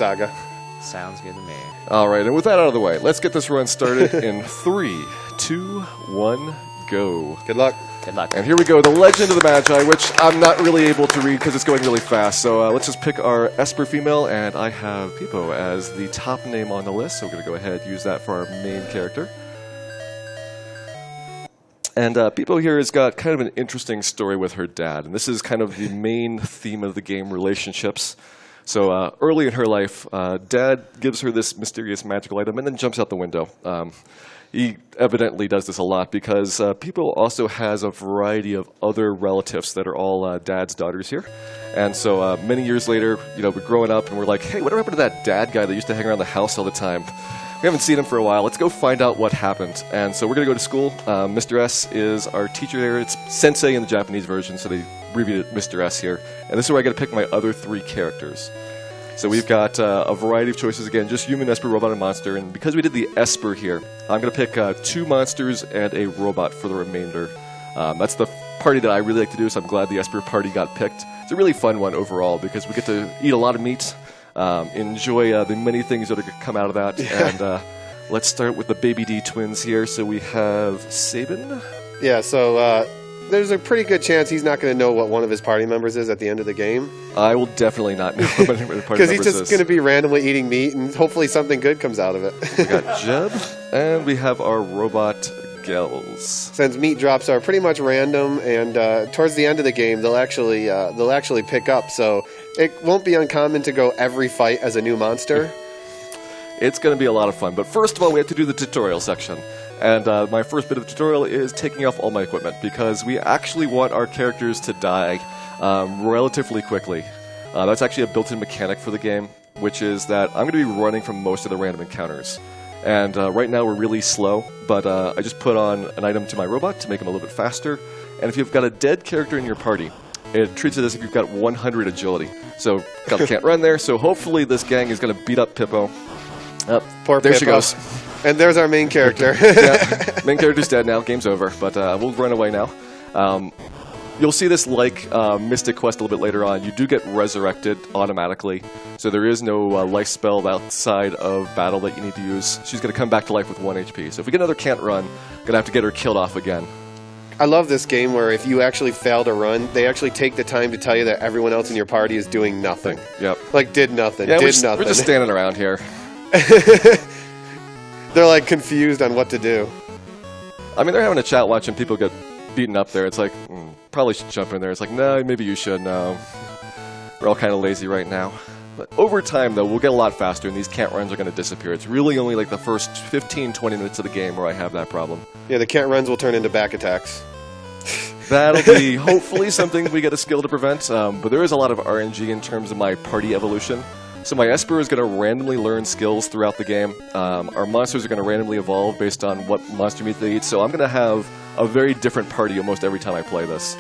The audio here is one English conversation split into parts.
Saga. Sounds good to me. All right, and with that out of the way, let's get this run started in 3, 2, 1, go. Good luck. Good luck. And here we go, the Legend of the Magi, which I'm not really able to read because it's going really fast. So let's just pick our Esper female, and I have Peepo as the top name on the list. So we're going to go ahead and use that for our main character. And Peepo here has got kind of an interesting story with her dad. And this is kind of the main theme of the game, relationships. So early in her life, Dad gives her this mysterious magical item and then jumps out the window. He evidently does this a lot because Peepo also has a variety of other relatives that are all Dad's daughters here. And so many years later, you know, we're growing up and we're like, hey, whatever happened to that dad guy that used to hang around the house all the time? We haven't seen him for a while. Let's go find out what happened. And so we're going to go to school. Mr. S is our teacher there. It's Sensei in the Japanese version, so they abbreviated Mr. S here. And this is where I got to pick my other 3 characters. So we've got a variety of choices, again, just human, Esper, robot, and monster. And because we did the Esper here, I'm going to pick 2 monsters and a robot for the remainder. That's the party that I really like to do, so I'm glad the Esper party got picked. It's a really fun one overall because we get to eat a lot of meat, enjoy the many things that are going to come out of that. Yeah. And let's start with the Baby D twins here. So we have Sabin. Yeah, so there's a pretty good chance he's not going to know what one of his party members is at the end of the game. I will definitely not know what party members is. Because he's just going to be randomly eating meat, and hopefully something good comes out of it. We got Jeb, and we have our robot Gels. Since meat drops are pretty much random, and towards the end of the game, they'll actually pick up, so it won't be uncommon to go every fight as a new monster. It's going to be a lot of fun, but first of all, we have to do the tutorial section. And my first bit of the tutorial is taking off all my equipment, because we actually want our characters to die relatively quickly. That's actually a built-in mechanic for the game, which is that I'm going to be running from most of the random encounters. And right now we're really slow, but I just put on an item to my robot to make him a little bit faster. And if you've got a dead character in your party, it treats it as if you've got 100 agility. So can't run there, so hopefully this gang is going to beat up Pippo. Poor there Pippo. She goes. And there's our main character. Yeah, main character's dead now. Game's over. But we'll run away now. You'll see this like Mystic Quest a little bit later on. You do get resurrected automatically. So there is no life spell outside of battle that you need to use. She's going to come back to life with 1 HP. So if we get another can't run, going to have to get her killed off again. I love this game where if you actually fail to run, they actually take the time to tell you that everyone else in your party is doing nothing. Yep. Like, did nothing, yeah, did nothing. We're just standing around here. They're like confused on what to do. I mean, they're having a chat watching people get beaten up there. It's like, probably should jump in there. It's like, no, maybe you should. No. We're all kind of lazy right now. But over time, though, we'll get a lot faster, and these can't runs are going to disappear. It's really only like the first 15, 20 minutes of the game where I have that problem. Yeah, the can't runs will turn into back attacks. That'll be hopefully something we get a skill to prevent, but there is a lot of RNG in terms of my party evolution. So my Esper is going to randomly learn skills throughout the game. Our monsters are going to randomly evolve based on what monster meat they eat, so I'm going to have a very different party almost every time I play this.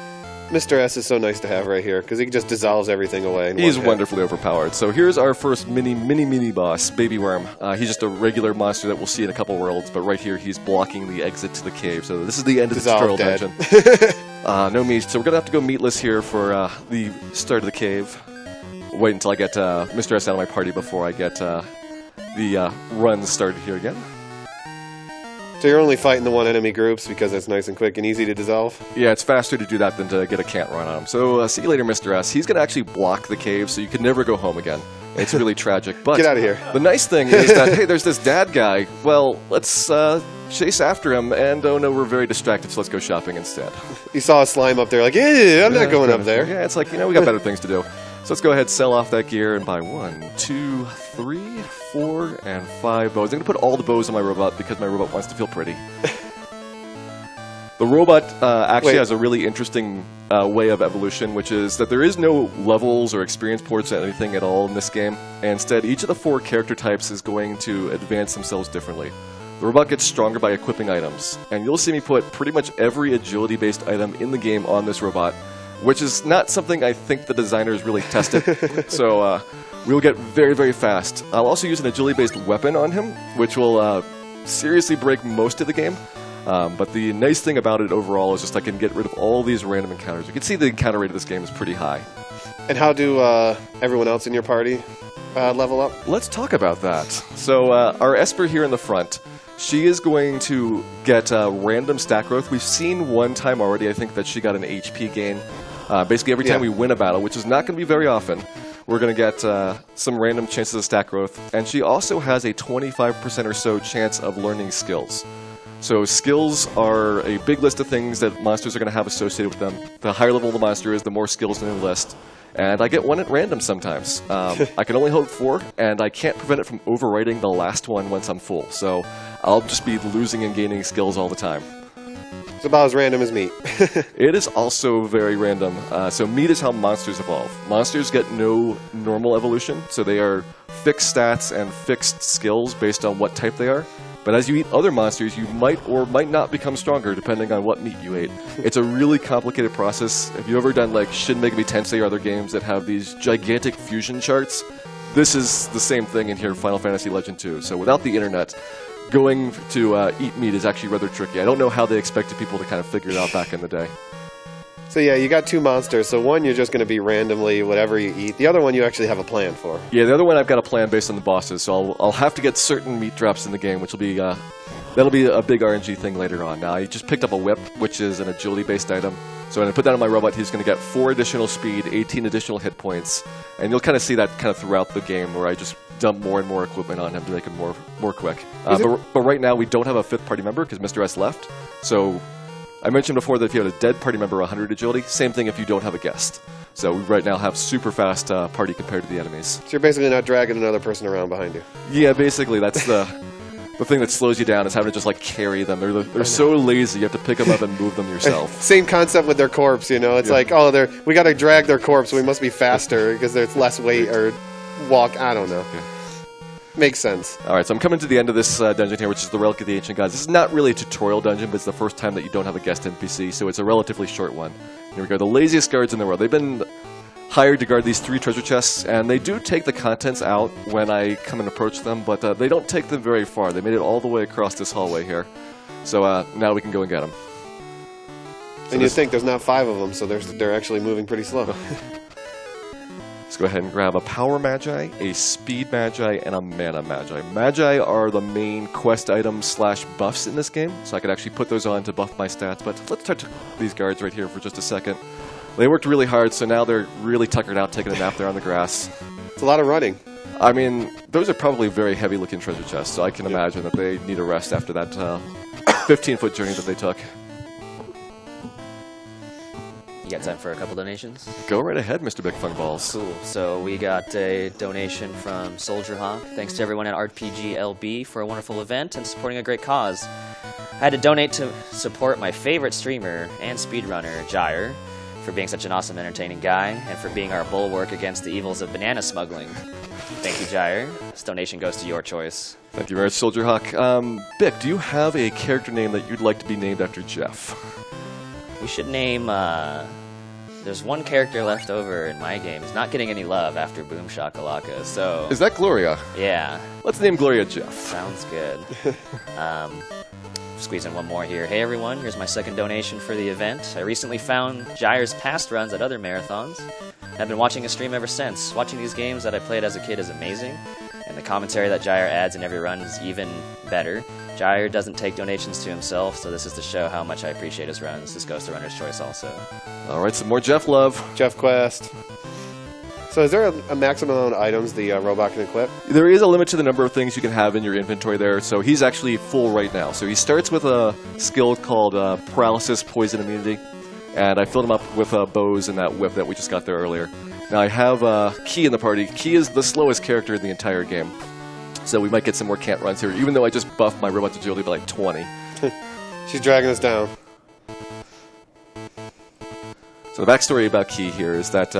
Mr. S is so nice to have right here, because he just dissolves everything away. He's wonderfully overpowered. So here's our first mini boss, Baby Worm. He's just a regular monster that we'll see in a couple worlds, but right here he's blocking the exit to the cave. So this is the end of the tutorial dungeon. No meat, so we're going to have to go meatless here for the start of the cave. Wait until I get Mr. S out of my party before I get the runs started here again. So you're only fighting the one enemy groups because it's nice and quick and easy to dissolve? Yeah, it's faster to do that than to get a can't run on him. So see you later, Mr. S. He's going to actually block the cave, so you can never go home again. It's really tragic. But get out of here. The nice thing is that, hey, there's this dad guy. Well, let's chase after him, and oh no, we're very distracted, so let's go shopping instead. You saw a slime up there, like, I'm not going up there. Yeah, it's like, we got better things to do. So let's go ahead and sell off that gear and buy 1, 2, 3, 4, and 5 bows. I'm going to put all the bows on my robot because my robot wants to feel pretty. The robot actually has a really interesting way of evolution, which is that there is no levels or experience ports or anything at all in this game. And instead, each of the 4 character types is going to advance themselves differently. The robot gets stronger by equipping items. And you'll see me put pretty much every agility-based item in the game on this robot, which is not something I think the designers really tested. So we'll get very, very fast. I'll also use an agility-based weapon on him, which will seriously break most of the game. But the nice thing about it overall is just I can get rid of all these random encounters. You can see the encounter rate of this game is pretty high. And how do everyone else in your party level up? Let's talk about that. So our Esper here in the front, she is going to get random stat growth. We've seen one time already, I think, that she got an HP gain. Basically, every time we win a battle, which is not going to be very often, we're going to get some random chances of stat growth. And she also has a 25% or so chance of learning skills. So skills are a big list of things that monsters are going to have associated with them. The higher level the monster is, the more skills in the list. And I get one at random sometimes. I can only hold 4, and I can't prevent it from overwriting the last one once I'm full. So I'll just be losing and gaining skills all the time. It's about as random as meat. It is also very random. So meat is how monsters evolve. Monsters get no normal evolution, so they are fixed stats and fixed skills based on what type they are. But as you eat other monsters, you might or might not become stronger depending on what meat you ate. It's a really complicated process. Have you ever done like Shin Megami Tensei or other games that have these gigantic fusion charts? This is the same thing in here, Final Fantasy Legend 2. So without the internet, going to eat meat is actually rather tricky. I don't know how they expected people to kind of figure it out back in the day. So yeah, you got 2 monsters. So one, you're just going to be randomly whatever you eat. The other one, you actually have a plan for. Yeah, the other one I've got a plan based on the bosses. So I'll have to get certain meat drops in the game, which will be that'll be a big RNG thing later on. Now I just picked up a whip, which is an agility-based item. So when I put that on my robot, he's going to get 4 additional speed, 18 additional hit points, and you'll kind of see that kind of throughout the game, where I just dump more and more equipment on him to make him more quick. But right now we don't have a 5th party member because Mr. S left. So I mentioned before that if you had a dead party member, 100 agility. Same thing if you don't have a guest. So we right now have super fast party compared to the enemies. So you're basically not dragging another person around behind you. Yeah, basically that's the thing that slows you down is having to just like carry them. They're so lazy. You have to pick them up and move them yourself. Same concept with their corpse. It's like, oh, we got to drag their corpse. So we must be faster because there's less weight or walk. I don't know. Yeah. Makes sense. All right, so I'm coming to the end of this dungeon here, which is the Relic of the Ancient Gods. This is not really a tutorial dungeon, but it's the first time that you don't have a guest NPC, so it's a relatively short one. Here we go. The laziest guards in the world. They've been hired to guard these 3 treasure chests, and they do take the contents out when I come and approach them, but they don't take them very far. They made it all the way across this hallway here. So now we can go and get them. So and you think there's not 5 of them, so they're actually moving pretty slow. Let's go ahead and grab a Power Magi, a Speed Magi, and a Mana Magi. Magi are the main quest items / buffs in this game, so I could actually put those on to buff my stats. But let's touch these guards right here for just a second. They worked really hard, so now they're really tuckered out, taking a nap there on the grass. It's a lot of running. I mean, those are probably very heavy-looking treasure chests, so I can imagine that they need a rest after that 15-foot journey that they took. You got time for a couple donations? Go right ahead, Mr. Big Fun Balls. Cool. So we got a donation from Soldier Hawk. Thanks to everyone at RPG LB for a wonderful event and supporting a great cause. I had to donate to support my favorite streamer and speedrunner, Gyre, for being such an awesome, entertaining guy, and for being our bulwark against the evils of banana smuggling. Thank you, Gyre. This donation goes to your choice. Thank you very much, Soldier Hawk. Bick, do you have a character name that you'd like to be named after Jeff? We should name, there's one character left over in my game. He's not getting any love after Boom Shakalaka, so... Is that Gloria? Yeah. Let's name Gloria Jeff. Sounds good. Squeeze in one more here. Hey everyone, here's my second donation for the event. I recently found Gyre's past runs at other marathons. I've been watching his stream ever since. Watching these games that I played as a kid is amazing, and the commentary that Gyre adds in every run is even better. Gyre doesn't take donations to himself, so this is to show how much I appreciate his runs. This goes to Runner's Choice also. All right, some more Jeff love. Jeff Quest. So is there a maximum amount of items the robot can equip? There is a limit to the number of things you can have in your inventory there, so he's actually full right now. So he starts with a skill called Paralysis Poison Immunity, and I filled him up with bows and that whip that we just got there earlier. Now I have Key in the party. Key is the slowest character in the entire game. So we might get some more can't runs here, even though I just buffed my robot agility by like 20. She's dragging us down. So the backstory about Key here is that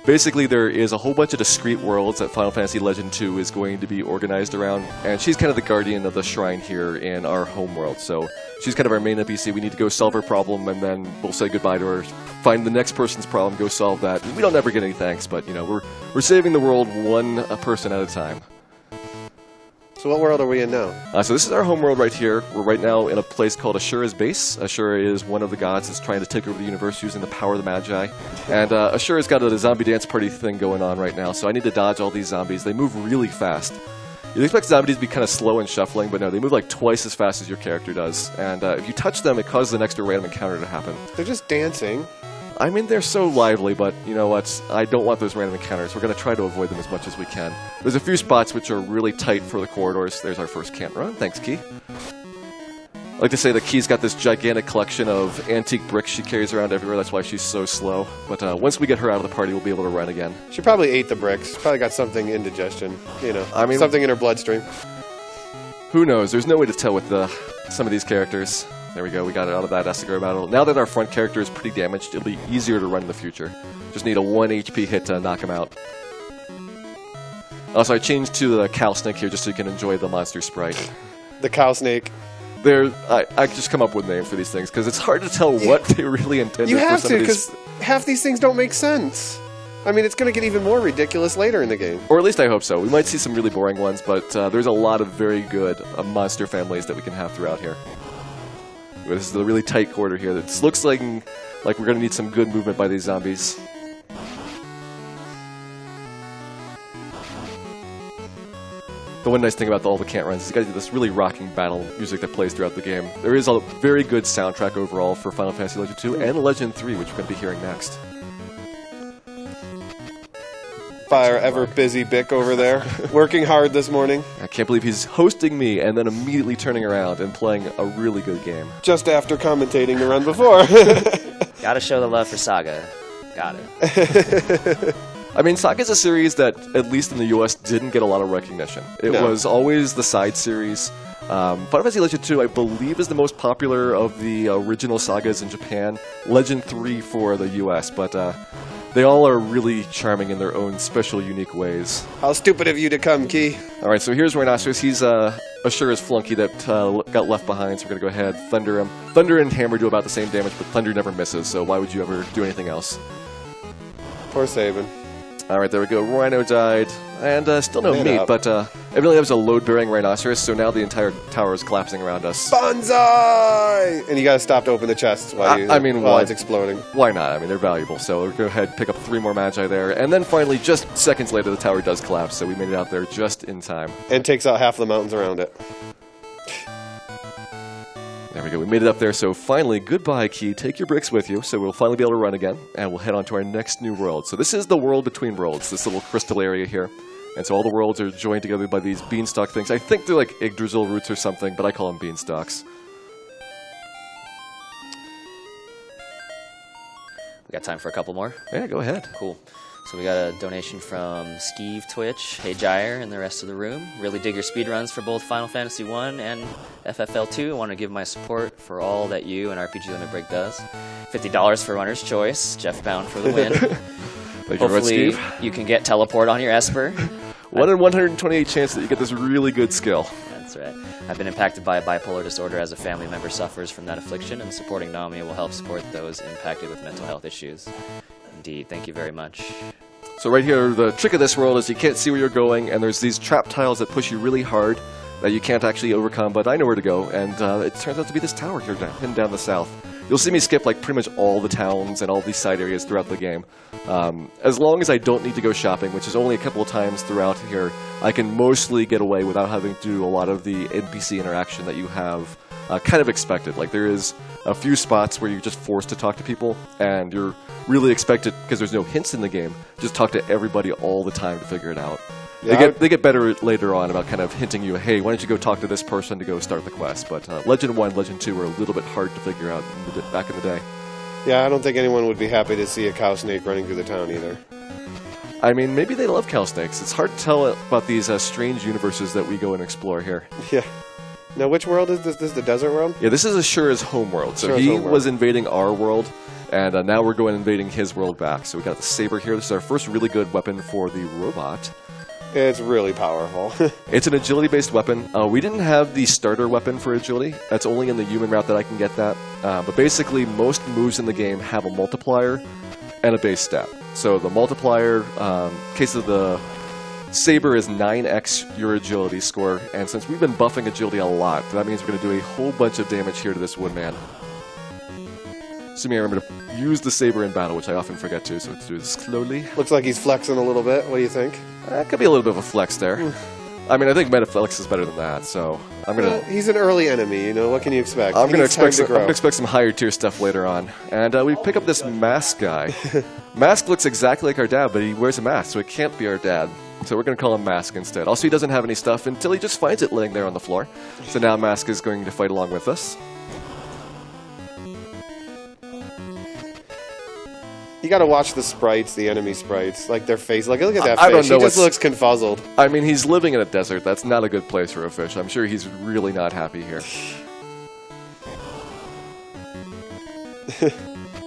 basically there is a whole bunch of discrete worlds that Final Fantasy Legend 2 is going to be organized around, and she's kind of the guardian of the shrine here in our home world. So she's kind of our main NPC. We need to go solve her problem, and then we'll say goodbye to her, find the next person's problem, go solve that. We don't ever get any thanks, but you know we're saving the world one person at a time. So what world are we in now? So this is our home world right here. We're right now in a place called Ashura's base. Ashura is one of the gods that's trying to take over the universe using the power of the Magi. And Ashura's got a zombie dance party thing going on right now, so I need to dodge all these zombies. They move really fast. You'd expect zombies to be kind of slow and shuffling, but no, they move like twice as fast as your character does. And if you touch them, it causes an extra random encounter to happen. They're just dancing. I mean, they're so lively, but you know what? I don't want those random encounters. We're going to try to avoid them as much as we can. There's a few spots which are really tight for the corridors. There's our first can't run. Thanks, Key. I like to say that Key's got this gigantic collection of antique bricks she carries around everywhere. That's why she's so slow. But once we get her out of the party, we'll be able to run again. She probably ate the bricks. Probably got something indigestion. You know, I mean, something in her bloodstream. Who knows? There's no way to tell with some of these characters. There we go, we got it out of that Asagura battle. Now that our front character is pretty damaged, it'll be easier to run in the future. Just need a 1 HP hit to knock him out. Also, I changed to the cow snake here just so you can enjoy the monster sprite. The cow snake. I just come up with names for these things because it's hard to tell what they really intended. You have for to, because half these things don't make sense. I mean, it's going to get even more ridiculous later in the game. Or at least I hope so. We might see some really boring ones, but there's a lot of very good monster families that we can have throughout here. This is a really tight corridor here. This looks like we're going to need some good movement by these zombies. The one nice thing about all the can't runs is you got this really rocking battle music that plays throughout the game. There is a very good soundtrack overall for Final Fantasy Legend 2 and Legend 3, which we're going to be hearing next. By our ever-busy Bick over there, working hard this morning. I can't believe he's hosting me and then immediately turning around and playing a really good game. Just after commentating the run before. Gotta show the love for Saga. Got it. I mean, Saga's a series that, at least in the US, didn't get a lot of recognition. It was always the side series. Final Fantasy Legend 2, I believe, is the most popular of the original sagas in Japan. Legend 3 for the US, but they all are really charming in their own special, unique ways. How stupid of you to come, Key. All right, so here's Rhinoceros. He's Ashura's flunky that got left behind, so we're going to go ahead, Thunder him. Thunder and Hammer do about the same damage, but Thunder never misses, so why would you ever do anything else? Poor Sabin. All right, there we go. Rhino died, and still no meat, but evidently that was a load-bearing Rhinoceros, so now the entire tower is collapsing around us. Banzai! And you gotta stop to open the chests while it's exploding. Why not? I mean, they're valuable, so we'll go ahead and pick up 3 more Magi there, and then finally, just seconds later, the tower does collapse, so we made it out there just in time. And takes out half the mountains around it. There we go. We made it up there, so finally, goodbye, Key. Take your bricks with you, so we'll finally be able to run again, and we'll head on to our next new world. So this is the world between worlds, this little crystal area here. And so all the worlds are joined together by these beanstalk things. I think they're like Yggdrasil roots or something, but I call them beanstalks. We got time for a couple more? Yeah, go ahead. Cool. So we got a donation from Skeeve Twitch, Hey Gyre, and the rest of the room. Really dig your speedruns for both Final Fantasy 1 and FFL2. I want to give my support for all that you and RPG Limit Break does. $50 for Runner's Choice. Jeff Bound for the win. Hopefully you can get Teleport on your Esper. 1 in 128 chance that you get this really good skill. That's right. I've been impacted by a bipolar disorder as a family member suffers from that affliction, and supporting Nami will help support those impacted with mental health issues. Indeed. Thank you very much. So right here, the trick of this world is you can't see where you're going, and there's these trap tiles that push you really hard that you can't actually overcome, but I know where to go, and it turns out to be this tower here hidden down the south. You'll see me skip like pretty much all the towns and all these side areas throughout the game. As long as I don't need to go shopping, which is only a couple of times throughout here, I can mostly get away without having to do a lot of the NPC interaction that you have kind of expected. Like there is a few spots where you're just forced to talk to people, and you're really expected, because there's no hints in the game, just talk to everybody all the time to figure it out. Yeah, they get better later on about kind of hinting you, hey, why don't you go talk to this person to go start the quest. But Legend 1, Legend 2 were a little bit hard to figure out back in the day. Yeah, I don't think anyone would be happy to see a cow snake running through the town either. I mean, maybe they love cow snakes. It's hard to tell about these strange universes that we go and explore here. Yeah. Now, which world is this? This is the desert world? Yeah, this is Ashura's home world. So he was invading our world, and now we're going invading his world back. So we got the saber here. This is our first really good weapon for the robot. It's really powerful. It's an agility-based weapon. We didn't have the starter weapon for agility. That's only in the human route that I can get that. But basically, most moves in the game have a multiplier and a base stat. So the multiplier, in case of the Saber is 9x your agility score, and since we've been buffing agility a lot, that means we're going to do a whole bunch of damage here to this Woodman. Assuming I remember to use the Saber in battle, which I often forget to, so let's do this slowly. Looks like he's flexing a little bit. What do you think? Could be a little bit of a flex there. I mean, I think Metaflex is better than that, so I'm going to... He's an early enemy, you know, what can you expect? I'm going to expect some higher tier stuff later on. And we pick up this Mask guy. Mask looks exactly like our dad, but he wears a mask, so it can't be our dad. So we're going to call him Mask instead. Also, he doesn't have any stuff until he just finds it laying there on the floor. So now Mask is going to fight along with us. You gotta watch the sprites, the enemy sprites, like their face. Like, look at that I face. don't know, He just looks confuzzled. I mean, he's living in a desert. That's not a good place for a fish. I'm sure he's really not happy here.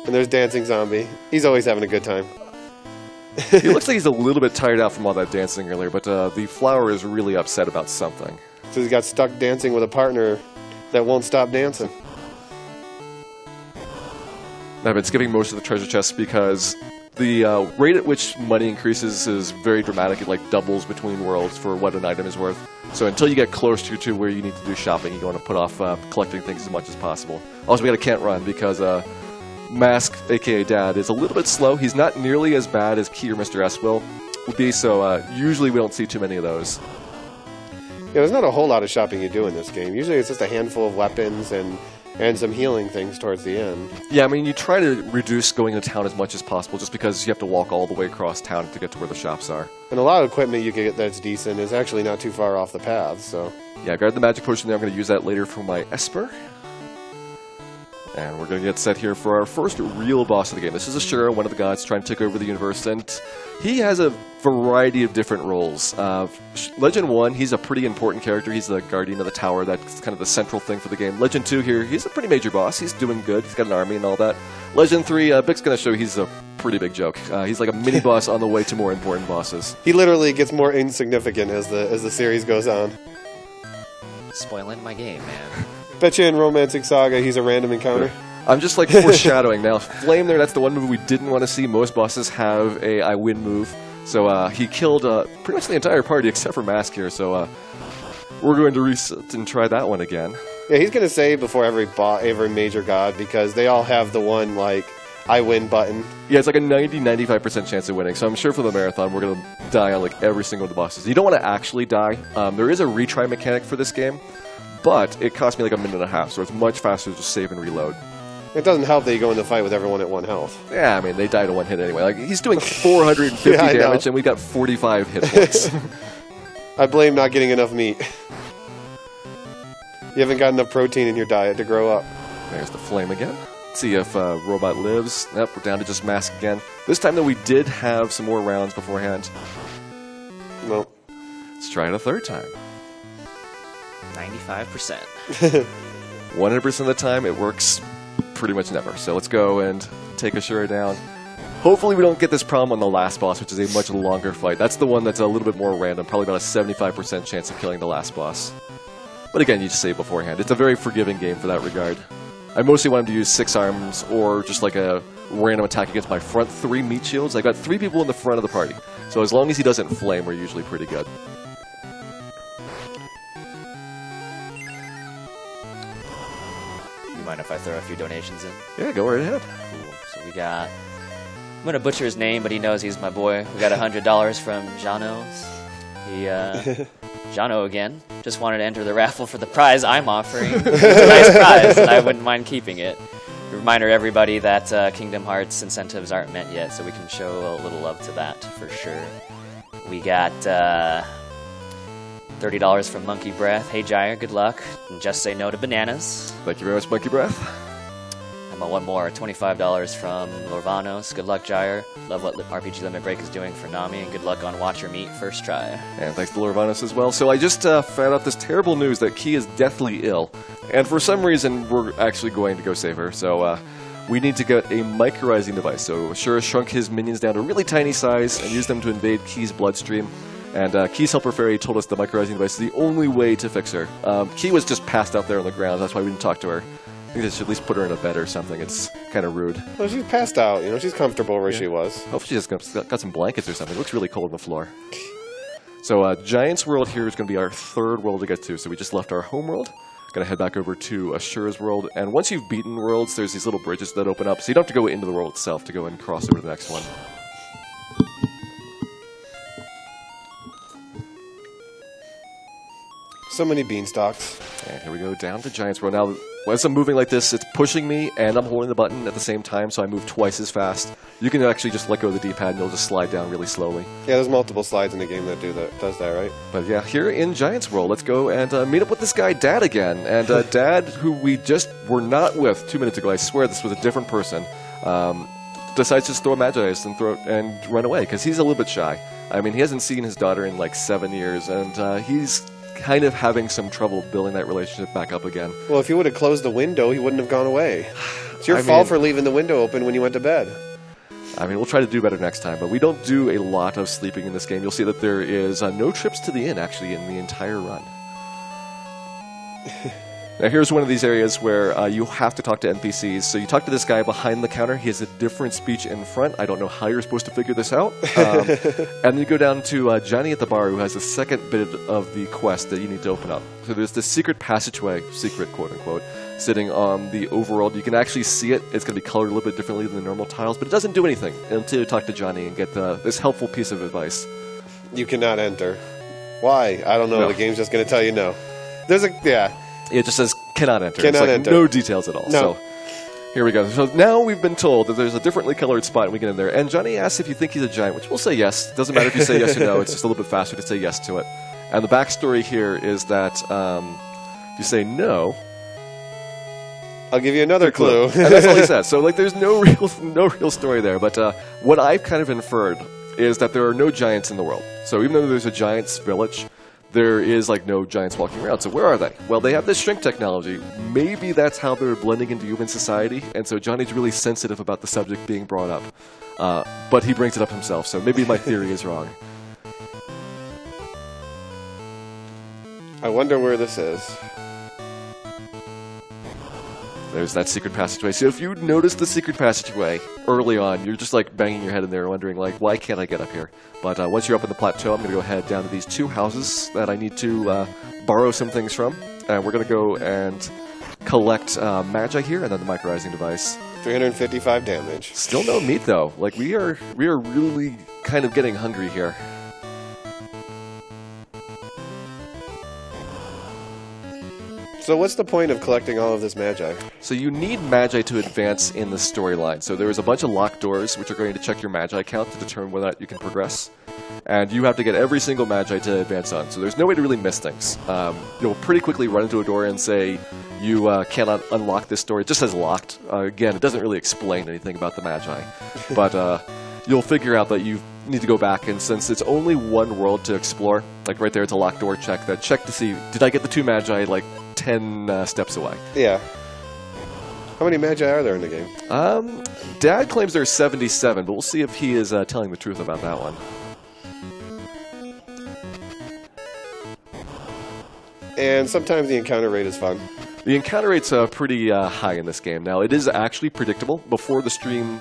And there's Dancing Zombie. He's always having a good time. He looks like he's a little bit tired out from all that dancing earlier, but the flower is really upset about something. So he's got stuck dancing with a partner that won't stop dancing. I've been skipping most of the treasure chests because the rate at which money increases is very dramatic. It like doubles between worlds for what an item is worth. So until you get close to where you need to do shopping, you want to put off collecting things as much as possible. Also, we got a can't run because Mask, aka Dad, is a little bit slow. He's not nearly as bad as Key or Mr. S will be, so usually we don't see too many of those. Yeah, there's not a whole lot of shopping you do in this game. Usually it's just a handful of weapons and some healing things towards the end. Yeah, I mean, you try to reduce going to town as much as possible just because you have to walk all the way across town to get to where the shops are. And a lot of equipment you can get that's decent is actually not too far off the path, so... Yeah, I grabbed the magic potion there. I'm going to use that later for my Esper. And we're going to get set here for our first real boss of the game. This is Ashura, one of the gods trying to take over the universe, and he has a variety of different roles. Legend 1, he's a pretty important character. He's the guardian of the tower. That's kind of the central thing for the game. Legend 2 here, he's a pretty major boss. He's doing good. He's got an army and all that. Legend 3, Bic's going to show he's a pretty big joke. He's like a mini-boss on the way to more important bosses. He literally gets more insignificant as the series goes on. Spoiling my game, man. Bet you in Romancing Saga he's a random encounter. I'm just like foreshadowing now. Flame there, that's the one move we didn't want to see. Most bosses have a I win move. So he killed pretty much the entire party except for Mask here. So we're going to reset and try that one again. Yeah, he's going to save before every major god because they all have the one, like, I win button. Yeah, it's like a 90-95% chance of winning. So I'm sure for the marathon we're going to die on like every single of the bosses. You don't want to actually die. There is a retry mechanic for this game, but it cost me like a minute and a half, so it's much faster to just save and reload. It doesn't help that you go in the fight with everyone at 1 health. Yeah, I mean, they died in 1 hit anyway. Like, he's doing 450 yeah, damage, and we got 45 hit points. I blame not getting enough meat. You haven't got enough protein in your diet to grow up. There's the flame again. Let's see if Robot lives. Yep, we're down to just Mask again. This time, though, we did have some more rounds beforehand. Well, let's try it a third time. 95%. 100% of the time, it works pretty much never. So let's go and take Ashura down. Hopefully we don't get this problem on the last boss, which is a much longer fight. That's the one that's a little bit more random, probably about a 75% chance of killing the last boss. But again, you just save beforehand. It's a very forgiving game for that regard. I mostly want him to use 6 arms or just like a random attack against my front 3 meat shields. I got 3 people in the front of the party. So as long as he doesn't flame, we're usually pretty good. Mind if I throw a few donations in? Yeah, go right ahead. Cool. So we got... I'm going to butcher his name, but he knows he's my boy. We got $100 from Jano's. Jano again. Just wanted to enter the raffle for the prize I'm offering. It's a nice prize, and I wouldn't mind keeping it. Reminder to everybody that Kingdom Hearts incentives aren't met yet, so we can show a little love to that for sure. We got... $30 from Monkey Breath. Hey, Gyre, good luck. And just say no to bananas. Thank you very much, Monkey Breath. And one more, $25 from Lorvanos. Good luck, Gyre. Love what RPG Limit Break is doing for Nami, and good luck on Watch Your Meat first try. And thanks to Lorvanos as well. So I just found out this terrible news that Key is deathly ill. And for some reason, we're actually going to go save her. So we need to get a microrizing device. So Ashura shrunk his minions down to a really tiny size and used them to invade Key's bloodstream. And Key's Helper Fairy told us the microrizing device is the only way to fix her. Key was just passed out there on the ground. That's why we didn't talk to her. I think they should at least put her in a bed or something. It's kind of rude. Well, she's passed out. You know, she's comfortable where she was. Hopefully she just got some blankets or something. It looks really cold on the floor. So Giants World here is going to be our third world to get to. So we just left our home world. Going to head back over to Ashura's world. And once you've beaten worlds, there's these little bridges that open up. So you don't have to go into the world itself to go and cross over to the next one. So many beanstalks. And here we go down to Giants World. Now, as I'm moving like this, it's pushing me, and I'm holding the button at the same time, so I move twice as fast. You can actually just let go of the D-pad, and it'll just slide down really slowly. Yeah, there's multiple slides in the game that does that, right? But yeah, here in Giants World, let's go and meet up with this guy, Dad, again. And Dad, who we just were not with 2 minutes ago, I swear this was a different person, decides to just throw a Magi Ice and run away, because he's a little bit shy. I mean, he hasn't seen his daughter in like 7 years, and he's kind of having some trouble building that relationship back up again. Well, if you would have closed the window, he wouldn't have gone away. It's your fault for leaving the window open when you went to bed. I mean, we'll try to do better next time, but we don't do a lot of sleeping in this game. You'll see that there is no trips to the inn, actually, in the entire run. Now, here's one of these areas where you have to talk to NPCs. So you talk to this guy behind the counter. He has a different speech in front. I don't know how you're supposed to figure this out. And then you go down to Johnny at the bar, who has the second bit of the quest that you need to open up. So there's this secret passageway, secret quote-unquote, sitting on the overworld. You can actually see it. It's going to be colored a little bit differently than the normal tiles, but it doesn't do anything until you talk to Johnny and get this helpful piece of advice. You cannot enter. Why? I don't know. No. The game's just going to tell you no. It just says cannot enter. Cannot it's like enter. No details at all. No. So here we go. So now we've been told that there's a differently colored spot and we get in there. And Johnny asks if you think he's a giant, which we'll say yes. Doesn't matter if you say yes or no. It's just a little bit faster to say yes to it. And the backstory here is that if you say no, I'll give you another clue. and that's all he says. So like, there's no real story there. But what I've kind of inferred is that there are no giants in the world. So even though there's a giant's village, there is like no giants walking around. So where are they? Well, they have this shrink technology. Maybe that's how they're blending into human society. And so Johnny's really sensitive about the subject being brought up. But he brings it up himself. So maybe my theory is wrong. I wonder where this is. There's that secret passageway. So if you notice the secret passageway early on, you're just like banging your head in there wondering like, why can't I get up here? But once you're up in the plateau, I'm going to go ahead down to these two houses that I need to borrow some things from. And we're going to go and collect Magi here and then the microizing device. 355 damage. Still no meat though. Like we are really kind of getting hungry here. So what's the point of collecting all of this Magi? So you need Magi to advance in the storyline. So there's a bunch of locked doors which are going to check your Magi count to determine whether or not you can progress. And you have to get every single Magi to advance on. So there's no way to really miss things. You'll pretty quickly run into a door and say you cannot unlock this door. It just says locked. Again, it doesn't really explain anything about the Magi. But you'll figure out that you need to go back, and since it's only one world to explore, like right there it's a locked door check, that check to see, did I get the two Magi like 10 steps away? Yeah. How many Magi are there in the game? Dad claims there's 77, but we'll see if he is telling the truth about that one. And sometimes the encounter rate is fun. The encounter rate's pretty high in this game. Now, it is actually predictable. Before the stream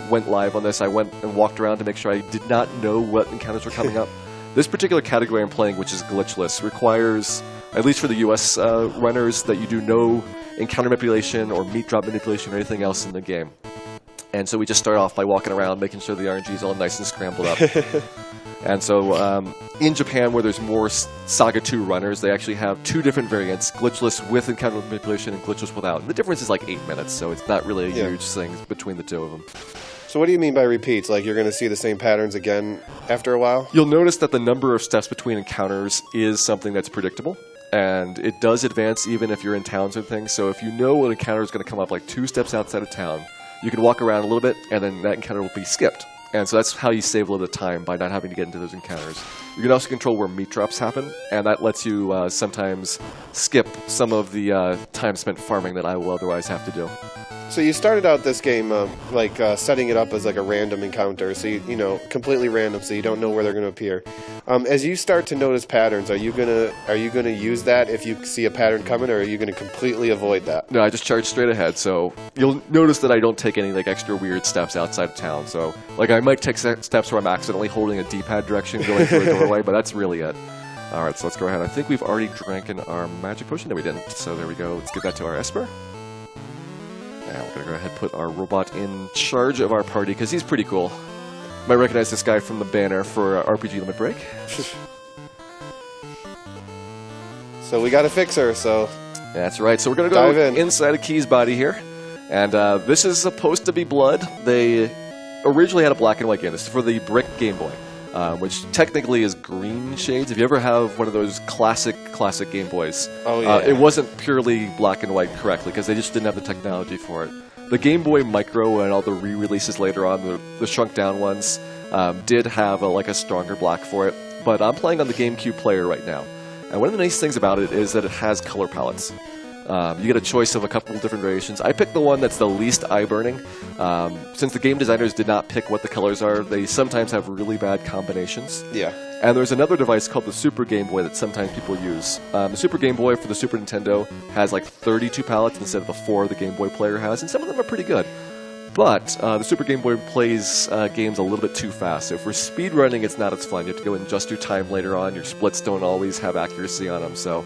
went live on this, I went and walked around to make sure I did not know what encounters were coming up. This particular category I'm playing, which is Glitchless, requires, at least for the US runners, that you do no encounter manipulation or meat drop manipulation or anything else in the game. And so we just start off by walking around, making sure the RNG is all nice and scrambled up. And so in Japan, where there's more Saga 2 runners, they actually have two different variants, Glitchless with encounter manipulation and Glitchless without. And the difference is like 8 minutes, so it's not really a huge thing between the two of them. So what do you mean by repeats? Like you're going to see the same patterns again after a while? You'll notice that the number of steps between encounters is something that's predictable. And it does advance even if you're in towns and things. So if you know an encounter is going to come up like 2 steps outside of town, you can walk around a little bit, and then that encounter will be skipped. And so that's how you save a little bit of time, by not having to get into those encounters. You can also control where meat drops happen, and that lets you sometimes skip some of the time spent farming that I will otherwise have to do. So you started out this game setting it up as like a random encounter, so completely random, so you don't know where they're going to appear. As you start to notice patterns, are you gonna use that if you see a pattern coming, or are you gonna completely avoid that? No, I just charge straight ahead. So you'll notice that I don't take any like extra weird steps outside of town. So like I might take steps where I'm accidentally holding a D-pad direction going through a doorway, but that's really it. All right, so let's go ahead. I think we've already drank our magic potion. No, we didn't. So there we go. Let's give that to our Esper. Now we're going to go ahead and put our robot in charge of our party, because he's pretty cool. You might recognize this guy from the banner for RPG Limit Break. So we got to fix her, so... That's right. So we're going to go inside of Key's body here. And this is supposed to be blood. They originally had a black and white game. This is for the Brick Game Boy, which technically is green shades. If you ever have one of those classic Game Boys, it wasn't purely black and white correctly, because they just didn't have the technology for it. The Game Boy Micro and all the re-releases later on, the shrunk-down ones, did have a stronger black for it. But I'm playing on the GameCube player right now. And one of the nice things about it is that it has color palettes. You get a choice of a couple of different variations. I picked the one that's the least eye-burning. Since the game designers did not pick what the colors are, they sometimes have really bad combinations. Yeah. And there's another device called the Super Game Boy that sometimes people use. The Super Game Boy for the Super Nintendo has like 32 palettes instead of the 4 the Game Boy player has, and some of them are pretty good. But the Super Game Boy plays games a little bit too fast. So for speedrunning, it's not as fun. You have to go and adjust your time later on. Your splits don't always have accuracy on them. So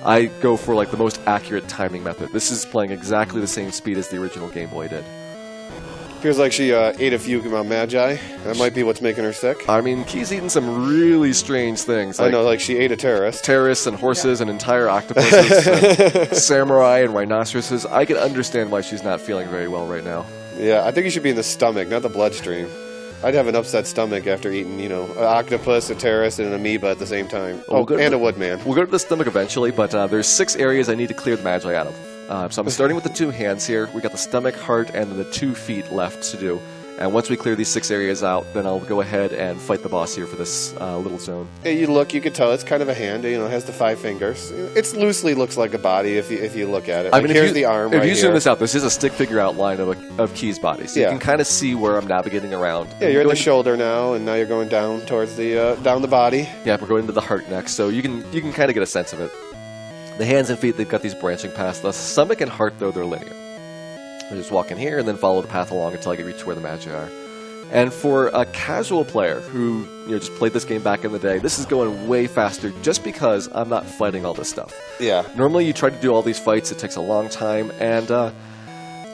I go for like the most accurate timing method. This is playing exactly the same speed as the original Game Boy did. Feels like she ate a few Magi. That might be what's making her sick. I mean, Key's eating some really strange things. I know, like she ate a terrorist. Terrorists and horses and entire octopuses and samurai and rhinoceroses. I can understand why she's not feeling very well right now. Yeah, I think you should be in the stomach, not the bloodstream. I'd have an upset stomach after eating, an octopus, a terrorist, and an amoeba at the same time. And a woodman. We'll go to the stomach eventually, but there's 6 areas I need to clear the Magi out of. So I'm starting with the 2 hands here. We got the stomach, heart, and then the 2 feet left to do. And once we clear these 6 areas out, then I'll go ahead and fight the boss here for this little zone. Yeah, you can tell it's kind of a hand. It has the 5 fingers. It loosely looks like a body if you look at it. I mean, here's the arm right here. If you zoom this out, this is a stick figure outline of Key's body, so you can kind of see where I'm navigating around. Yeah, you're in the shoulder now, and now you're going down towards down the body. Yeah, we're going into the heart next, so you can kind of get a sense of it. The hands and feet, they've got these branching paths. The stomach and heart, though, they're linear. I just walk in here and then follow the path along until I can reach where the Magi are. And for a casual player who just played this game back in the day, this is going way faster just because I'm not fighting all this stuff. Yeah. Normally you try to do all these fights, it takes a long time, and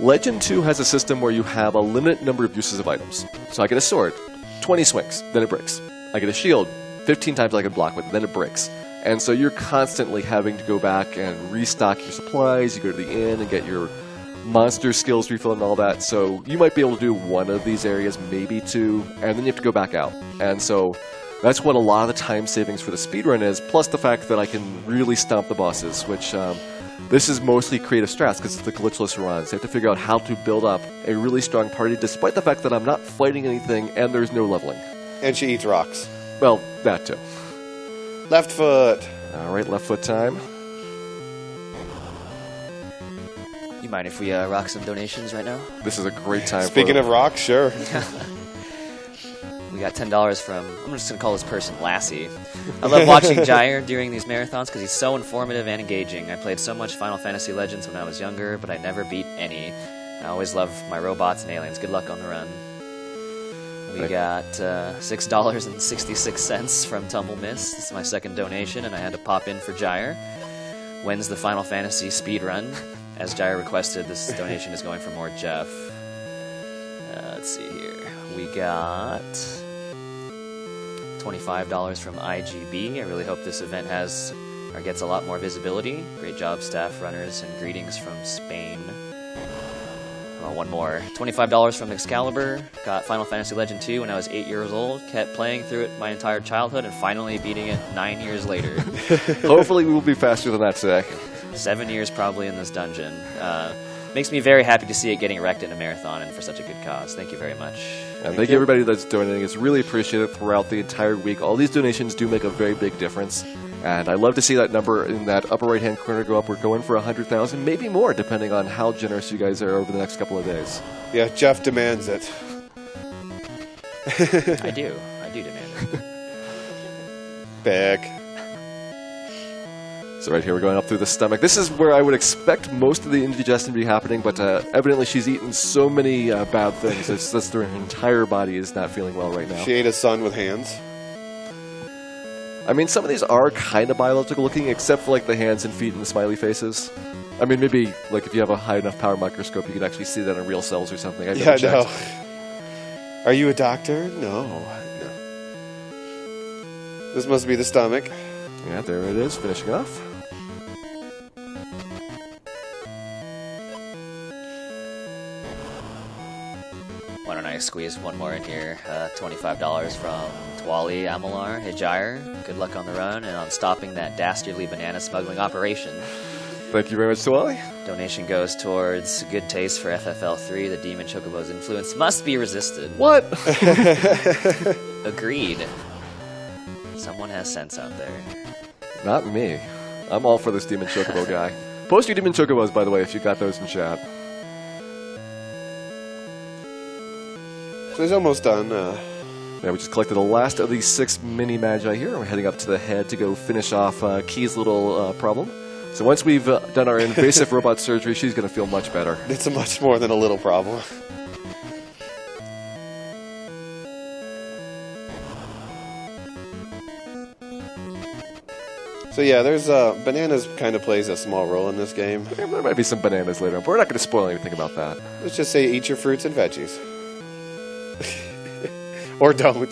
Legend 2 has a system where you have a limited number of uses of items. So I get a sword, 20 swings, then it breaks. I get a shield, 15 times I can block with it, then it breaks. And so you're constantly having to go back and restock your supplies, you go to the inn and get your monster skills refill and all that, so you might be able to do one of these areas, maybe 2, and then you have to go back out. And so that's what a lot of the time savings for the speedrun is, plus the fact that I can really stomp the bosses, which this is mostly creative strats because it's the glitchless runs. So you have to figure out how to build up a really strong party despite the fact that I'm not fighting anything and there's no leveling. And she eats rocks. Well, that too. Left foot. Alright, left foot time. You mind if we rock some donations right now? This is a great time. Speaking of rocks, sure. We got $10 from, I'm just going to call this person Lassie. I love watching Jair during these marathons because he's so informative and engaging. I played so much Final Fantasy Legends when I was younger, but I never beat any. I always love my robots and aliens. Good luck on the run. We got $6.66 from Tumble Miss. This is my second donation, and I had to pop in for Jair. When's the Final Fantasy speedrun? As Jair requested, this donation is going for more Jeff. Let's see here. We got $25 from IGB. I really hope this event has or gets a lot more visibility. Great job, staff, runners, and greetings from Spain. Oh, one more. $25 from Excalibur. Got Final Fantasy Legend 2 when I was 8 years old. Kept playing through it my entire childhood and finally beating it 9 years later. Hopefully we will be faster than that today. 7 years probably in this dungeon. Makes me very happy to see it getting wrecked in a marathon and for such a good cause. Thank you very much. And thank you everybody that's donating. It's really appreciated throughout the entire week. All these donations do make a very big difference. And I love to see that number in that upper right-hand corner go up. We're going for 100,000, maybe more, depending on how generous you guys are over the next couple of days. Yeah, Jeff demands it. I do demand it. Back. So right here, we're going up through the stomach. This is where I would expect most of the indigestion to be happening, but evidently she's eaten so many bad things. It's just her entire body is not feeling well right now. She ate a son with hands. I mean, some of these are kind of biological looking, except for like the hands and feet and the smiley faces. I mean, maybe like if you have a high enough power microscope, you can actually see that in real cells or something. Yeah, no. Are you a doctor? No. This must be the stomach. Yeah, there it is, finishing off. Why don't I squeeze one more in here? $25 from Twali Amalar Hijire. Good luck on the run and on stopping that dastardly banana smuggling operation. Thank you very much, Swally. Donation goes towards good taste for FFL3. The Demon Chocobo's influence must be resisted. What? Agreed. Someone has sense out there. Not me. I'm all for this Demon Chocobo guy. Post your Demon Chocobos, by the way, if you got those in chat. So he's almost done. Yeah, we just collected the last of these 6 mini magi here. We're heading up to the head to go finish off Key's little problem. So once we've done our invasive robot surgery, she's going to feel much better. It's a much more than a little problem. So yeah, there's bananas kind of plays a small role in this game. There might be some bananas later on, but we're not going to spoil anything about that. Let's just say eat your fruits and veggies. Or don't.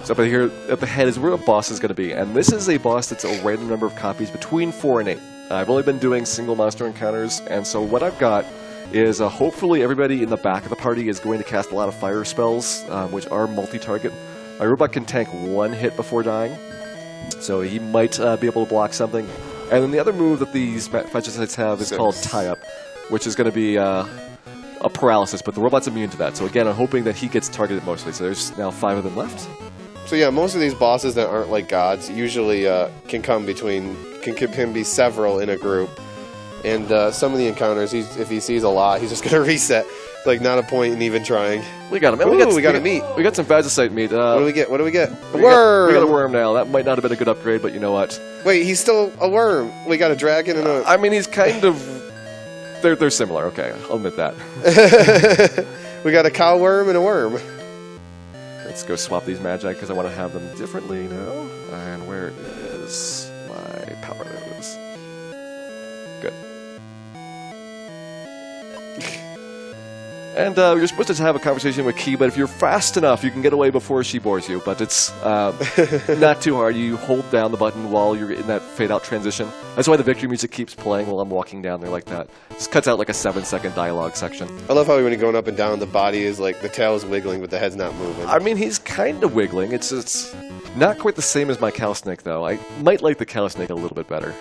So up here at the head is where a boss is going to be, and this is a boss that's a random number of copies between 4 and 8. I've only been doing single monster encounters, and so what I've got is hopefully everybody in the back of the party is going to cast a lot of fire spells, which are multi-target. My robot can tank 1 hit before dying, so he might be able to block something. And then the other move that these Phagocytes have is called Tie-Up, which is going to be a paralysis, but the robot's immune to that. So again, I'm hoping that he gets targeted mostly. So there's now 5 of them left. So yeah, most of these bosses that aren't like gods usually can be several in a group. And some of the encounters, if he sees a lot, he's just going to reset. Like, not a point in even trying. We got him. Ooh, we got a meat. We got some Phagocyte meat. What do we get? What do we get? A worm! worm! We got a worm now. That might not have been a good upgrade, but you know what? Wait, he's still a worm. We got a dragon and a... I mean, he's kind of... They're similar. Okay, I'll admit that. We got a cow worm and a worm. Let's go swap these magi because I want to have them differently now. And where is my power nose? Good. And you're supposed to have a conversation with Key, but if you're fast enough, you can get away before she bores you. But it's not too hard. You hold down the button while you're in that fade-out transition. That's why the victory music keeps playing while I'm walking down there like that. It cuts out like a 7-second dialogue section. I love how when you're going up and down, the body is like, the tail is wiggling, but the head's not moving. I mean, he's kind of wiggling. It's not quite the same as my cow snake, though. I might like the cow snake a little bit better.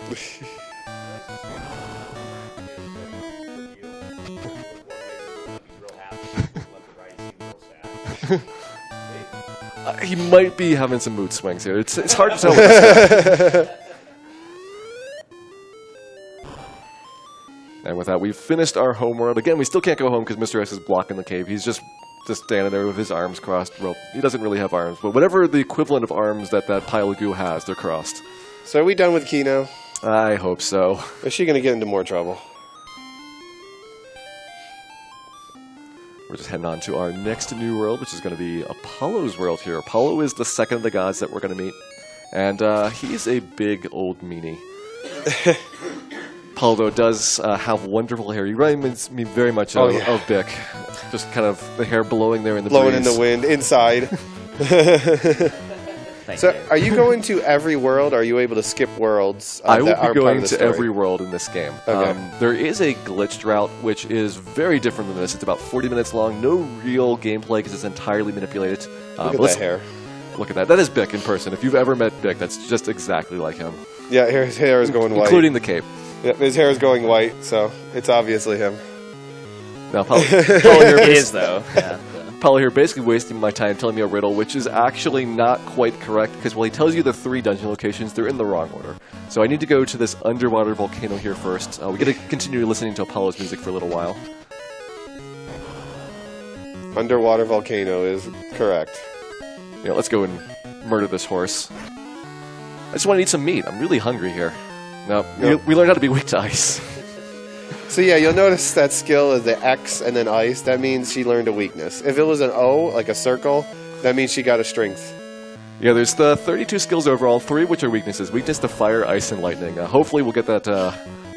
He might be having some mood swings here. It's hard to tell with this guy. And with that, we've finished our homeworld. Again, we still can't go home because Mr. S is blocking the cave. He's just standing there with his arms crossed. Well, he doesn't really have arms, but whatever the equivalent of arms that pile of goo has, they're crossed. So are we done with Key now? I hope so. Is she going to get into more trouble? We're just heading on to our next new world, which is going to be Apollo's world here. Apollo is the second of the gods that we're going to meet. And he's a big old meanie. Apollo, though, does have wonderful hair. He reminds me very much of Bick. Just kind of the hair blowing there in the blowing breeze. In the wind, inside. So, are you going to every world, or are you able to skip worlds? I will be going to every world in this game. Okay. There is a glitched route, which is very different than this. It's about 40 minutes long. No real gameplay because it's entirely manipulated. Look at that hair. Look at that. That is Bick in person. If you've ever met Bick, that's just exactly like him. Yeah, his hair is going white. Including the cape. Yeah, his hair is going white, so it's obviously him. Now, Apollo It is, though. Yeah. Apollo here basically wasting my time telling me a riddle, which is actually not quite correct, because while he tells you the 3 dungeon locations, they're in the wrong order. So I need to go to this underwater volcano here first. We got to continue listening to Apollo's music for a little while. Underwater volcano is correct. Yeah, let's go and murder this horse. I just want to eat some meat. I'm really hungry here. No, Yep. we learned how to be weak to ice. So yeah, you'll notice that skill is the X and then ice. That means she learned a weakness. If it was an O, like a circle, that means she got a strength. Yeah, there's the 32 skills overall, 3 of which are weaknesses. Weakness to fire, ice, and lightning. Hopefully we'll get that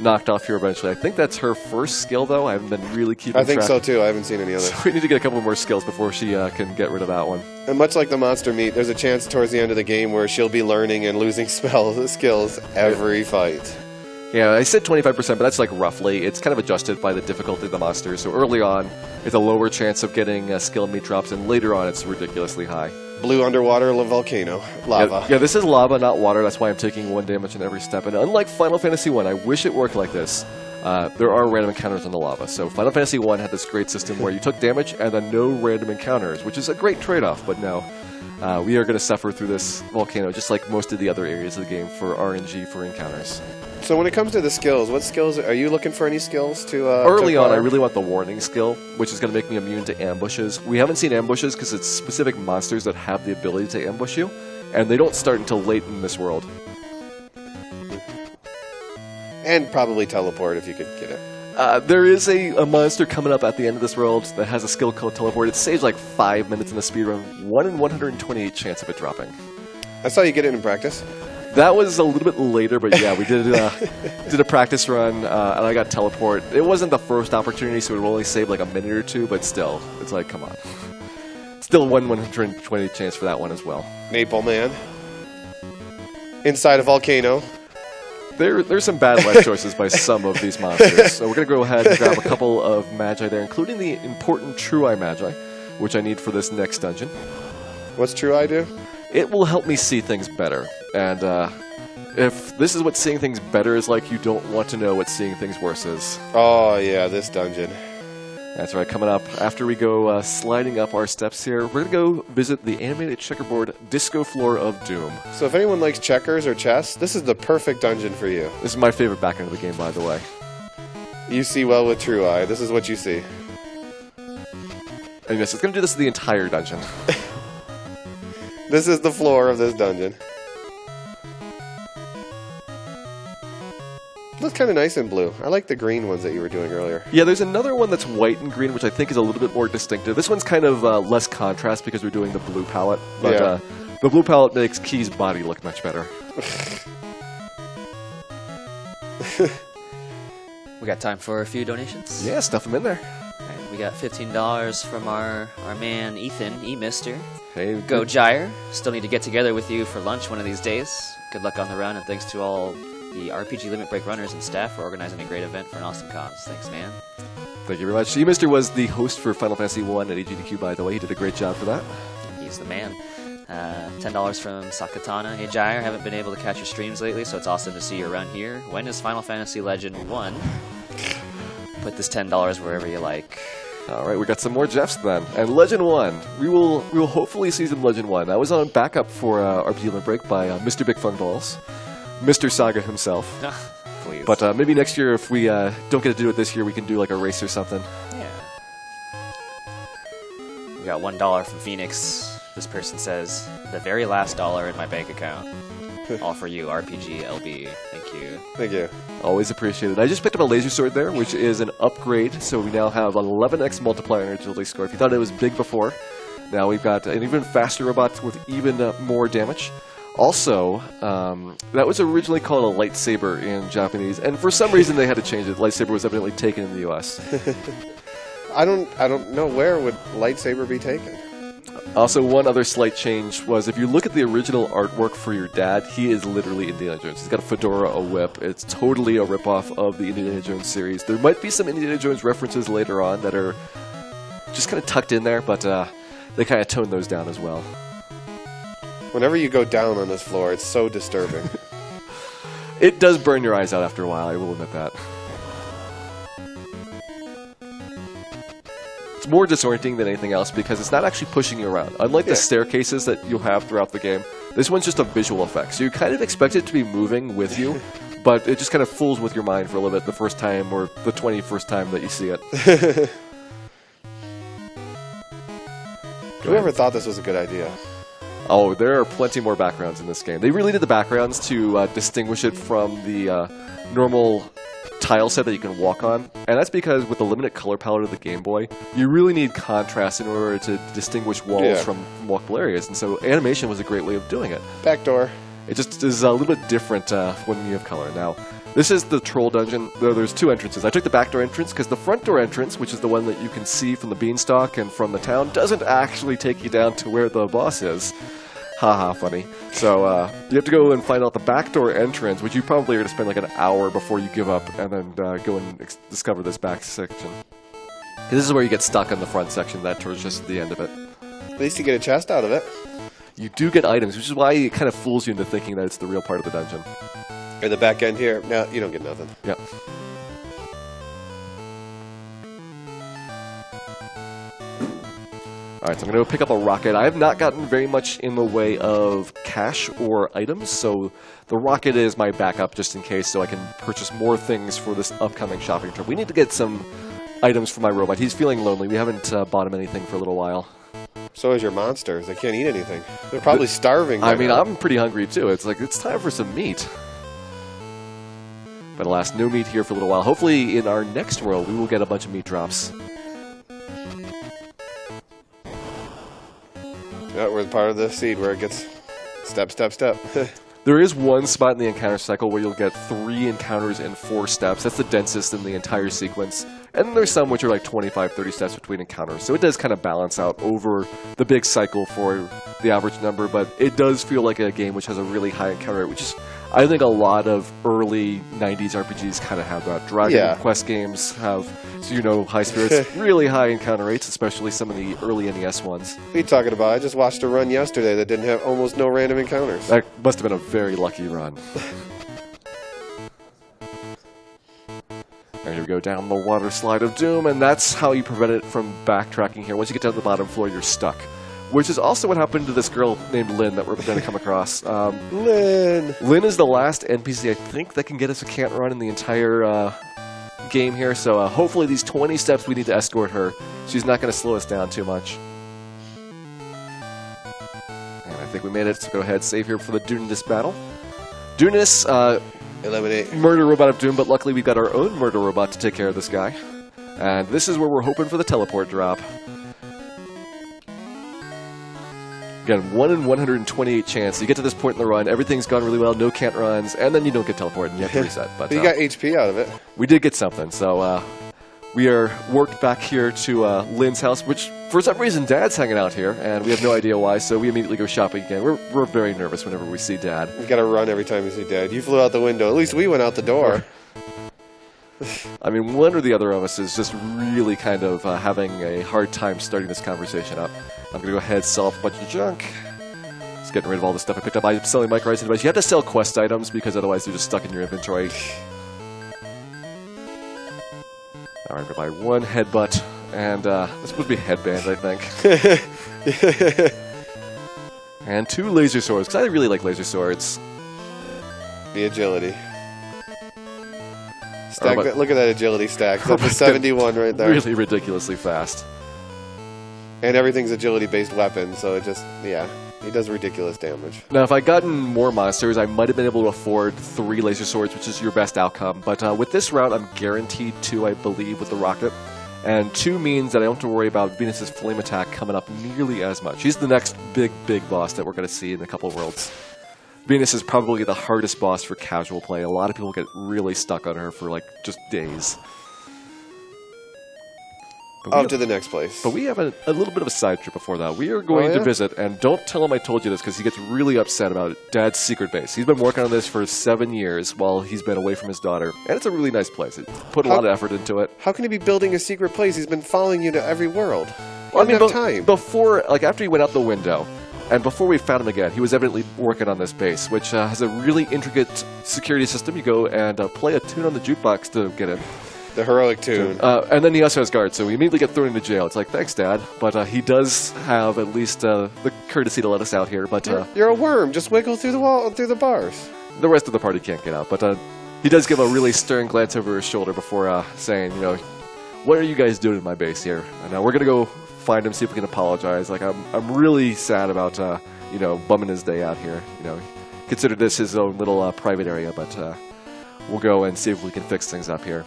knocked off here eventually. I think that's her first skill, though. I haven't been really keeping track. I think so too. I haven't seen any others. So we need to get a couple more skills before she can get rid of that one. And much like the monster meat, there's a chance towards the end of the game where she'll be learning and losing skills every fight. Yeah, I said 25%, but that's like roughly. It's kind of adjusted by the difficulty of the monster. So early on, it's a lower chance of getting skill meat drops, and later on, it's ridiculously high. Blue underwater volcano. Lava. Yeah, this is lava, not water. That's why I'm taking 1 damage in every step. And unlike Final Fantasy 1, I wish it worked like this. There are random encounters on the lava. So Final Fantasy 1 had this great system where you took damage and then no random encounters, which is a great trade-off, but no. We are going to suffer through this volcano, just like most of the other areas of the game, for RNG for encounters. So when it comes to the skills, what skills are you looking for? Any skills to early to on, I acquire? really want the warning skill, which is going to make me immune to ambushes. We haven't seen ambushes because it's specific monsters that have the ability to ambush you, and they don't start until late in this world. And probably teleport if you could get it. There is a monster coming up at the end of this world that has a skill called Teleport. It saves like 5 minutes in the speedrun, 1 in 128 chance of it dropping. I saw you get it in practice. That was a little bit later, but yeah, we did did a practice run, and I got Teleport. It wasn't the first opportunity, so it would only save like a minute or 2, but still, it's like, come on. Still 1 in 120 chance for that one as well. Maple Man. Inside a volcano. There's some bad life choices by some of these monsters. So we're going to go ahead and grab a couple of Magi there, including the important True Eye Magi, which I need for this next dungeon. What's True Eye do? It will help me see things better. And if this is what seeing things better is like, you don't want to know what seeing things worse is. Oh, yeah, this dungeon. That's right, coming up after we go sliding up our steps here, we're going to go visit the animated checkerboard Disco Floor of Doom. So if anyone likes checkers or chess, this is the perfect dungeon for you. This is my favorite back end of the game, by the way. You see well with True Eye. This is what you see. And yes, it's going to do this to the entire dungeon. This is the floor of this dungeon. Looks kind of nice in blue. I like the green ones that you were doing earlier. Yeah, there's another one that's white and green, which I think is a little bit more distinctive. This one's kind of less contrast because we're doing the blue palette. But Yeah. The blue palette makes Key's body look much better. We got time for a few donations? Yeah, stuff them in there. All right, we got $15 from our man Ethan, E-Mister. Hey, Go Gyre. Still need to get together with you for lunch one of these days. Good luck on the run, and thanks to all the RPG Limit Break runners and staff for organizing a great event for an awesome cause. Thanks, man. Thank you very much. E-Mister was the host for Final Fantasy 1 at AGDQ, by the way. He did a great job for that. He's the man. $10 from Sakatana. Hey, Gyre, haven't been able to catch your streams lately, so it's awesome to see you around here. When is Final Fantasy Legend 1? Put this $10 wherever you like. All right, we got some more Jeffs then. And Legend 1. We will hopefully see some Legend 1. I was on backup for RPG Limit Break by Mr. Big Fun Balls. Mr. Saga himself. Please. But maybe next year, if we don't get to do it this year, we can do like a race or something. Yeah. We got $1 from Phoenix. This person says, the very last dollar in my bank account. All for you, RPG LB. Thank you. Thank you. Always appreciated. I just picked up a laser sword there, which is an upgrade. So we now have 11x multiplier and agility score. If you thought it was big before, now we've got an even faster robot with even more damage. Also, that was originally called a lightsaber in Japanese, and for some reason they had to change it. Lightsaber was evidently taken in the US. I don't know where would lightsaber be taken. Also, one other slight change was if you look at the original artwork for your dad, he is literally Indiana Jones. He's got a fedora, a whip. It's totally a ripoff of the Indiana Jones series. There might be some Indiana Jones references later on that are just kind of tucked in there, but they kind of toned those down as well. Whenever you go down on this floor, it's so disturbing. It does burn your eyes out after a while, I will admit that. It's more disorienting than anything else because it's not actually pushing you around. Unlike the staircases that you'll have throughout the game, this one's just a visual effect. So you kind of expect it to be moving with you, but it just kind of fools with your mind for a little bit the first time or the 21st time that you see it. Whoever thought this was a good idea? Oh, there are plenty more backgrounds in this game. They really did the backgrounds to distinguish it from the normal tile set that you can walk on, and that's because with the limited color palette of the Game Boy, you really need contrast in order to distinguish walls from walkable areas, and so animation was a great way of doing it. Back door. It just is a little bit different when you have color. Now, this is the troll dungeon. There's two entrances. I took the back door entrance because the front door entrance, which is the one that you can see from the beanstalk and from the town, doesn't actually take you down to where the boss is. Haha, funny. So you have to go and find out the backdoor entrance, which you probably are going to spend like an hour before you give up, and then go and discover this back section. This is where you get stuck on the front section. That towards just the end of it. At least you get a chest out of it. You do get items, which is why it kind of fools you into thinking that it's the real part of the dungeon. Or the back end here. No, you don't get nothing. Yep. Alright, so I'm going to go pick up a rocket. I have not gotten very much in the way of cash or items, so the rocket is my backup just in case, so I can purchase more things for this upcoming shopping trip. We need to get some items for my robot. He's feeling lonely. We haven't bought him anything for a little while. So is your monsters. They can't eat anything. They're probably starving. I mean, I'm pretty hungry too. It's like, it's time for some meat. But alas, no meat here for a little while. Hopefully in our next world, we will get a bunch of meat drops. Yeah, we're part of the seed where it gets step, step, step. There is one spot in the encounter cycle where you'll get 3 encounters in 4 steps. That's the densest in the entire sequence. And then there's some which are like 25, 30 steps between encounters. So it does kind of balance out over the big cycle for the average number, but it does feel like a game which has a really high encounter rate, which is, I think, a lot of early 90s RPGs kind of have that. Dragon Quest games have, so you know, high spirits, really high encounter rates, especially some of the early NES ones. What are you talking about? I just watched a run yesterday that didn't have almost no random encounters. That must have been a very lucky run. And here we go down the water slide of doom, and that's how you prevent it from backtracking here. Once you get down to the bottom floor, you're stuck. Which is also what happened to this girl named Lynn that we're going to come across. Lynn! Lynn is the last NPC, I think, that can get us a can't run in the entire game here, so hopefully these 20 steps we need to escort her. She's not going to slow us down too much. And I think we made it, so go ahead, save here for the Dunanis battle. Dunanis, eliminate murder robot of doom, but luckily we've got our own murder robot to take care of this guy. And this is where we're hoping for the teleport drop. Again, 1 in 128 chance. You get to this point in the run, everything's gone really well, no can't runs, and then you don't get teleported and you have to reset. But you got HP out of it. We did get something, so we are worked back here to Lynn's house, which for some reason Dad's hanging out here, and we have no idea why, so we immediately go shopping again. We're very nervous whenever we see Dad. We gotta run every time we see Dad. You flew out the window. At least we went out the door. I mean, one or the other of us is just really kind of having a hard time starting this conversation up. I'm going to go ahead and sell off a bunch of junk. Just getting rid of all the stuff I picked up. I'm selling micro-items. You have to sell quest items because otherwise they're just stuck in your inventory. Alright, I'm going to buy 1 headbutt. And this supposed to be a headband, I think. And 2 laser swords, because I really like laser swords. The agility. Stack look at that agility stack. That's a 71 right there. Really ridiculously fast. And everything's agility-based weapon, so it just, yeah, he does ridiculous damage. Now, if I'd gotten more monsters, I might have been able to afford 3 laser swords, which is your best outcome. But with this route, I'm guaranteed 2, I believe, with the rocket. And 2 means that I don't have to worry about Venus's flame attack coming up nearly as much. She's the next big boss that we're going to see in a couple of worlds. Venus is probably the hardest boss for casual play. A lot of people get really stuck on her for, like, just days. To the next place. But we have a little bit of a side trip before that. We are going to visit, and don't tell him I told you this because he gets really upset about it, Dad's secret base. He's been working on this for 7 years while he's been away from his daughter. And it's a really nice place. It put a lot of effort into it. How can he be building a secret place? He's been following you to every world. Well, I mean, time. Before, like, after he went out the window, and before we found him again, he was evidently working on this base, which has a really intricate security system. You go and play a tune on the jukebox to get in. The heroic tune. And then he also has guards, so we immediately get thrown into jail. It's like, thanks, Dad. But he does have at least the courtesy to let us out here. But You're a worm. Just wiggle through the wall, through the bars. the rest of the party can't get out. But he does give a really stern glance over his shoulder before saying, what are you guys doing in my base here? And we're going to go find him, see if we can apologize. Like, I'm really sad about, bumming his day out here. Consider this his own little private area, but we'll go and see if we can fix things up here.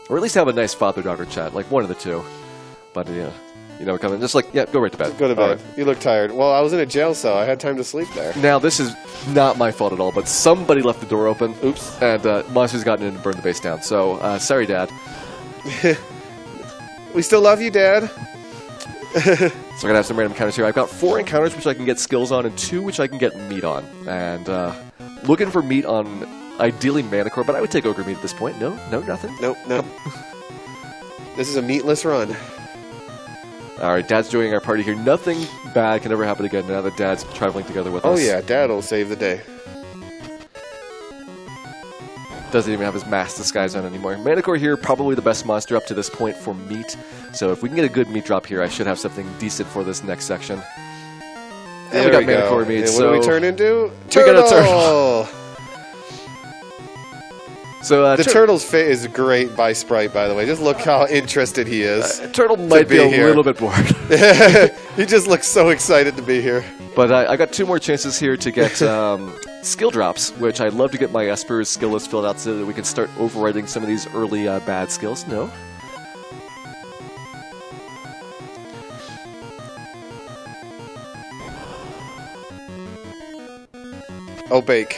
Or at least have a nice father-daughter chat, like one of the two. But, come in, just like, yeah, go right to bed. Go to bed. All right. You look tired. Well, I was in a jail cell. I had time to sleep there. Now, this is not my fault at all, but somebody left the door open. Oops. And monsters gotten in and burned the base down. So, sorry, Dad. We still love you, Dad. So I'm going to have some random encounters here. I've got 4 encounters which I can get skills on and 2 which I can get meat on. And looking for meat on ideally Manicore, but I would take Ogre meat at this point. No, nothing. Nope. This is a meatless run. Alright, Dad's joining our party here. Nothing bad can ever happen again now that Dad's traveling together with us. Oh yeah, Dad will save the day. Doesn't even have his mask disguise on anymore. Manicore here, probably the best monster up to this point for meat. So if we can get a good meat drop here, I should have something decent for this next section. There we got we go. Manicore meat. And So what do we turn into? We got a Turtle! So The turtle's fit is great by Sprite, by the way. Just look how interested he is. Turtle might be a here. little bit bored. He just looks so excited to be here. But I got 2 more chances here to get skill drops, which I'd love to get my Esper's skill list filled out so that we can start overriding some of these early bad skills. No? Obake.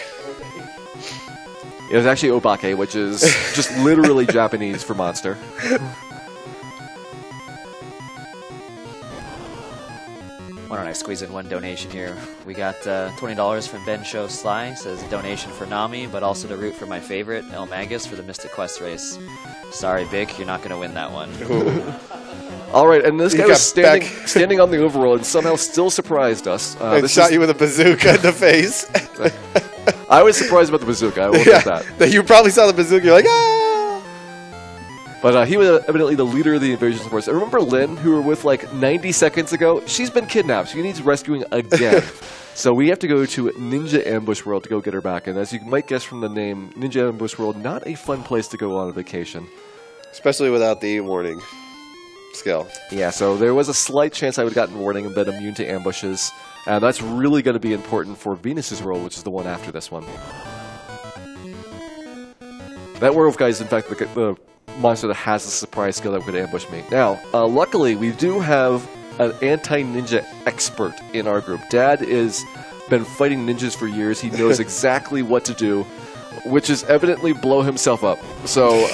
It was actually Obake, which is just literally Japanese for monster. Why don't I squeeze in one donation here? We got $20 from Ben Show Sly. Says a donation for Nami, but also to root for my favorite, El Magus, for the Mystic Quest race. Sorry, Vic, you're not going to win that one. All right, and this guy got was standing on the overworld and somehow still surprised us. And shot you with a bazooka in the face. I was surprised about the bazooka, I will admit that. You probably saw the bazooka, you're like, ah! But he was evidently the leader of the invasion force. I remember Lynn, who we were with like 90 seconds ago. She's been kidnapped. She needs rescuing again. So we have to go to Ninja Ambush World to go get her back. And as you might guess from the name, Ninja Ambush World, not a fun place to go on a vacation. Especially without the warning skill. Yeah, so there was a slight chance I would have gotten warning and been immune to ambushes. And that's really going to be important for Venus's role, which is the one after this one. That werewolf guy is, in fact, the monster that has a surprise skill that could ambush me. Now, luckily, we do have an anti-ninja expert in our group. Dad has been fighting ninjas for years. He knows exactly what to do, which is evidently blow himself up. So,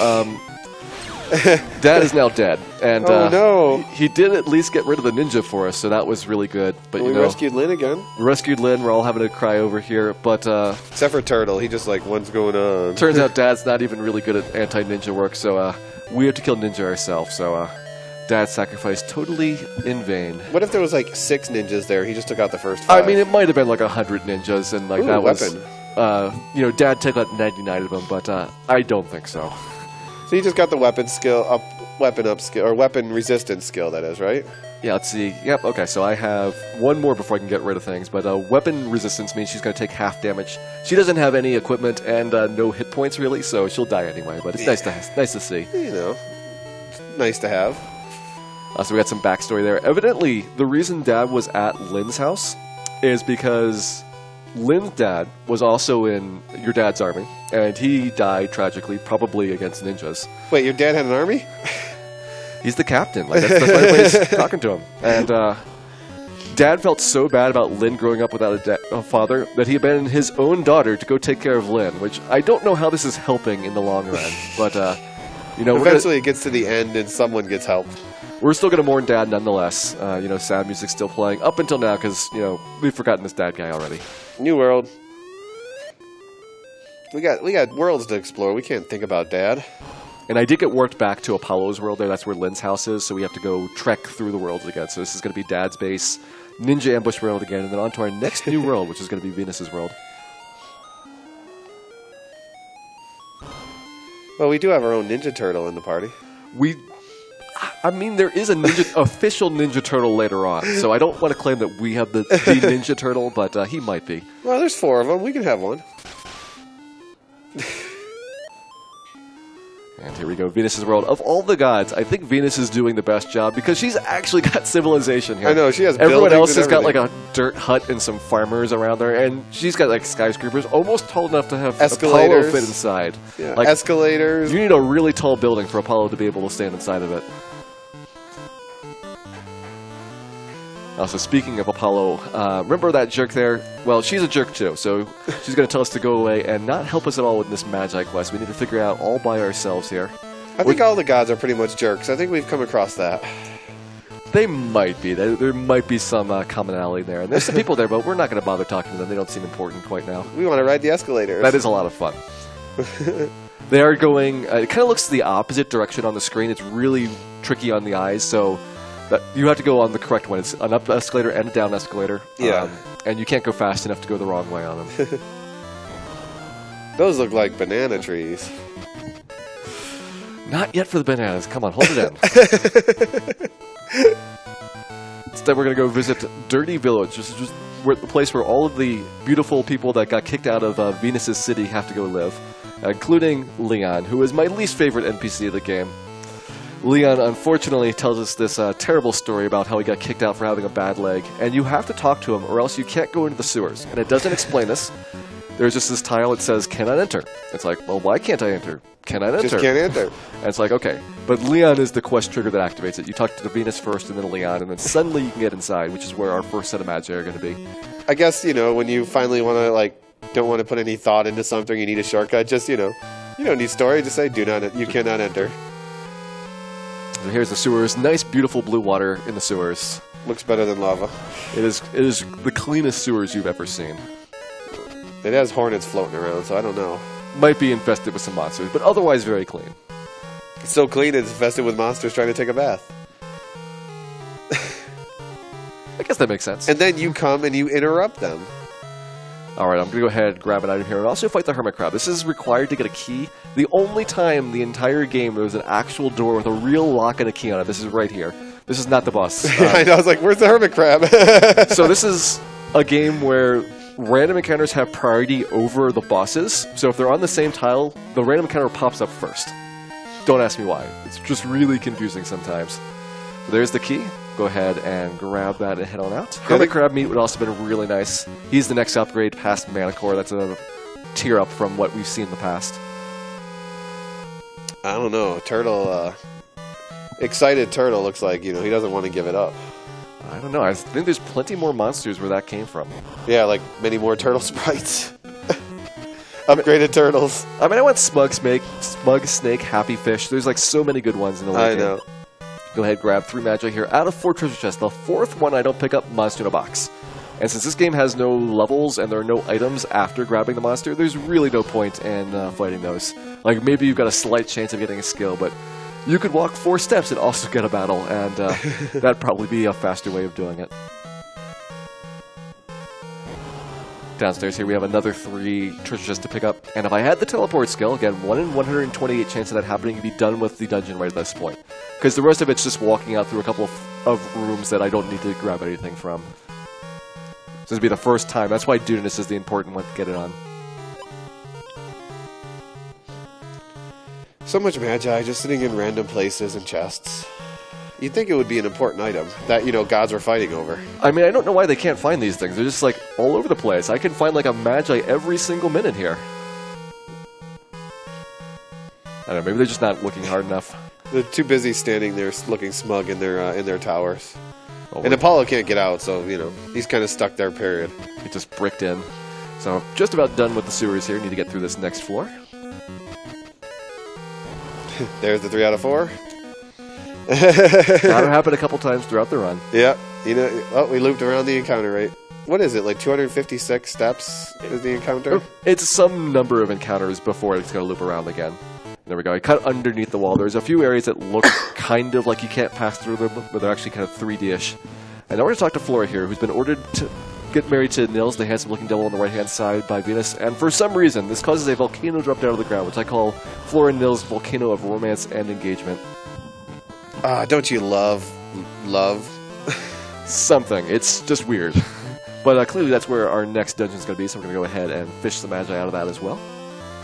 Dad is now dead. And Oh, no. he did at least get rid of the ninja for us, so that was really good. But We rescued Lynn again. we rescued Lynn. We're all having a cry over here. But Except for Turtle. He just like, what's going on? turns out Dad's not even really good at anti-ninja work, so we have to kill ninja ourselves. So Dad's sacrifice totally in vain. What if there was like 6 ninjas there? He just took out the first 5. I mean, it might have been like 100 ninjas, and like Ooh, that weapon. was, Dad took out 99 of them, but I don't think so. So you just got the weapon up skill, or weapon resistance skill, that is, right? Yeah, let's see. Yep, okay, so I have one more before I can get rid of things, but weapon resistance means she's going to take half damage. She doesn't have any equipment and no hit points, really, so she'll die anyway, but it's nice to see. It's nice to have. So we got some backstory there. Evidently, the reason Dad was at Lynn's house is because Lynn's dad was also in your dad's army, and he died tragically, probably against ninjas. Wait, your dad had an army? He's the captain. Like that's why everybody's talking to him. And Dad felt so bad about Lynn growing up without a father that he abandoned his own daughter to go take care of Lynn, which I don't know how this is helping in the long run. But, Eventually it gets to the end and someone gets help. we're still going to mourn Dad nonetheless. Sad music's still playing up until now because, we've forgotten this Dad guy already. New world. We got worlds to explore. We can't think about Dad. And I did get warped back to Apollo's world there. That's where Lynn's house is, so we have to go trek through the worlds again. So this is going to be Dad's base, Ninja Ambush World again, and then on to our next new world, which is going to be Venus's world. Well, we do have our own Ninja Turtle in the party. I mean, there is a official Ninja Turtle later on, so I don't want to claim that we have the Ninja Turtle, but he might be. Well, there's 4 of them. We can have one. And here we go, Venus's world. Of all the gods, I think Venus is doing the best job because she's actually got civilization here. I know, she has Everyone buildings else and has got like everything. a dirt hut and some farmers around there, and she's got like skyscrapers almost tall enough to have Escalators. Apollo fit inside. Yeah. Like, Escalators. you need a really tall building for Apollo to be able to stand inside of it. Also, speaking of Apollo, remember that jerk there? Well, she's a jerk too, so she's going to tell us to go away and not help us at all with this Magi quest. We need to figure it out all by ourselves here. I think all the gods are pretty much jerks. I think we've come across that. They might be. There might be some commonality there. And there's some people there, but we're not going to bother talking to them. They don't seem important quite now. We want to ride the escalators. That is a lot of fun. They are going... it kind of looks the opposite direction on the screen. It's really tricky on the eyes, so... you have to go on the correct one. It's an up escalator and a down escalator. Yeah. And you can't go fast enough to go the wrong way on them. Those look like banana trees. Not yet for the bananas. Come on, hold it in. Instead, we're going to go visit Dirty Village. This is just the place where all of the beautiful people that got kicked out of Venus's city have to go live, including Leon, who is my least favorite NPC of the game. Leon, unfortunately, tells us this terrible story about how he got kicked out for having a bad leg, and you have to talk to him or else you can't go into the sewers. And it doesn't explain this. There's just this tile that says, cannot enter. It's like, well, why can't I enter? Cannot enter. Just can't enter. And it's like, okay. But Leon is the quest trigger that activates it. You talk to Venus first and then Leon, and then suddenly you can get inside, which is where our first set of Magi are going to be. I guess, when you finally want to, don't want to put any thought into something, you need a shortcut, just, you don't need story, just say, you cannot enter. So here's the sewers. Nice, beautiful blue water in the sewers. Looks better than lava. It is the cleanest sewers you've ever seen. It has hornets floating around, so I don't know. Might be infested with some monsters, but otherwise very clean. It's so clean it's infested with monsters trying to take a bath. I guess that makes sense. And then you come and you interrupt them. Alright, I'm going to go ahead and grab an item here and also fight the Hermit Crab. This is required to get a key. The only time the entire game there was an actual door with a real lock and a key on it. This is right here. This is not the boss. I know, I was like, where's the Hermit Crab? So this is a game where random encounters have priority over the bosses. So if they're on the same tile, the random encounter pops up first. Don't ask me why. It's just really confusing sometimes. So there's the key. Go ahead and grab that and head on out. Hermit Crab meat would also have been really nice. He's the next upgrade past Manicore. That's a tier up from what we've seen in the past. I don't know. Excited Turtle looks like, he doesn't want to give it up. I don't know. I think there's plenty more monsters where that came from. Yeah, like many more turtle sprites. Upgraded turtles. I mean, I want Smug Snake, Happy Fish. There's like so many good ones in the late game. I know. Go ahead, grab 3 Magi here out of 4 treasure chests. The 4th one I don't pick up, monster in a box. And since this game has no levels and there are no items after grabbing the monster, there's really no point in fighting those. Like, maybe you've got a slight chance of getting a skill, but you could walk 4 steps and also get a battle, and that'd probably be a faster way of doing it. Downstairs here we have another 3 treasure chests to pick up, and if I had the teleport skill, again, 1 in 128 chance of that happening, you'd be done with the dungeon right at this point. Because the rest of it's just walking out through a couple of rooms that I don't need to grab anything from. This would be the first time. That's why Dudeness is the important one to get it on. So much Magi just sitting in random places and chests. You'd think it would be an important item that, gods were fighting over. I mean, I don't know why they can't find these things. They're just, like, all over the place. I can find, like, a Magi every single minute here. I don't know, maybe they're just not looking hard enough. They're too busy standing there looking smug in their towers. Oh, and Apollo can't get out, so, he's kind of stuck there, period. He just bricked in. So, just about done with the sewers here. Need to get through this next floor. There's the 3 out of 4. That'll happen a couple times throughout the run. Yeah, we looped around the encounter, right? What is it, like 256 steps is the encounter? It's some number of encounters before it's going to loop around again. There we go. I cut underneath the wall. There's a few areas that look kind of like you can't pass through them, but they're actually kind of 3D-ish. And now we're going to talk to Flora here, who's been ordered to get married to Nils, the handsome-looking devil on the right-hand side by Venus, and for some reason, this causes a volcano to drop down to the ground, which I call Flora and Nils' volcano of romance and engagement. Don't you love? Something. It's just weird. But clearly that's where our next dungeon is going to be, so we're going to go ahead and fish the Magi out of that as well.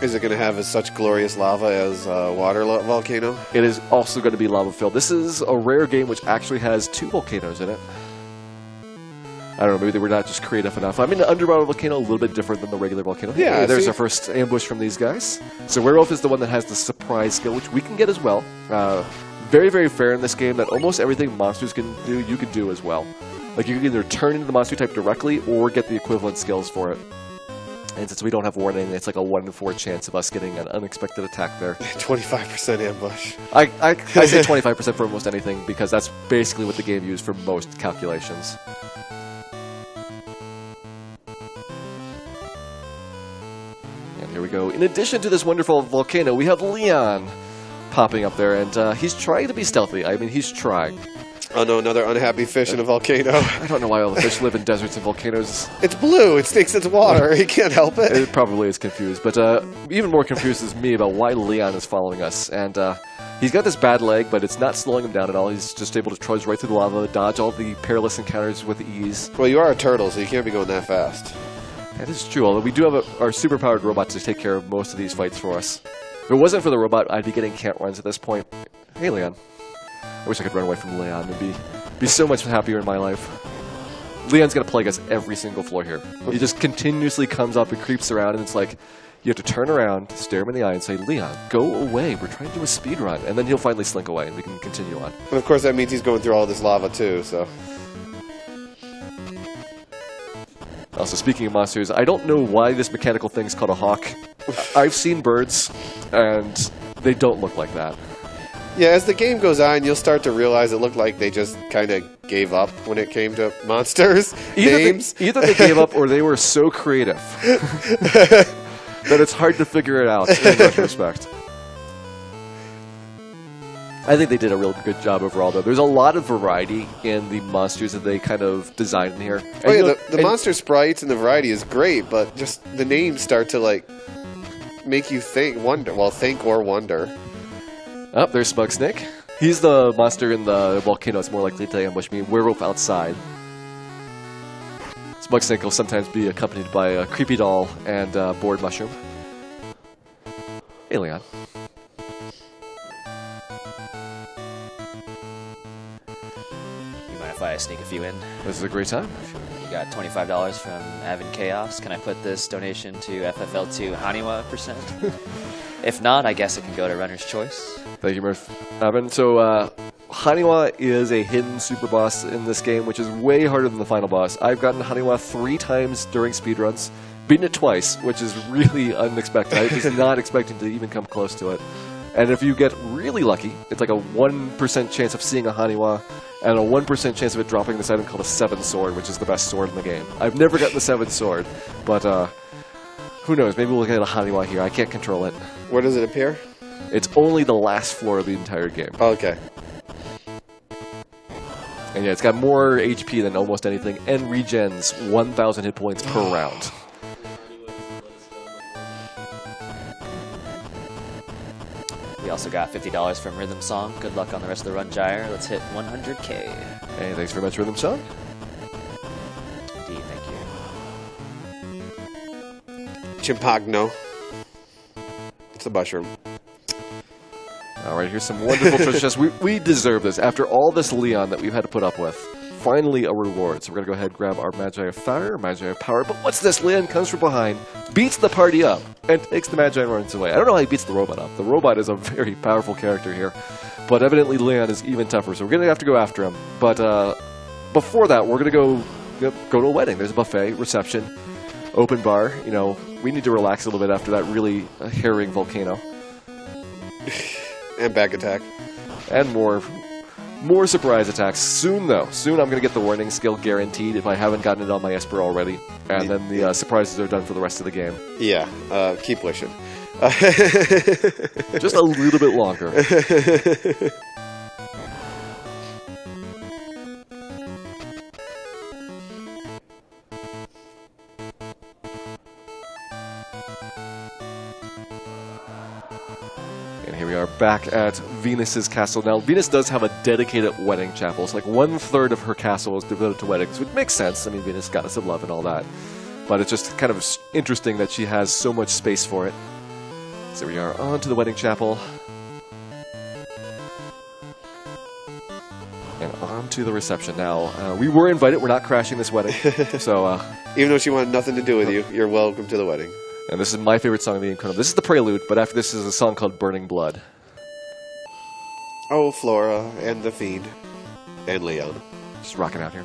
Is it going to have such glorious lava as water volcano? It is also going to be lava-filled. This is a rare game which actually has 2 volcanoes in it. I don't know, maybe they were not just creative enough. I mean, the underwater volcano, a little bit different than the regular volcano. Yeah, there's our first ambush from these guys. So Werewolf is the one that has the surprise skill, which we can get as well. Very, very fair in this game that almost everything monsters can do, you can do as well. Like, you can either turn into the monster type directly or get the equivalent skills for it. And since we don't have warning, it's like a 1 in 4 chance of us getting an unexpected attack there. 25% ambush. I say 25% for almost anything because that's basically what the game used for most calculations. And here we go. In addition to this wonderful volcano, we have Leon popping up there, and he's trying to be stealthy. I mean, he's trying. Oh no, another unhappy fish in a volcano. I don't know why all the fish live in deserts and volcanoes. It's blue. It thinks it's water. He can't help it. It probably is confused, but even more confused is me about why Leon is following us. And he's got this bad leg, but it's not slowing him down at all. He's just able to trudge right through the lava, dodge all the perilous encounters with ease. Well, you are a turtle, so you can't be going that fast. That is true, although we do have our super-powered robot to take care of most of these fights for us. If it wasn't for the robot, I'd be getting can't runs at this point. Hey, Leon. I wish I could run away from Leon and be so much happier in my life. Leon's going to plague us every single floor here. He just continuously comes up and creeps around, and it's like, you have to turn around, stare him in the eye, and say, Leon, go away. We're trying to do a speed run. And then he'll finally slink away, and we can continue on. And of course, that means he's going through all this lava, too, so... Also, speaking of monsters, I don't know why this mechanical thing's called a hawk. I've seen birds, and they don't look like that. Yeah, as the game goes on, you'll start to realize it looked like they just kind of gave up when it came to monsters, names. Either they gave up or they were so creative that it's hard to figure it out in retrospect. I think they did a real good job overall, though. There's a lot of variety in the monsters that they kind of designed in here. And, oh, yeah, the monster sprites and the variety is great, but just the names start to, like, make you think or wonder. Oh, there's Smug Snake. He's the monster in the volcano that's more likely to ambush me. Werewolf outside. Smug Snake will sometimes be accompanied by a creepy doll and a board mushroom. Hey, Leon. You mind if I sneak a few in? This is a great time. You got $25 from Avon Chaos. Can I put this donation to FFL2 Haniwa percent? If not, I guess it can go to Runner's Choice. Thank you, Murph. Evan. So, Haniwa is a hidden super boss in this game, which is way harder than the final boss. I've gotten Haniwa 3 times during speedruns, beaten it twice, which is really unexpected. I was not expecting to even come close to it. And if you get really lucky, it's like a 1% chance of seeing a Haniwa, and a 1% chance of it dropping this item called a 7 sword, which is the best sword in the game. I've never gotten the 7 sword, but who knows? Maybe we'll get a Haniwa here. I can't control it. Where does it appear? It's only the last floor of the entire game. Oh, okay. And yeah, it's got more HP than almost anything, and regens 1,000 hit points per round. We also got $50 from Rhythm Song. Good luck on the rest of the run, Gyre. Let's hit 100K. Hey, thanks very much, Rhythm Song. Indeed, thank you. Chimpagno. It's a mushroom. All right, here's some wonderful treasure chests. We deserve this. After all this Leon that we've had to put up with, finally a reward. So we're going to go ahead and grab our Magi of Fire, Magi of Power. But what's this? Leon comes from behind, beats the party up, and takes the Magi and runs away. I don't know how he beats the robot up. The robot is a very powerful character here. But evidently Leon is even tougher, so we're going to have to go after him. But before that, we're going to go to a wedding. There's a buffet, reception, open bar. You know, we need to relax a little bit after that really harrowing volcano. And back attack. And more surprise attacks. Soon, though. Soon I'm going to get the warning skill guaranteed if I haven't gotten it on my Esper already. And then the surprises are done for the rest of the game. Yeah, keep wishing. Just a little bit longer. And here we are back at Venus's castle. Now, Venus does have a dedicated wedding chapel. It's like 1/3 of her castle is devoted to weddings, which makes sense. I mean, Venus, goddess of love and all that. But it's just kind of interesting that she has so much space for it. So we are on to the wedding chapel. And on to the reception. Now, we were invited. We're not crashing this wedding. So, even though she wanted nothing to do with you, you're welcome to the wedding. and this is my favorite song of the Incredible. This is the prelude, but after this is a song called Burning Blood. Oh, Flora and the Fiend and Leon. Just rocking out here.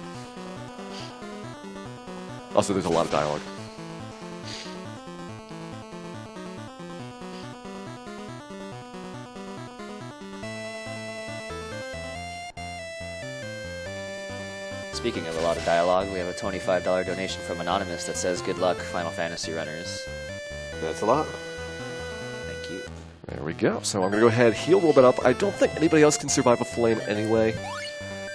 Also, there's a lot of dialogue. Speaking of a lot of dialogue, we have a $25 donation from Anonymous that says, "Good luck, Final Fantasy runners." That's a lot. Thank you. There we go. So I'm going to go ahead, heal a little bit up. I don't think anybody else can survive a flame anyway.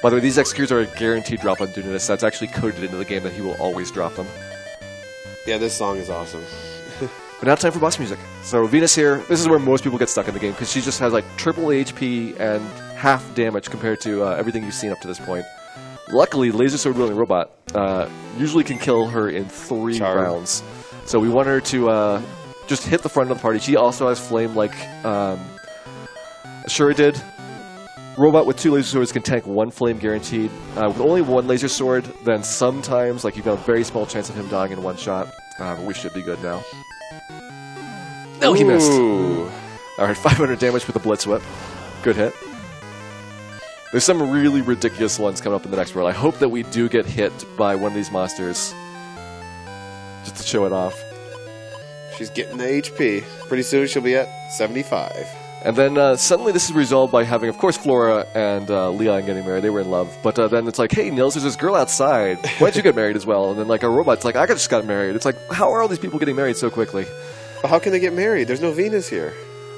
By the way, these executors are a guaranteed drop on Dunatis. That's actually coded into the game that he will always drop them. Yeah, this song is awesome. But now time for boss music. So Venus here, this is where most people get stuck in the game because she just has like triple HP and half damage compared to everything you've seen up to this point. Luckily, Laser Sword Wielding Robot usually can kill her in 3 rounds. So we want her to just hit the front of the party. She also has Flame like Ashura did. Robot with 2 laser swords can tank 1 flame guaranteed. With only 1 laser sword, then sometimes like you've got a very small chance of him dying in 1 shot. But we should be good now. No, he missed. Alright, 500 damage with the Blitz Whip. Good hit. There's some really ridiculous ones coming up in the next world. I hope that we do get hit by one of these monsters. Just to show it off. She's getting the HP. Pretty soon she'll be at 75. And then suddenly this is resolved by having, of course, Flora and Leon getting married. They were in love. But then it's like, hey, Nils, there's this girl outside. Why don't you get married as well? And then like a robot's like, I just got married. It's like, how are all these people getting married so quickly? But how can they get married? There's no Venus here.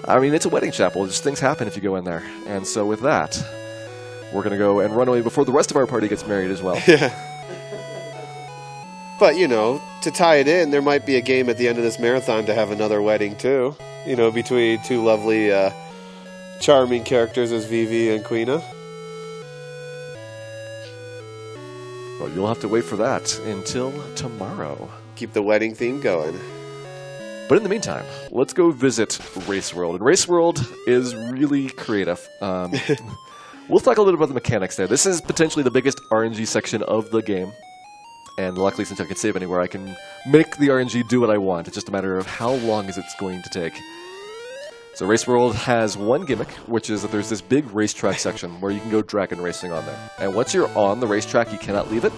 I mean, it's a wedding chapel. Just things happen if you go in there. And so with that, we're going to go and run away before the rest of our party gets married as well. Yeah. But, you know, to tie it in, there might be a game at the end of this marathon to have another wedding, too. You know, between 2 lovely, charming characters as Vivi and Quina. Well, you'll have to wait for that until tomorrow. Keep the wedding theme going. But in the meantime, let's go visit Race World. And Race World is really creative. We'll talk a little bit about the mechanics there. This is potentially the biggest RNG section of the game. And luckily, since I can save anywhere, I can make the RNG do what I want. It's just a matter of how long is it's going to take. So Race World has one gimmick, which is that there's this big racetrack section where you can go dragon racing on there. And once you're on the racetrack, you cannot leave it.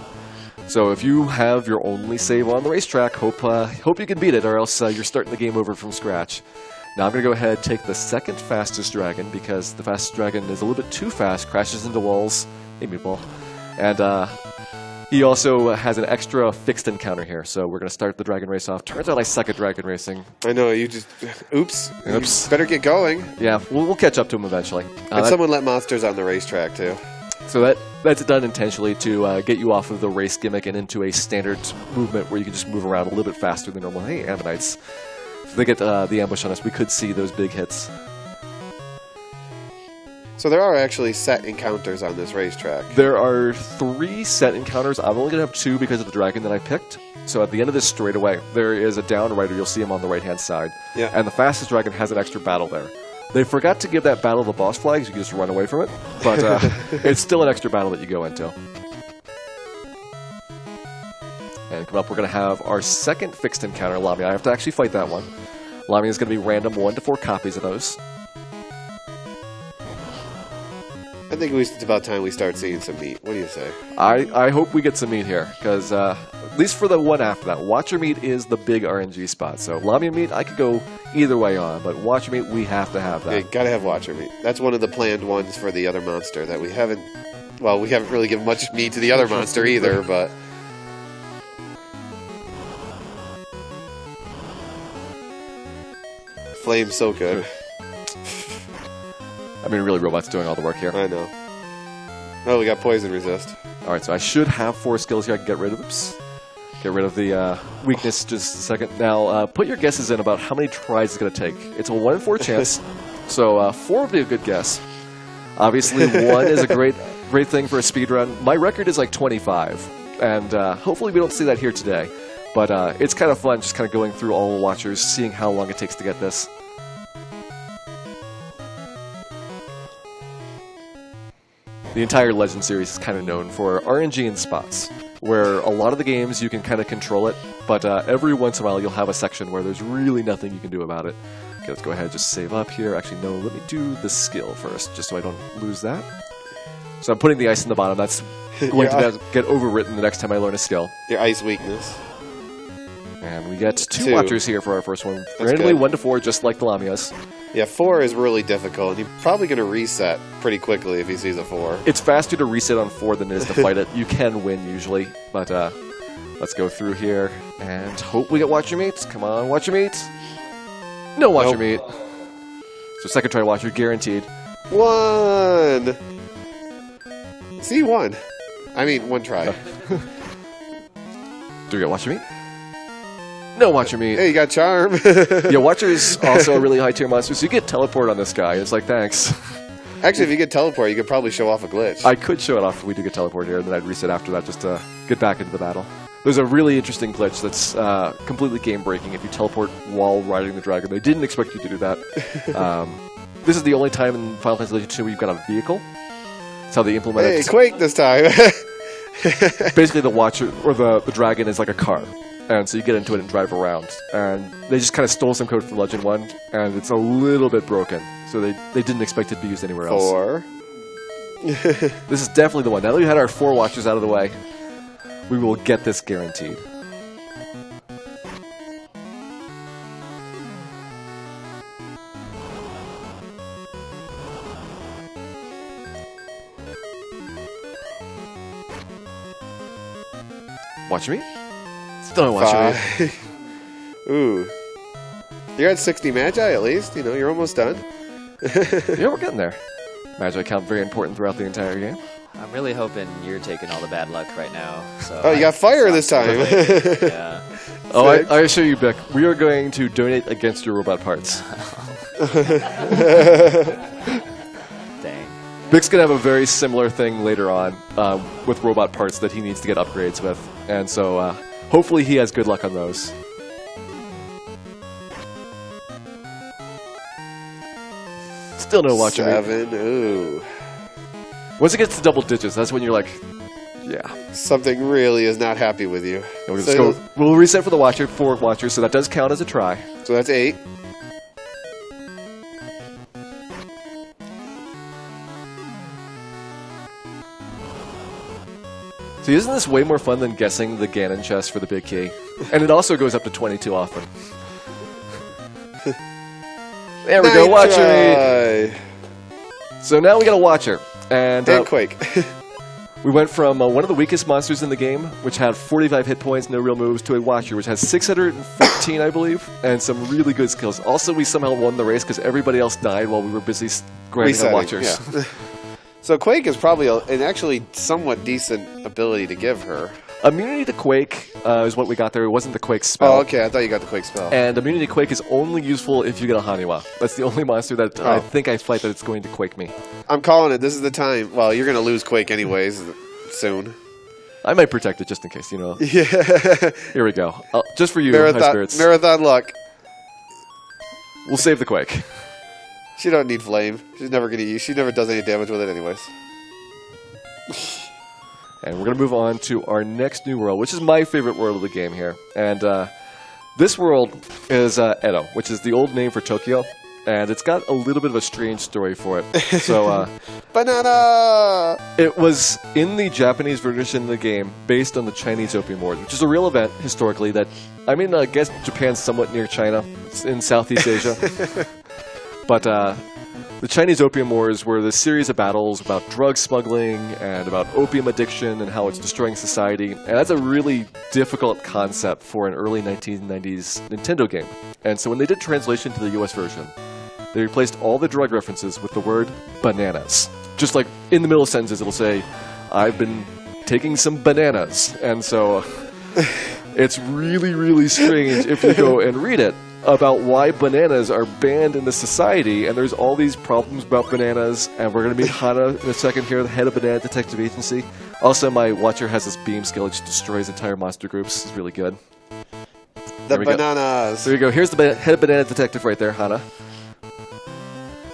So if you have your only save on the racetrack, hope you can beat it, or else you're starting the game over from scratch. Now I'm going to go ahead and take the second fastest dragon, because the fastest dragon is a little bit too fast, crashes into walls. Hey, Meatball. And he also has an extra fixed encounter here, so we're going to start the dragon race off. Turns out I suck at dragon racing. I know, you just... Oops. You better get going. Yeah, we'll catch up to him eventually. And someone let monsters on the racetrack, too. So that's done intentionally to get you off of the race gimmick and into a standard movement where you can just move around a little bit faster than normal. Hey, Ammonites. If they get the ambush on us, we could see those big hits. So there are actually set encounters on this racetrack. There are 3 set encounters. I'm only going to have 2 because of the dragon that I picked. So at the end of this straightaway, there is a down rider. You'll see him on the right-hand side. Yeah. And the fastest dragon has an extra battle there. They forgot to give that battle the boss flag, so you can just run away from it. But it's still an extra battle that you go into. And come up, we're going to have our second fixed encounter, Lamia. I have to actually fight that one. Lamia is going to be random 1 to 4 copies of those. I think it's about time we start seeing some meat. What do you say? I hope we get some meat here, because at least for the one after that, Watcher meat is the big RNG spot. So Lamia meat, I could go either way on, but Watcher meat, we have to have that. Yeah, gotta have Watcher meat. That's one of the planned ones for the other monster that we haven't... Well, we haven't really given much meat to the other monster either, but... Flame's so good. I mean, really, Robot's doing all the work here. I know. Oh, we got poison resist. Alright, so I should have 4 skills here I can get rid of. Oops. Get rid of the weakness just a second. Now, put your guesses in about how many tries it's going to take. It's a 1 in 4 chance. So 4 would be a good guess. Obviously, 1 is a great thing for a speed run. My record is like 25, and hopefully we don't see that here today. But it's kind of fun just kind of going through all the watchers, seeing how long it takes to get this. The entire Legend series is kind of known for RNG and spots, where a lot of the games you can kind of control it, but every once in a while you'll have a section where there's really nothing you can do about it. Okay, let's go ahead and just save up here. Actually, no, let me do the skill first, just so I don't lose that. So I'm putting the ice in the bottom. That's going to get overwritten the next time I learn a skill. Your ice weakness. And we get 2 watchers here for our first one. Randomly 1 to 4, just like the Lamias. Yeah, 4 is really difficult. You're probably going to reset pretty quickly if he sees a 4. It's faster to reset on 4 than it is to fight it. You can win usually, but let's go through here and hope we get watcher meets. Come on, watcher meets. No watcher meet. So second try watcher guaranteed. 1. See, 1. I mean, 1 try. Do we get watcher meet? No watcher meet. Hey, you got charm. Yeah, watcher is also a really high tier monster, so you get teleport on this guy. It's like, thanks. Actually, if you get teleport, you could probably show off a glitch. I could show it off if we do get teleport here, and then I'd reset after that just to get back into the battle. There's a really interesting glitch that's completely game-breaking if you teleport while riding the dragon. They didn't expect you to do that. This is the only time in Final Fantasy Legend 2 where you've got a vehicle. That's how they implement it. Hey, Quake this time. Basically, the watcher, or the dragon is like a car. And so you get into it and drive around. And they just kind of stole some code from Legend 1, and it's a little bit broken. So they didn't expect it to be used anywhere else. 4. This is definitely the one. Now that we had our 4 watchers out of the way, we will get this guaranteed. Watch me? Still don't watch me. Ooh. You're at 60 Magi at least. You know, you're almost done. Yeah, we're getting there. Magi count very important throughout the entire game. I'm really hoping you're taking all the bad luck right now. So Oh, you got fire this time. Yeah. Oh, I assure you, Beck, we are going to donate against your robot parts. Dang. Bick's going to have a very similar thing later on with robot parts that he needs to get upgrades with. And so hopefully he has good luck on those. Still no watching. 7. Ooh. Once it gets to double digits, that's when you're like, yeah. Something really is not happy with you. And we'll reset for the watcher, 4 watchers, so that does count as a try. So that's 8. See, isn't this way more fun than guessing the Ganon chest for the big key? And it also goes up to 22 often. There we go, watcher. So now we got a watcher. And Quake. we went from one of the weakest monsters in the game, which had 45 hit points, no real moves, to a watcher, which has 614, I believe, and some really good skills. Also, we somehow won the race because everybody else died while we were busy grinding on watchers. Yeah. So Quake is probably an actually somewhat decent ability to give her. Immunity to Quake is what we got there. It wasn't the Quake spell. Oh, okay. I thought you got the Quake spell. And Immunity to Quake is only useful if you get a Haniwa. That's the only monster that I think I fight that it's going to Quake me. I'm calling it. This is the time. Well, you're going to lose Quake anyways soon. I might protect it just in case, you know. Yeah. Here we go. Just for you, High Spirits. Marathon luck. We'll save the Quake. She don't need flame. She's never going to use. She never does any damage with it anyways. And we're going to move on to our next new world, which is my favorite world of the game here. And this world is Edo, which is the old name for Tokyo. And it's got a little bit of a strange story for it. So, Banana! It was in the Japanese version of the game based on the Chinese Opium Wars, which is a real event historically that, I mean, I guess Japan's somewhat near China. It's in Southeast Asia. But the Chinese Opium Wars were this series of battles about drug smuggling and about opium addiction and how it's destroying society. And that's a really difficult concept for an early 1990s Nintendo game. And so when they did translation to the US version, they replaced all the drug references with the word bananas. Just like in the middle of sentences, it'll say, I've been taking some bananas. And so it's really, really strange if you go and read it. about why bananas are banned in the society, and there's all these problems about bananas, and we're going to meet Hana in a second here, the head of Banana Detective Agency. Also, my watcher has this beam skill which destroys entire monster groups. It's really good. The bananas. There you go. Here's the head of Banana Detective right there, Hana.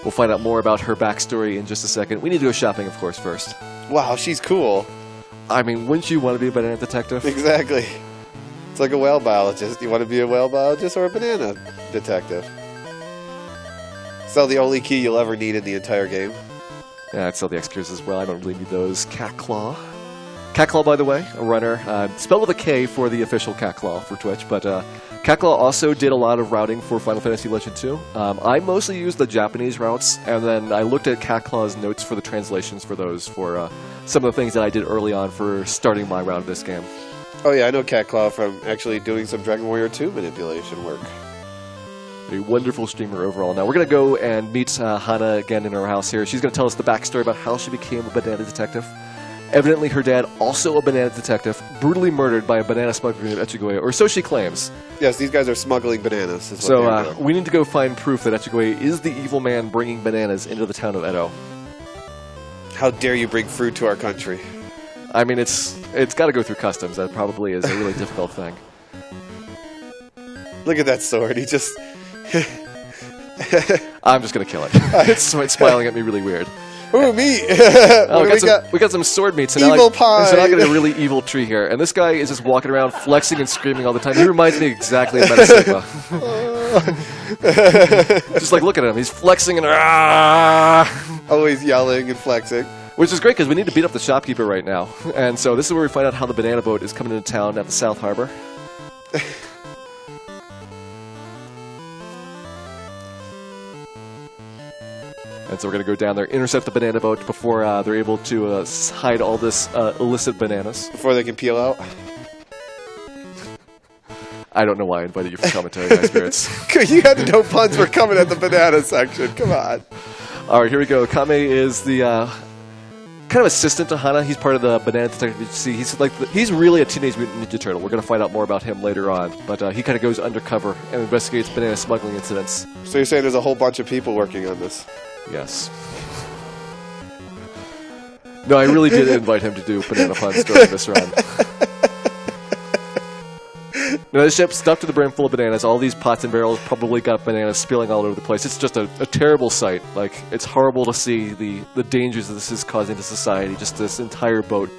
We'll find out more about her backstory in just a second. We need to go shopping, of course, first. Wow, she's cool. I mean, wouldn't you want to be a banana detective? Exactly. It's like a whale biologist. You want to be a whale biologist or a banana detective? So the only key you'll ever need in the entire game. Yeah, I'd sell the extras as well. I don't really need those. Cat Claw. Cat Claw, by the way, a runner. Spelled with a K for the official Cat Claw for Twitch, but Cat Claw also did a lot of routing for Final Fantasy Legend 2. I mostly used the Japanese routes, and then I looked at Cat Claw's notes for the translations for those, for some of the things that I did early on for starting my route of this game. Oh yeah, I know Cat Claw from actually doing some Dragon Warrior 2 manipulation work. A wonderful streamer overall. Now we're going to go and meet Hana again in her house here. She's going to tell us the backstory about how she became a banana detective. Evidently her dad, also a banana detective, brutally murdered by a banana smuggler named Echigoye, or so she claims. Yes, these guys are smuggling bananas. So we need to go find proof that Echigoye is the evil man bringing bananas into the town of Edo. How dare you bring fruit to our country? I mean, it's got to go through customs. That probably is a really difficult thing. Look at that sword. He just... I'm just going to kill it. It's smiling at me really weird. Ooh, meat! We got some sword meat. So evil pie! So now I got a really evil tree here. And this guy is just walking around flexing and screaming all the time. He reminds me exactly of Metasigma. Just like, look at him. He's flexing and... Always yelling and flexing. Which is great, because we need to beat up the shopkeeper right now. And so this is where we find out how the banana boat is coming into town at the South Harbor. And so we're going to go down there, intercept the banana boat before they're able to hide all this illicit bananas. Before they can peel out? I don't know why I invited you for commentary, my spirits. You had to know puns were coming at the banana section. Come on. All right, here we go. Kame is the kind of assistant to Hana. He's part of the Banana Detective Agency. He's really a Teenage Mutant Ninja Turtle. We're going to find out more about him later on. But he kind of goes undercover and investigates banana smuggling incidents. So you're saying there's a whole bunch of people working on this? Yes. No, I really did invite him to do banana puns during this run. Now, this ship's stuffed to the brim full of bananas. All these pots and barrels probably got bananas spilling all over the place. It's just a terrible sight. Like, it's horrible to see the dangers that this is causing to society. Just this entire boat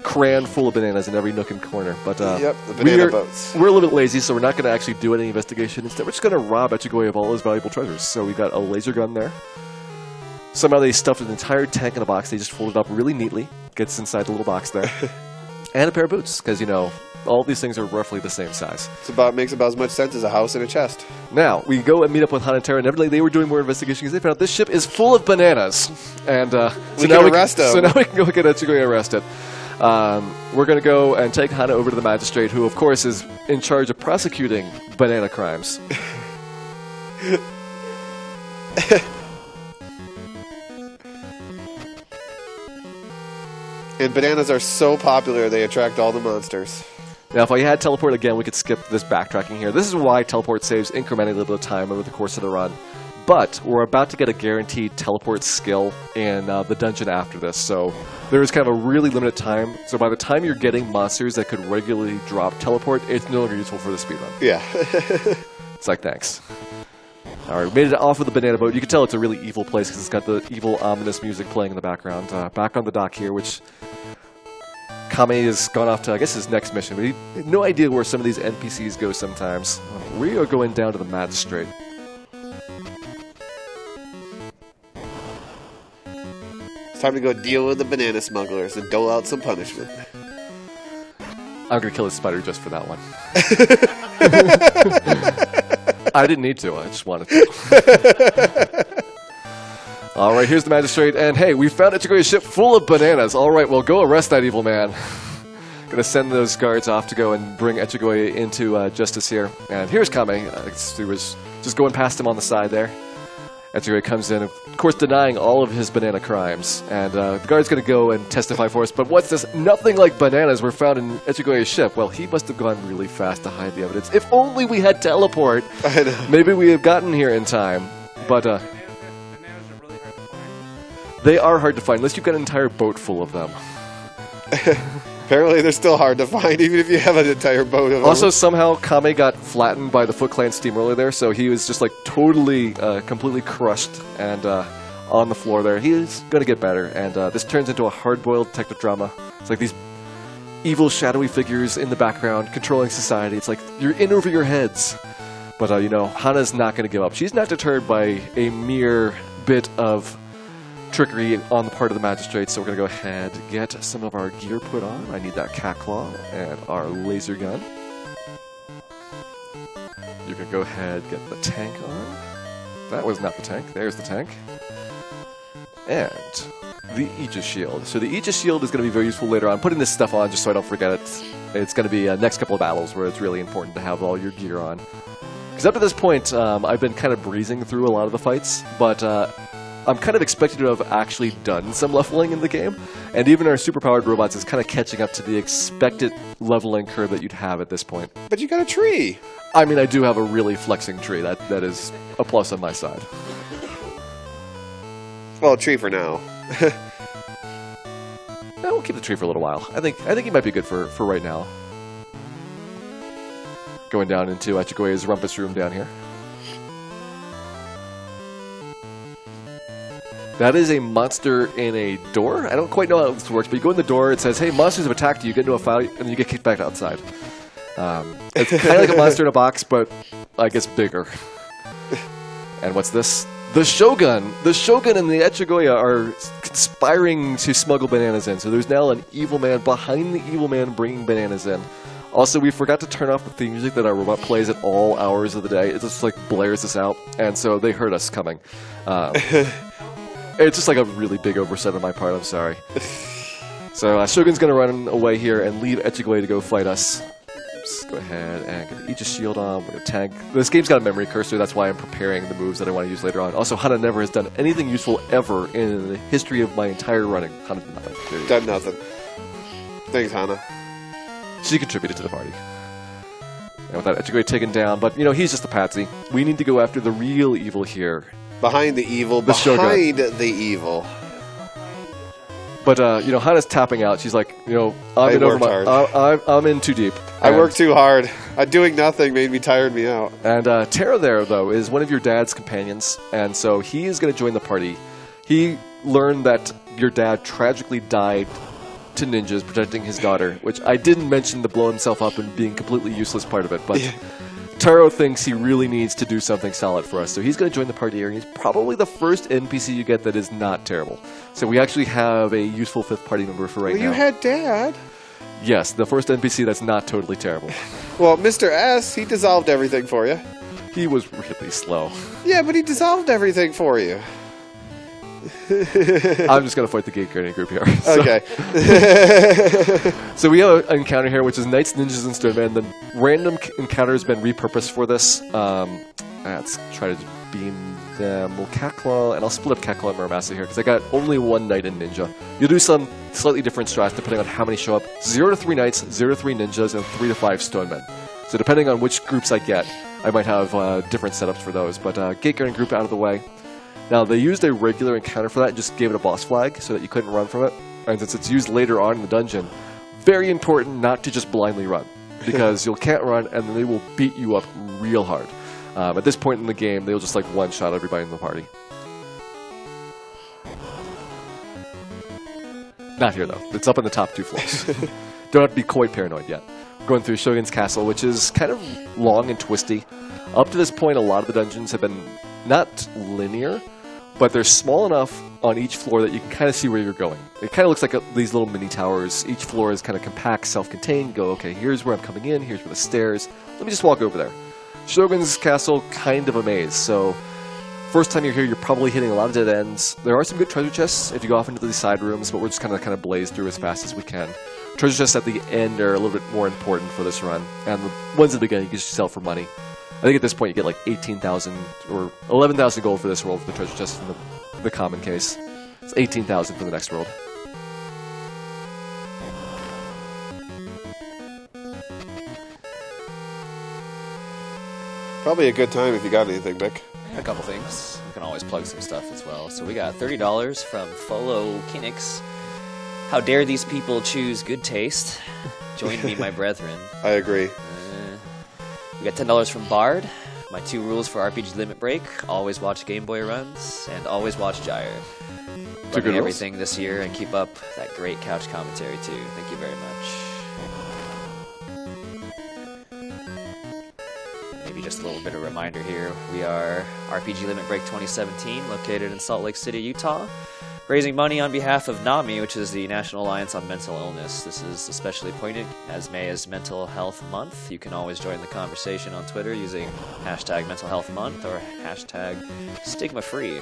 crammed full of bananas in every nook and corner. But yep, the banana boats. We're a little bit lazy, so we're not going to actually do any investigation. Instead, we're just going to rob Echigoye of all his valuable treasures. So we got a laser gun there. Somehow they stuffed an entire tank in a box. They just folded it up really neatly. Gets inside the little box there. And a pair of boots, because, you know, all these things are roughly the same size. Makes about as much sense as a house and a chest. Now, we go and meet up with Han and Terra, and evidently they were doing more investigation because they found out this ship is full of bananas. And so now we can go get Echigoye arrested. We're going to go and take Hana over to the magistrate, who, of course, is in charge of prosecuting banana crimes. And bananas are so popular, they attract all the monsters. Now, if I had teleport again, we could skip this backtracking here. This is why teleport saves incrementally a little bit of time over the course of the run. But we're about to get a guaranteed teleport skill in the dungeon after this, so there is kind of a really limited time. So by the time you're getting monsters that could regularly drop teleport, it's no longer useful for the speedrun. Yeah. It's like, thanks. All right, we made it off of the banana boat. You can tell it's a really evil place because it's got the evil, ominous music playing in the background. Back on the dock here, which Kame has gone off to, I guess, his next mission. But he had no idea where some of these NPCs go sometimes. We are going down to the magistrate. It's time to go deal with the banana smugglers and dole out some punishment. I'm going to kill this spider just for that one. I didn't need to. I just wanted to. All right, here's the magistrate. And hey, we found Echigoye's ship full of bananas. All right, well, go arrest that evil man. Going to send those guards off to go and bring Echigoye into justice here. And here's Kame. He was just going past him on the side there. Etsugay comes in, of course, denying all of his banana crimes. And the guard's going to go and testify for us. But what's this? Nothing like bananas were found in Etsugay's ship. Well, he must have gone really fast to hide the evidence. If only we had teleport. I know. Maybe we have gotten here in time. But they are hard to find, unless you've got an entire boat full of them. Apparently, they're still hard to find, even if you have an entire boat of them. Also, somehow, Kame got flattened by the Foot Clan steamroller there, so he was just, like, totally, completely crushed and on the floor there. He is going to get better, and this turns into a hard-boiled detective drama. It's like these evil, shadowy figures in the background controlling society. It's like, you're in over your heads. But, you know, Hana's not going to give up. She's not deterred by a mere bit of trickery on the part of the magistrate, so we're going to go ahead and get some of our gear put on. I need that cat claw and our laser gun. You're going to go ahead and get the tank on. That was not the tank. There's the tank. And the Aegis shield. So the Aegis shield is going to be very useful later on. Putting this stuff on just so I don't forget it. It's going to be next couple of battles where it's really important to have all your gear on. Because up to this point, I've been kind of breezing through a lot of the fights, but I'm kind of expected to have actually done some leveling in the game, and even our superpowered robots is kind of catching up to the expected leveling curve that you'd have at this point. But you got a tree. I mean, I do have a really flexing tree. That is a plus on my side. Well, a tree for now. No, we'll keep the tree for a little while. I think he might be good for right now. Going down into Echigue's rumpus room down here. That is a monster in a door. I don't quite know how this works, but you go in the door, it says, hey, monsters have attacked you, you get into a fight, and then you get kicked back outside. It's kind of like a monster in a box, but I guess bigger. And what's this? The Shogun! The Shogun and the Echiguya are conspiring to smuggle bananas in, so there's now an evil man behind the evil man bringing bananas in. Also, we forgot to turn off the theme music that our robot plays at all hours of the day. It just, like, blares us out, and so they heard us coming. It's just like a really big oversight on my part, I'm sorry. So Shogun's going to run away here and leave Echiguay to go fight us. Let's go ahead and get the Aegis shield on. We're going to tank. This game's got a memory cursor, that's why I'm preparing the moves that I want to use later on. Also, Hana never has done anything useful ever in the history of my entire running. Hana did nothing. Done nothing. Thanks, Hana. She contributed to the party. And with that, Echiguay taken down, but, you know, he's just a patsy. We need to go after the real evil here. Behind the evil, The Shogun. the evil. But, you know, Hana's tapping out. She's like, you know, I'm in too deep. I worked too hard. Doing nothing made me tired me out. And Taro there, though, is one of your dad's companions, and so he is going to join the party. He learned that your dad tragically died to ninjas protecting his daughter, which I didn't mention the blowing himself up and being completely useless part of it, but Taro thinks he really needs to do something solid for us, so he's going to join the party here, and he's probably the first NPC you get that is not terrible. So we actually have a useful fifth party member for right now. You had Dad. Yes, the first NPC that's not totally terrible. Well, Mr. S, he dissolved everything for you. He was really slow. Yeah, but he dissolved everything for you. I'm just going to fight the gate guarding group here. So, Okay. So we have an encounter here, which is Knights, Ninjas, and Stonemen. The random encounter has been repurposed for this. Let's try to beam them. We'll Catclaw, and I'll split up Catclaw and Muramasa here, because I got only one Knight and Ninja. You'll do some slightly different strats depending on how many show up. 0 to 3 Knights, 0 to 3 Ninjas, and 3 to 5 Stonemen. So depending on which groups I get, I might have different setups for those. But gate guarding group out of the way. Now, they used a regular encounter for that and just gave it a boss flag so that you couldn't run from it. And since it's used later on in the dungeon, very important not to just blindly run, because you can't run and then they will beat you up real hard. At this point in the game, they'll just like one-shot everybody in the party. Not here, though. It's up in the top 2 floors. Don't have to be quite paranoid yet. Going through Shogun's Castle, which is kind of long and twisty. Up to this point, a lot of the dungeons have been not linear, but they're small enough on each floor that you can kind of see where you're going. It kind of looks like these little mini towers. Each floor is kind of compact, self-contained. Go, okay, here's where I'm coming in, here's where the stairs. Let me just walk over there. Shogun's Castle, kind of a maze, so first time you're here, you're probably hitting a lot of dead ends. There are some good treasure chests if you go off into the side rooms, but we're just kind of blaze through as fast as we can. Treasure chests at the end are a little bit more important for this run, and the ones at the beginning you can just sell for money. I think at this point you get like 18,000 or 11,000 gold for this world for the treasure chest in the common case. It's 18,000 for the next world. Probably a good time if you got anything, Mick. A couple things. We can always plug some stuff as well. So we got $30 from Folo Kinix. How dare these people choose good taste? Join me, my brethren. I agree. We got $10 from Bard. My 2 rules for RPG Limit Break: always watch Game Boy runs and always watch Gyre. Two good rules. Everything this year and keep up that great couch commentary too. Thank you very much. Maybe just a little bit of reminder here. We are RPG Limit Break 2017, located in Salt Lake City, Utah, raising money on behalf of NAMI, which is the National Alliance on Mental Illness. This is especially poignant as May is Mental Health Month. You can always join the conversation on Twitter using hashtag Mental Health Month or hashtag Stigma Free.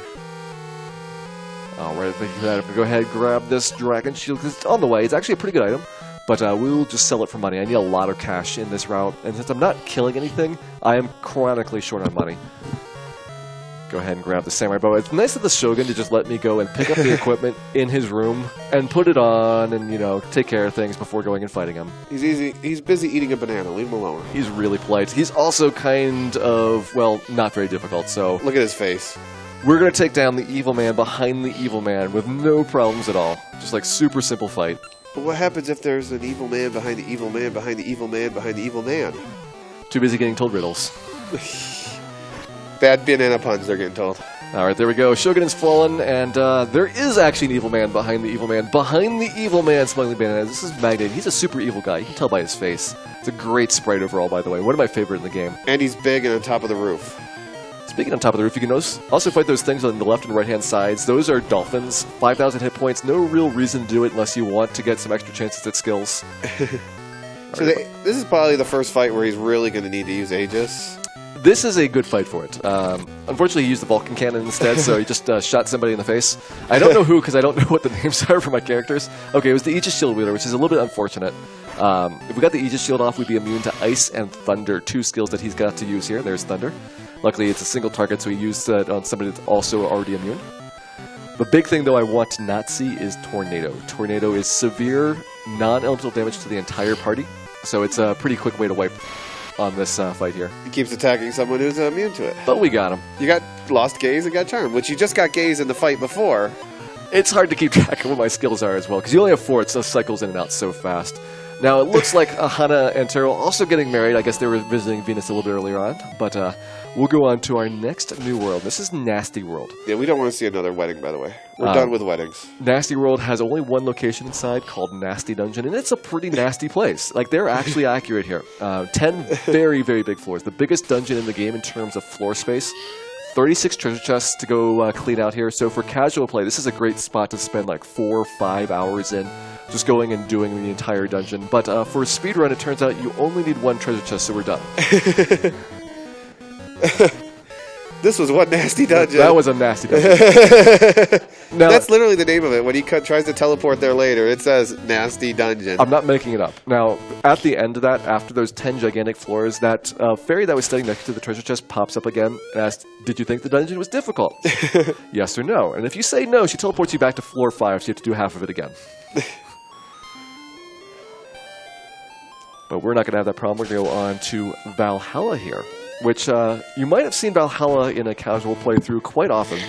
Alright, thank you for that. I'm going to go ahead and grab this Dragon Shield because it's on the way. It's actually a pretty good item, but we'll just sell it for money. I need a lot of cash in this route, and since I'm not killing anything, I am chronically short on money. Go ahead and grab the Samurai Bow. It's nice of the Shogun to just let me go and pick up the equipment in his room and put it on and, you know, take care of things before going and fighting him. He's busy eating a banana. Leave him alone. He's really polite. He's also kind of, well, not very difficult, so... Look at his face. We're going to take down the evil man behind the evil man with no problems at all. Just like super simple fight. But what happens if there's an evil man behind the evil man behind the evil man behind the evil man? Too busy getting told riddles. Bad banana puns, they're getting told. Alright, there we go. Shogun is fallen, and there is actually an evil man behind the evil man. Behind the evil man smuggling bananas. This is Magnate. He's a super evil guy. You can tell by his face. It's a great sprite overall, by the way. One of my favorite in the game. And he's big and on top of the roof. Speaking on top of the roof, you can also fight those things on the left and right hand sides. Those are dolphins. 5,000 hit points. No real reason to do it unless you want to get some extra chances at skills. So this is probably the first fight where he's really going to need to use Aegis. This is a good fight for it. Unfortunately, he used the Vulcan cannon instead, so he just shot somebody in the face. I don't know who, because I don't know what the names are for my characters. Okay, it was the Aegis Shield Wielder, which is a little bit unfortunate. If we got the Aegis Shield off, we'd be immune to Ice and Thunder, 2 skills that he's got to use here. There's Thunder. Luckily, it's a single target, so he used that on somebody that's also already immune. The big thing, though, I want to not see is Tornado. Tornado is severe, non-elemental damage to the entire party, so it's a pretty quick way to wipe on this fight here. He keeps attacking someone who's immune to it. But we got him. You got Lost Gaze and got Charm, which you just got Gaze in the fight before. It's hard to keep track of what my skills are as well, because you only have 4, it cycles in and out so fast. Now, it looks like Hana and Taro also getting married. I guess they were visiting Venus a little bit earlier on, but we'll go on to our next new world. This is Nasty World. Yeah, we don't want to see another wedding, by the way. We're done with weddings. Nasty World has only one location inside called Nasty Dungeon, and it's a pretty nasty place. Like, they're actually accurate here. 10 very, very big floors. The biggest dungeon in the game in terms of floor space. 36 treasure chests to go clean out here. So for casual play, this is a great spot to spend like 4 or 5 hours in, just going and doing the entire dungeon. But for a speedrun, it turns out you only need 1 treasure chest, so we're done. This was one nasty dungeon. That was a nasty dungeon. Now, that's literally the name of it. When he tries to teleport there later, it says Nasty Dungeon. I'm not making it up. Now, at the end of that, after those 10 gigantic floors, that fairy that was standing next to the treasure chest pops up again and asks, "Did you think the dungeon was difficult?" Yes or no. And if you say no, she teleports you back to floor 5, so you have to do half of it again. But we're not going to have that problem. We're going to go on to Valhalla here, which you might have seen Valhalla in a casual playthrough quite often.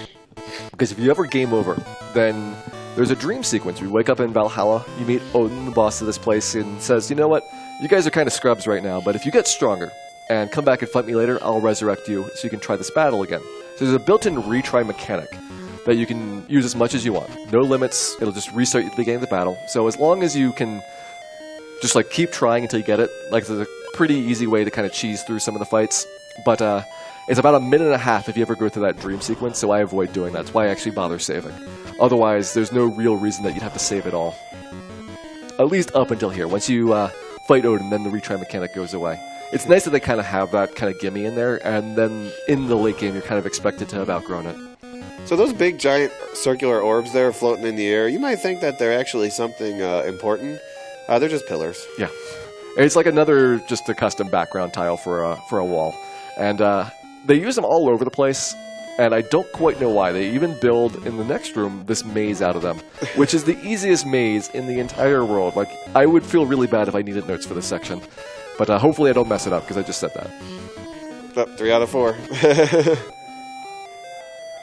Because if you ever game over, then there's a dream sequence. You wake up in Valhalla, you meet Odin, the boss of this place, and says, "You know what? You guys are kind of scrubs right now, but if you get stronger and come back and fight me later, I'll resurrect you so you can try this battle again." So there's a built-in retry mechanic that you can use as much as you want. No limits. It'll just restart you at the beginning of the battle. So as long as you can just like keep trying until you get it, like there's a pretty easy way to kind of cheese through some of the fights. But it's about 1.5 minutes if you ever go through that dream sequence, so I avoid doing that. That's why I actually bother saving. Otherwise, there's no real reason that you'd have to save at all. At least up until here. Once you fight Odin, then the retry mechanic goes away. It's nice that they kind of have that kind of gimme in there, and then in the late game, you're kind of expected to have outgrown it. So those big, giant circular orbs there floating in the air, you might think that they're actually something important. They're just pillars. Yeah. It's like another, just a custom background tile for a wall. And they use them all over the place, and I don't quite know why. They even build, in the next room, this maze out of them, which is the easiest maze in the entire world. Like, I would feel really bad if I needed notes for this section. But hopefully I don't mess it up, because I just said that. Oh, 3 out of 4.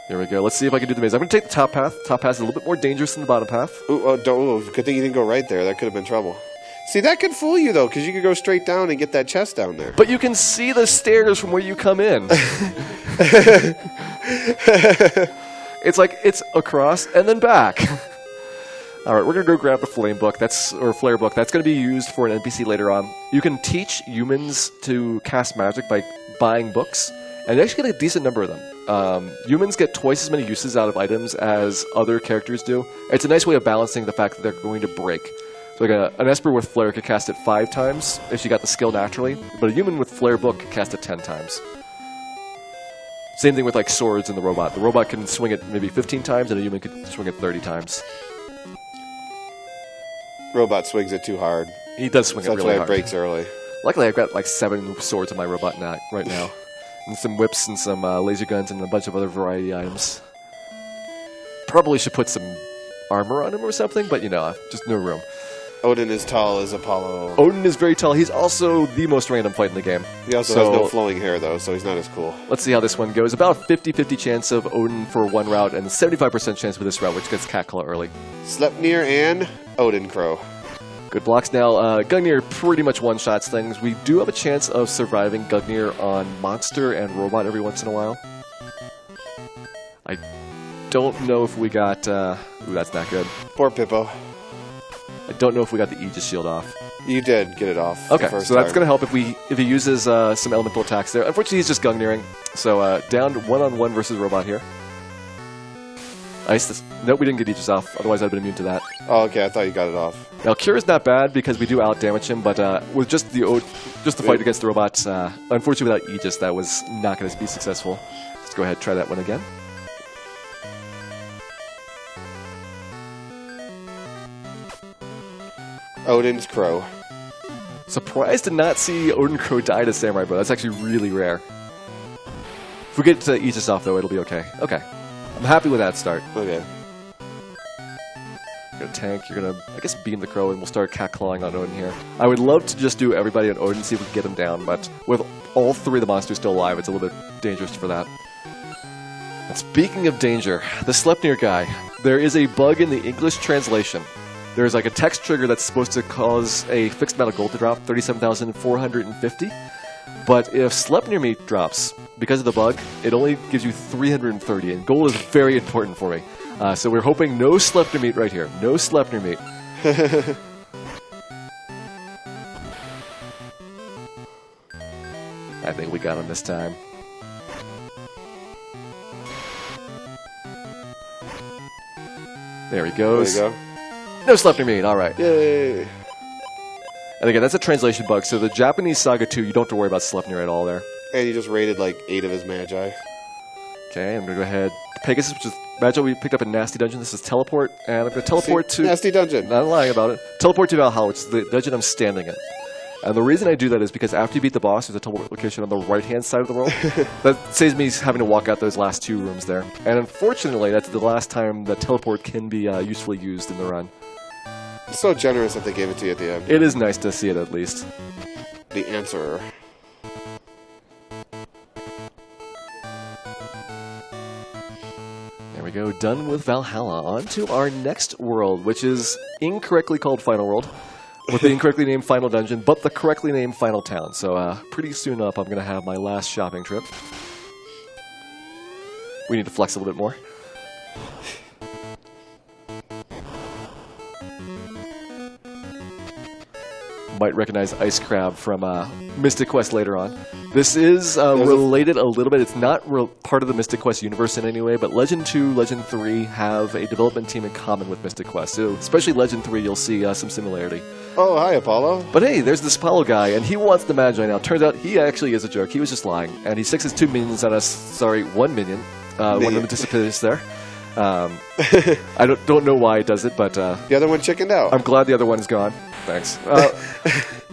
Here we go. Let's see if I can do the maze. I'm going to take the top path. Top path is a little bit more dangerous than the bottom path. Good thing you didn't go right there. That could have been trouble. See, that could fool you, though, because you could go straight down and get that chest down there. But you can see the stairs from where you come in. It's like it's across and then back. All right, we're going to go grab the flare book. That's going to be used for an NPC later on. You can teach humans to cast magic by buying books, and you actually get a decent number of them. Humans get twice as many uses out of items as other characters do. It's a nice way of balancing the fact that they're going to break. So like an Esper with Flare could cast it 5 times if she got the skill naturally, but a human with Flare Book could cast it 10 times. Same thing with like swords and the robot. The robot can swing it maybe 15 times, and a human could swing it 30 times. Robot swings it too hard. He does swing it really hard. That's why it breaks early. Luckily, I've got like 7 swords on my robot right now. And some whips and some laser guns and a bunch of other variety items. Probably should put some armor on him or something, but just no room. Odin is tall as Apollo. Odin is very tall. He's also the most random fight in the game. He also has no flowing hair, though, so he's not as cool. Let's see how this one goes. About 50-50 chance of Odin for one route, and 75% chance for this route, which gets Cat Claw early. Sleipnir and Odin Crow. Good blocks now. Gungnir pretty much one-shots things. We do have a chance of surviving Gungnir on Monster and Robot every once in a while. I don't know if we got... ooh, that's not good. Poor Pippo. I don't know if we got the Aegis shield off. You did get it off. Okay, so that's going to help if he uses some elemental attacks there. Unfortunately, he's just Gungnirring. So down to 1-on-1 versus Robot here. Nice. Nope, we didn't get Aegis off. Otherwise, I'd been immune to that. Oh, okay. I thought you got it off. Now, Cure is not bad because we do out-damage him, but with just the fight against the robots, unfortunately without Aegis, that was not going to be successful. Let's go ahead and try that one again. Odin's Crow. Surprised to not see Odin Crow die to Samurai Bow. That's actually really rare. If we get Aegis off, though, it'll be okay. Okay. I'm happy with that start. Okay. You're going to tank. You're going to, I guess, beam the Crow, and we'll start cat clawing on Odin here. I would love to just do everybody on Odin, see if we can get him down, but with all 3 of the monsters still alive, it's a little bit dangerous for that. And speaking of danger, the Sleipnir guy. There is a bug in the English translation. There's like a text trigger that's supposed to cause a fixed amount of gold to drop, 37,450. But if Sleipnir meat drops, because of the bug, it only gives you 330, and gold is very important for me. So we're hoping no Sleipnir meat right here. No Sleipnir meat. I think we got him this time. There he goes. There you go. No Sleipnir meat, alright. Yay! And again, that's a translation bug, so the Japanese Saga 2, you don't have to worry about Sleipnir at all there. And you just raided like 8 of his Magi. Okay, I'm going to go ahead. Pegasus, which is Magi we picked up in Nasty Dungeon. This is Teleport, and I'm going to teleport to... Nasty Dungeon. Not lying about it. Teleport to Valhalla, which is the dungeon I'm standing in. And the reason I do that is because after you beat the boss, there's a teleport location on the right-hand side of the world. That saves me having to walk out those last 2 rooms there. And unfortunately, that's the last time the teleport can be usefully used in the run. It's so generous that they gave it to you at the end. It is nice to see it at least. The answer. There we go, done with Valhalla. On to our next world, which is incorrectly called Final World, with the incorrectly named Final Dungeon, but the correctly named Final Town. So pretty soon up, I'm going to have my last shopping trip. We need to flex a little bit more. Might recognize Ice Crab from Mystic Quest later on. This is related a little bit. It's not part of the Mystic Quest universe in any way, but Legend 2, Legend 3 have a development team in common with Mystic Quest. So especially Legend 3, you'll see some similarity. Oh, hi, Apollo. But hey, there's this Apollo guy, and he wants the Magi now. Turns out he actually is a jerk. He was just lying. And he sticks his 2 minions on us. Sorry, 1 minion. One of them dissipates there. I don't know why he does it, but... the other one chickened out. I'm glad the other one is gone. Thanks.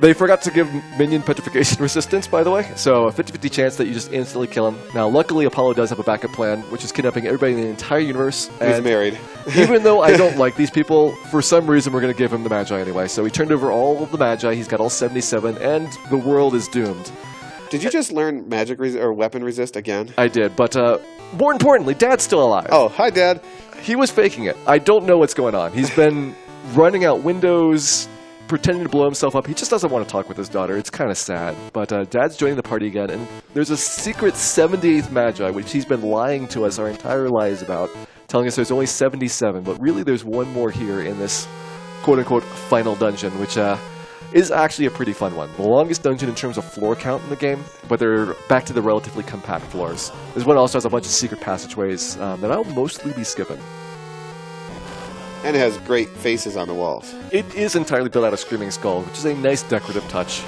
They forgot to give minion petrification resistance, by the way, so a 50-50 chance that you just instantly kill him. Now, luckily, Apollo does have a backup plan, which is kidnapping everybody in the entire universe. He's married. Even though I don't like these people, for some reason we're going to give him the Magi anyway. So he turned over all of the Magi, he's got all 77, and the world is doomed. Did you just learn magic or weapon resist again? I did, but more importantly, Dad's still alive. Oh, hi, Dad. He was faking it. I don't know what's going on. He's been running out windows, pretending to blow himself up. He just doesn't want to talk with his daughter. It's kind of sad. But Dad's joining the party again, and there's a secret 78th Magi, which he's been lying to us our entire lives about, telling us there's only 77, but really there's one more here in this quote-unquote final dungeon, which is actually a pretty fun one. The longest dungeon in terms of floor count in the game, but they're back to the relatively compact floors. This one also has a bunch of secret passageways that I'll mostly be skipping. And it has great faces on the walls. It is entirely built out of Screaming Skull, which is a nice decorative touch.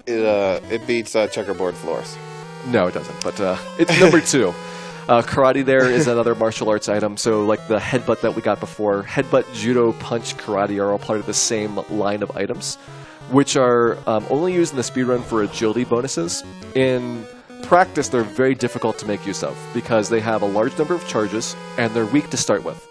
It beats checkerboard floors. No, it doesn't, but it's number 2. Karate there is another martial arts item, so like the headbutt that we got before, headbutt, judo, punch, karate are all part of the same line of items, which are only used in the speedrun for agility bonuses. In practice, they're very difficult to make use of, because they have a large number of charges, and they're weak to start with.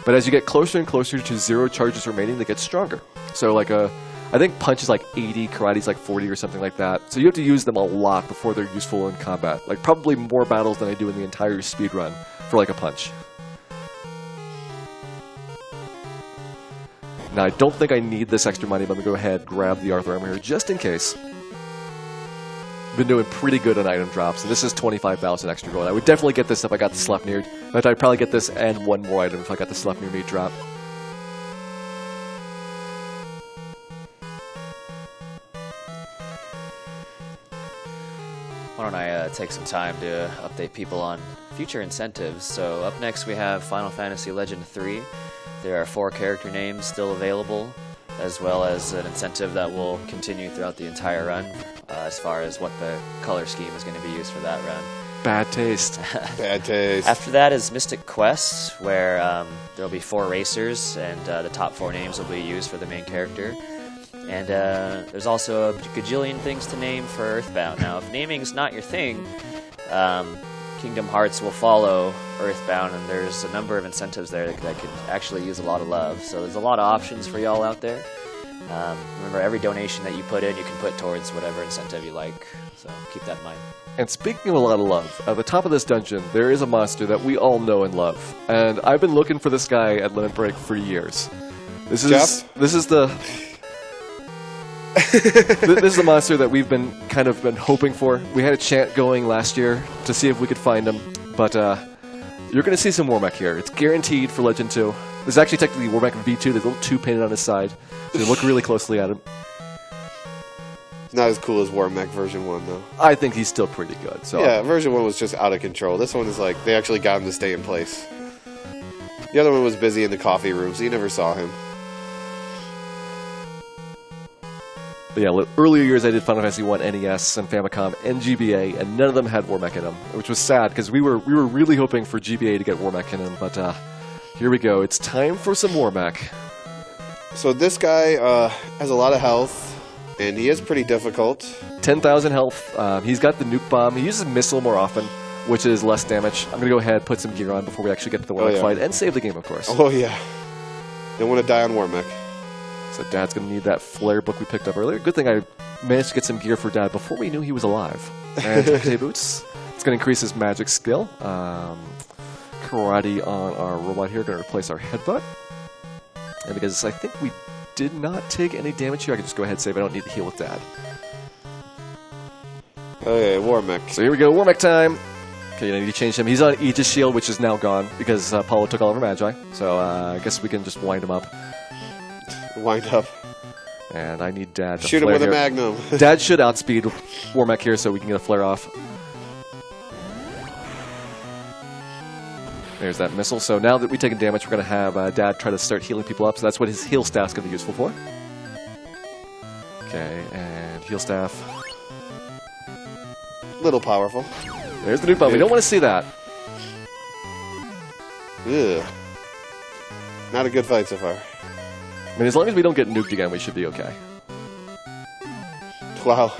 But as you get closer and closer to 0 charges remaining, they get stronger. So like I think punch is like 80, karate is like 40 or something like that. So you have to use them a lot before they're useful in combat. Like probably more battles than I do in the entire speedrun for like a punch. Now I don't think I need this extra money, but I'm going to go ahead and grab the Arthur armor here just in case. Been doing pretty good on item drops, and this is 25,000 extra gold. I would definitely get this if I got the Sleipnir. In fact, I'd probably get this and one more item if I got the Sleipnir meat drop. Why don't I take some time to update people on future incentives. So up next we have Final Fantasy Legend 3. There are 4 character names still available, as well as an incentive that will continue throughout the entire run as far as what the color scheme is going to be used for that run. Bad taste. Bad taste. After that is Mystic Quest, where there'll be 4 racers, and the top 4 names will be used for the main character. And there's also a gajillion things to name for Earthbound. Now, if naming's not your thing, Kingdom Hearts will follow Earthbound, and there's a number of incentives there that could actually use a lot of love. So there's a lot of options for y'all out there. Remember, every donation that you put in, you can put towards whatever incentive you like. So keep that in mind. And speaking of a lot of love, at the top of this dungeon, there is a monster that we all know and love. And I've been looking for this guy at Limit Break for years. This is the this is the monster that we've been hoping for. We had a chant going last year to see if we could find him, but you're going to see some Wormek here. It's guaranteed for Legend 2. This is actually technically Wormek V2. There's a little 2 painted on his side. So you look really closely at him. It's not as cool as Warmech version 1, though. I think he's still pretty good. So yeah, version 1 was just out of control. This one is like, they actually got him to stay in place. The other one was busy in the coffee room, so you never saw him. But yeah, earlier years I did Final Fantasy 1 NES and Famicom and GBA, and none of them had Wormek in them, which was sad because we were really hoping for GBA to get Wormek in them. But here we go. It's time for some Wormek. So this guy has a lot of health, and he is pretty difficult. 10,000 health. He's got the nuke bomb. He uses missile more often, which is less damage. I'm going to go ahead and put some gear on before we actually get to the Wormek fight and save the game, of course. Oh, yeah. Don't want to die on Wormek. So Dad's going to need that flare book we picked up earlier. Good thing I managed to get some gear for Dad before we knew he was alive. And Takate Boots. It's going to increase his magic skill. Karate on our robot here. Going to replace our headbutt. And because I think we did not take any damage here, I can just go ahead and save. I don't need to heal with Dad. Okay, Wormek. So here we go. Wormek time. Okay, I need to change him. He's on Aegis Shield, which is now gone because Paulo took all of our Magi. So I guess we can just wind him up. Wind up. And I need Dad to shoot him with a magnum. Dad should outspeed Wormek here so we can get a flare off. There's that missile. So now that we've taken damage, we're going to have Dad try to start healing people up. So that's what his heal staff's going to be useful for. Okay, and heal staff. Little powerful. There's the nuke bomb. We don't want to see that. Ugh. Not a good fight so far. I mean, as long as we don't get nuked again, we should be okay. Wow.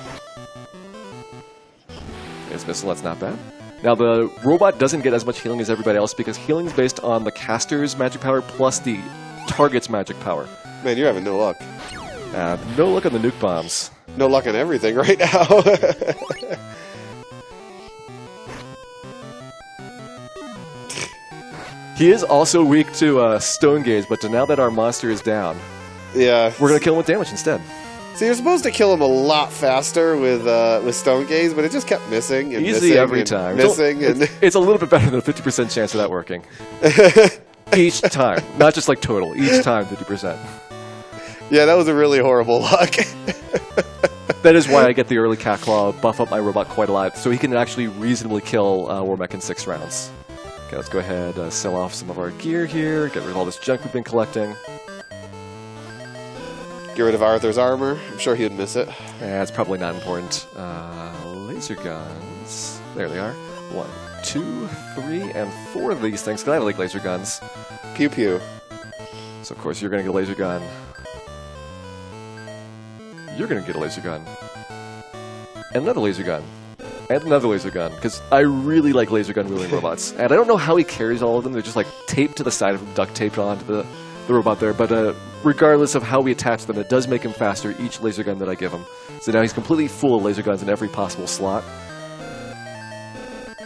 It's missile, that's not bad. Now, the robot doesn't get as much healing as everybody else because healing is based on the caster's magic power plus the target's magic power. Man, you're having no luck. No luck on the nuke bombs. No luck on everything right now. He is also weak to Stone Gaze, but now that our monster is down, Yeah. we're going to kill him with damage instead. So you're supposed to kill him a lot faster with Stone Gaze, but it just kept missing and Easy missing every and time. missing. It's a little bit better than a 50% chance of that working. Each time. Not just like total. Each time, 50%. Yeah, that was a really horrible luck. That is why I get the early Cat Claw, buff up my robot quite a lot, so he can actually reasonably kill Warmech in 6 rounds. Okay, let's go ahead, sell off some of our gear here, get rid of all this junk we've been collecting. Get rid of Arthur's armor. I'm sure he would miss it. Yeah, it's probably not important. Laser guns. There they are. 1, 2, 3, and 4 of these things, because I like laser guns. Pew pew. So, of course, you're going to get a laser gun. You're going to get a laser gun. And another laser gun. And another laser gun. Because I really like laser gun wielding robots. And I don't know how he carries all of them. They're just like taped to the side of him, duct taped onto the robot there. But regardless of how we attach them, it does make him faster, each laser gun that I give him. So now he's completely full of laser guns in every possible slot.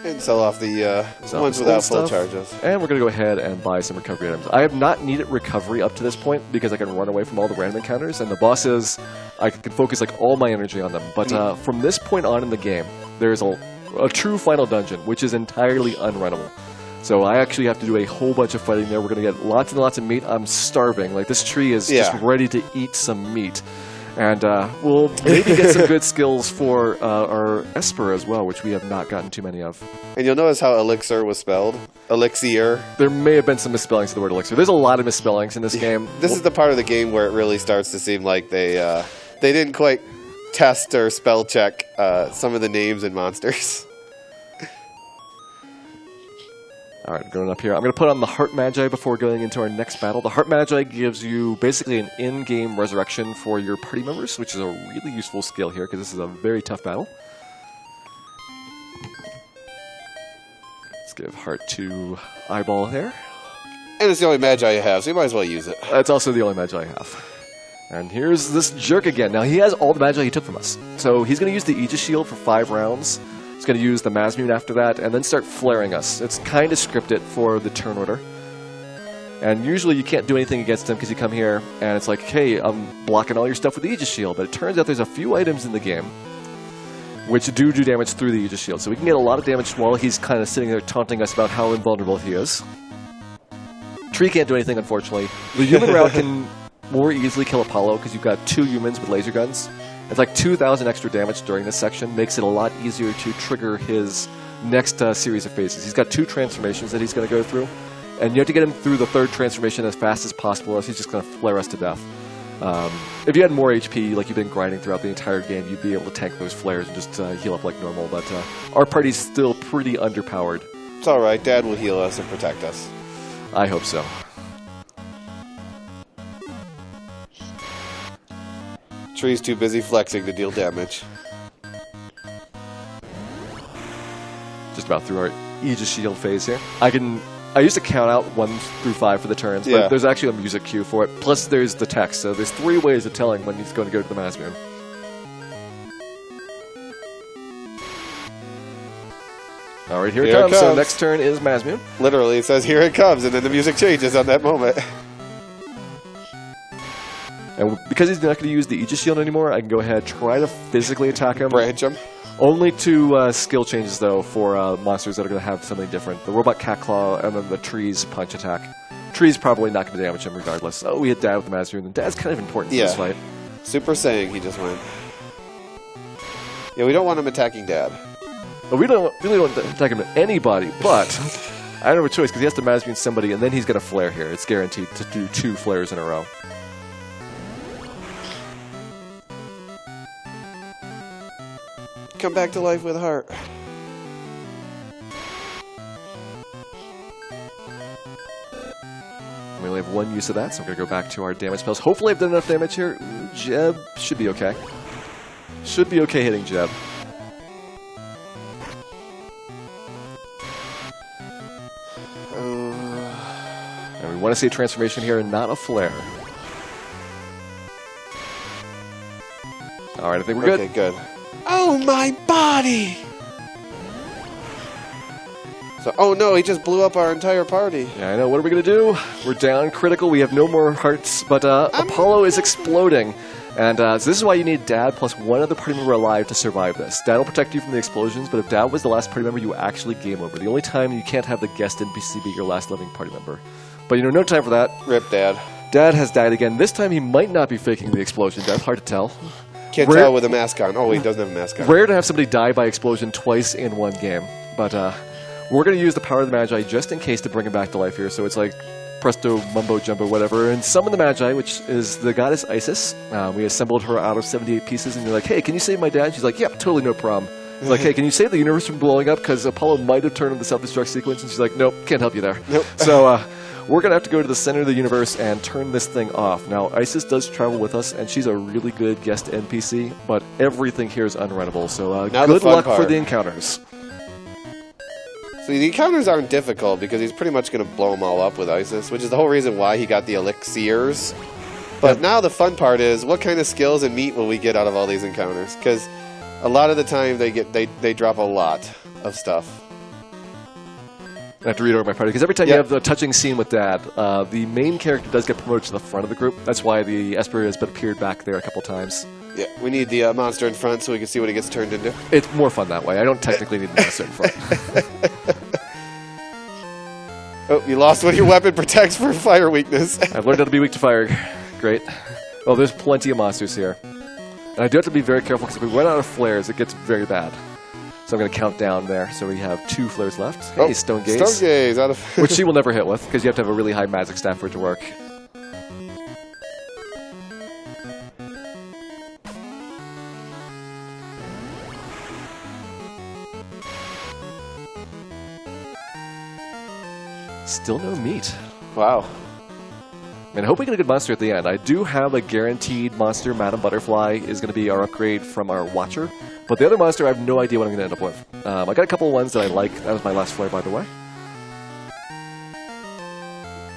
And sell off the ones without full charges. And we're going to go ahead and buy some recovery items. I have not needed recovery up to this point because I can run away from all the random encounters, and the bosses, I can focus like all my energy on them. But from this point on in the game, there's a true final dungeon, which is entirely unrunnable. So I actually have to do a whole bunch of fighting there. We're going to get lots and lots of meat. I'm starving. Like, this tree is just ready to eat some meat. And we'll maybe get some good skills for our Esper as well, which we have not gotten too many of. And you'll notice how elixir was spelled. Elixir. There may have been some misspellings of the word elixir. There's a lot of misspellings in this game. This is the part of the game where it really starts to seem like they didn't quite test or spell check some of the names and monsters. All right, going up here. I'm going to put on the Heart Magi before going into our next battle. The Heart Magi gives you basically an in-game resurrection for your party members, which is a really useful skill here because this is a very tough battle. Let's give Heart to Eyeball there. And it's the only Magi you have, so you might as well use it. That's also the only Magi I have. And here's this jerk again. Now, he has all the Magi he took from us. So he's going to use the Aegis Shield for 5 rounds. He's going to use the Masmune after that, and then start flaring us. It's kind of scripted for the turn order. And usually you can't do anything against him because you come here, and it's like, hey, I'm blocking all your stuff with the Aegis Shield. But it turns out there's a few items in the game which do damage through the Aegis Shield. So we can get a lot of damage while he's kind of sitting there taunting us about how invulnerable he is. Tree can't do anything, unfortunately. The human route can more easily kill Apollo because you've got 2 humans with laser guns. It's like 2,000 extra damage during this section, makes it a lot easier to trigger his next series of phases. He's got 2 transformations that he's going to go through, and you have to get him through the 3rd transformation as fast as possible, or else he's just going to flare us to death. If you had more HP, like you've been grinding throughout the entire game, you'd be able to tank those flares and just heal up like normal, but our party's still pretty underpowered. It's alright, Dad will heal us and protect us. I hope so. Tree's too busy flexing to deal damage. Just about through our Aegis Shield phase here. I used to count out 1 through 5 for the turns, but there's actually a music cue for it. Plus there's the text, so there's 3 ways of telling when he's going to go to the Masmune. Alright, here it comes. So next turn is Masmune. Literally, it says, here it comes, and then the music changes on that moment. And because he's not going to use the Aegis Shield anymore, I can go ahead, try to physically attack him. Branch him. Only 2 skill changes, though, for monsters that are going to have something different. The Robot Cat Claw and then the Tree's Punch Attack. Tree's probably not going to damage him regardless. Oh, we hit Dad with the Masmune, and Dad's kind of important in this fight. Super Saiyan, he just went. Yeah, we don't want him attacking Dad. Well, we don't really want to attack him to anybody, but I don't have a choice because he has to Masmune somebody, and then he's going to flare here. It's guaranteed to do 2 flares in a row. Come back to life with Heart. We only have 1 use of that, so I'm going to go back to our damage spells. Hopefully I've done enough damage here. Jeb should be okay. Should be okay hitting Jeb. And we want to see a transformation here and not a flare. All right, I think we're good. Okay, good. Oh, my body! So, oh no, he just blew up our entire party. Yeah, I know. What are we going to do? We're down critical. We have no more hearts, but Apollo is exploding. And so this is why you need Dad plus one other party member alive to survive this. Dad will protect you from the explosions, but if Dad was the last party member, you actually game over. The only time you can't have the guest NPC be your last living party member. But you know, no time for that. Rip Dad. Dad has died again. This time he might not be faking the explosion. That's hard to tell. Can't tell with a mask on. Oh, he doesn't have a mask on. Rare to have somebody die by explosion twice in one game. But we're going to use the power of the Magi just in case to bring him back to life here. So it's like presto, mumbo jumbo, whatever, and summon the Magi, which is the goddess Isis. We assembled her out of 78 pieces, and you're like, hey, can you save my dad? She's like, yep, totally no problem. He's like, hey, can you save the universe from blowing up? Because Apollo might have turned on the self-destruct sequence, and she's like, nope, can't help you there. Nope. So we're going to have to go to the center of the universe and turn this thing off. Now, Isis does travel with us, and she's a really good guest NPC, but everything here is unrunnable, so good luck for the encounters. So the encounters aren't difficult because he's pretty much going to blow them all up with Isis, which is the whole reason why he got the elixirs. But now the fun part is, what kind of skills and meat will we get out of all these encounters? Because a lot of the time they drop a lot of stuff. I have to read over my party, because every time you have the touching scene with Dad, the main character does get promoted to the front of the group. That's why the Esper has been appeared back there a couple times. Yeah, we need the monster in front so we can see what he gets turned into. It's more fun that way. I don't technically need the monster in front. Oh, you lost what your weapon protects for fire weakness. I've learned how to be weak to fire. Great. Oh, there's plenty of monsters here. And I do have to be very careful, because if we run out of flares, it gets very bad. So I'm going to count down there. So we have 2 flares left. Hey, Stone Gaze. Stone Gaze out of which she will never hit with, because you have to have a really high magic staff for it to work. Still no meat. Wow. And I hope we get a good monster at the end. I do have a guaranteed monster. Madam Butterfly is going to be our upgrade from our Watcher. But the other monster, I have no idea what I'm going to end up with. I got a couple of ones that I like. That was my last flare, by the way.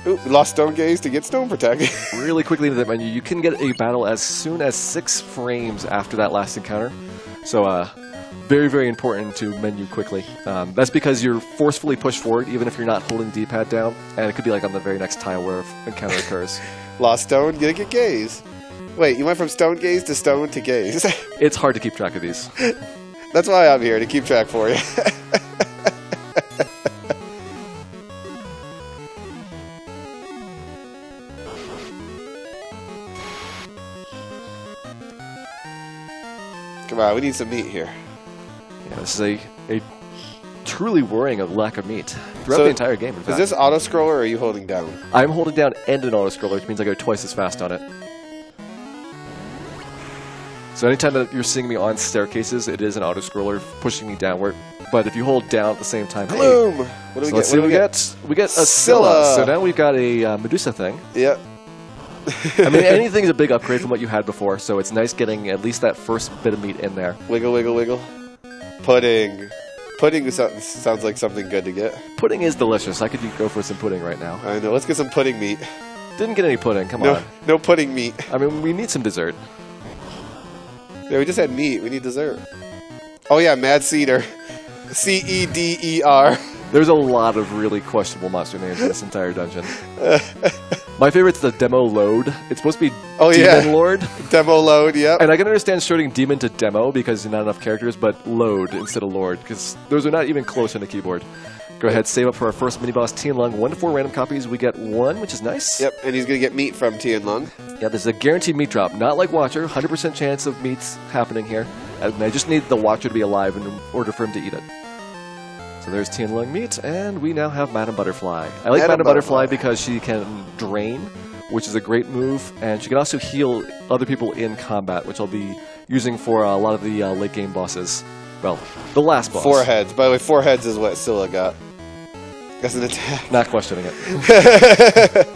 Ooh, we lost Stone Gaze to get Stone Protect. Really quickly into that menu, you can get a battle as soon as 6 frames after that last encounter. So, very, very important to menu quickly. That's because you're forcefully pushed forward, even if you're not holding the D-pad down, and it could be like on the very next tile where an encounter occurs. Lost Stone, gonna get Gaze. Wait, you went from Stone Gaze to Stone to Gaze. It's hard to keep track of these. That's why I'm here, to keep track for you. Come on, we need some meat here. Yeah, this is a truly worrying lack of meat throughout the entire game. In fact. Is this auto-scroller or are you holding down? I'm holding down and an auto-scroller, which means I go twice as fast on it. So anytime that you're seeing me on staircases, it is an auto-scroller pushing me downward. But if you hold down at the same time, Gloom! Hey, What do we get? let's see what we get. We get a Scylla. So now we've got a Medusa thing. Yep. I mean, anything's a big upgrade from what you had before, so it's nice getting at least that first bit of meat in there. Wiggle, wiggle, wiggle. Pudding. Pudding sounds like something good to get. Pudding is delicious. I could go for some pudding right now. I know. Let's get some pudding meat. Didn't get any pudding. Come on. No pudding meat. I mean, we need some dessert. Yeah, we just had meat. We need dessert. Oh, yeah, Mad Cedar. C-E-D-E-R. There's a lot of really questionable monster names in this entire dungeon. My favorite's the Demo Load. It's supposed to be Demon Lord. Demo Load, yep. And I can understand shorting Demon to Demo because there's not enough characters, but Load instead of Lord, because those are not even close on the keyboard. Go ahead, save up for our first mini-boss, Tian Lung. 1 to 4 random copies. We get 1, which is nice. Yep, and he's going to get meat from Tian Lung. Yeah, this is a guaranteed meat drop. Not like Watcher. 100% chance of meats happening here. And I just need the Watcher to be alive in order for him to eat it. So there's Tian Lung meat, and we now have Madam Butterfly. I like Madam Butterfly because she can drain, which is a great move, and she can also heal other people in combat, which I'll be using for a lot of the late-game bosses. Well, the last boss. 4 heads. By the way, 4 heads is what Scylla got. That's an attack. Not questioning it.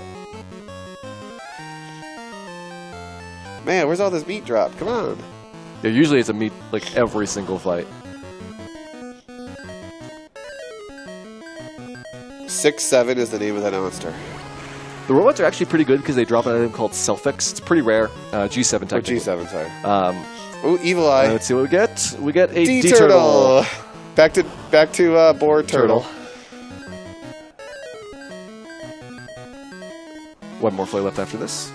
Man, where's all this meat drop? Come on. Yeah, usually it's a meet like every single fight. 6-7 is the name of that monster. The robots are actually pretty good because they drop an item called Selfix. It's pretty rare. G7 Or technically. G7, sorry. Ooh, Evil Eye. Let's see what we get. We get a D-Turtle. Back to Boar Turtle. One more flay left after this.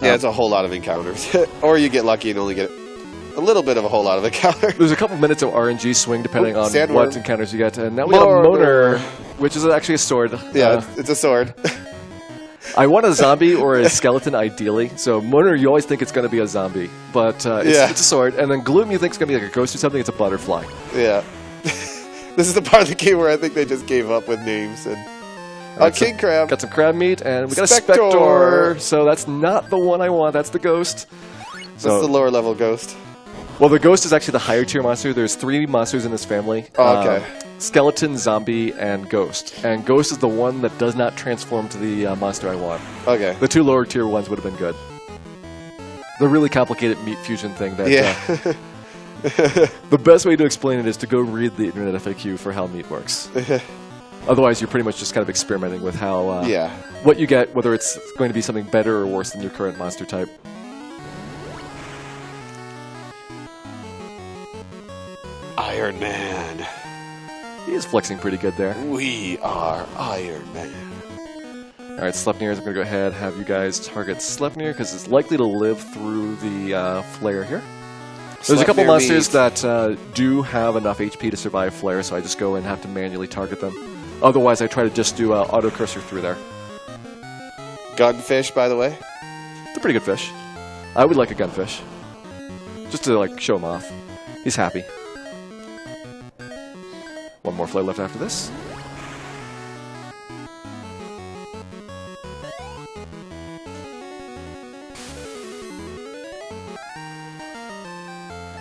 Yeah, it's a whole lot of encounters. Or you get lucky and only get a little bit of a whole lot of encounters. There's a couple minutes of RNG swing depending on Sandworm. what encounters you get. And now we got a Moaner, which is actually a sword. Yeah, it's a sword. I want a zombie or a skeleton ideally. So Moaner, you always think it's going to be a zombie. But it's a sword. And then Gloom, you think it's going to be like a ghost or something. It's a butterfly. Yeah. This is the part of the game where I think they just gave up with names. And King Crab. Got some crab meat, and we got Spectre. a Spectre. So that's not the one I want. That's the ghost. That's the lower level ghost. Well, the ghost is actually the higher tier monster. There's 3 monsters in this family. Oh, okay. Skeleton, zombie, and ghost. And ghost is the one that does not transform to the monster I want. Okay. The 2 lower tier ones would have been good. The really complicated meat fusion thing. That, Yeah. the best way to explain it is to go read the internet FAQ for how meat works. Otherwise, you're pretty much just kind of experimenting with how what you get, whether it's going to be something better or worse than your current monster type. Iron Man. He is flexing pretty good there. We are Iron Man. All right, Sleipnir, I'm going to go ahead and have you guys target Sleipnir because it's likely to live through the flare here. There's a couple Sleipnir monsters meat. that do have enough HP to survive flare, so I just go and have to manually target them. Otherwise, I try to just do auto cursor through there. Gunfish, by the way. It's a pretty good fish. I would like a gunfish. Just to, like, show him off. He's happy. One more flay left after this.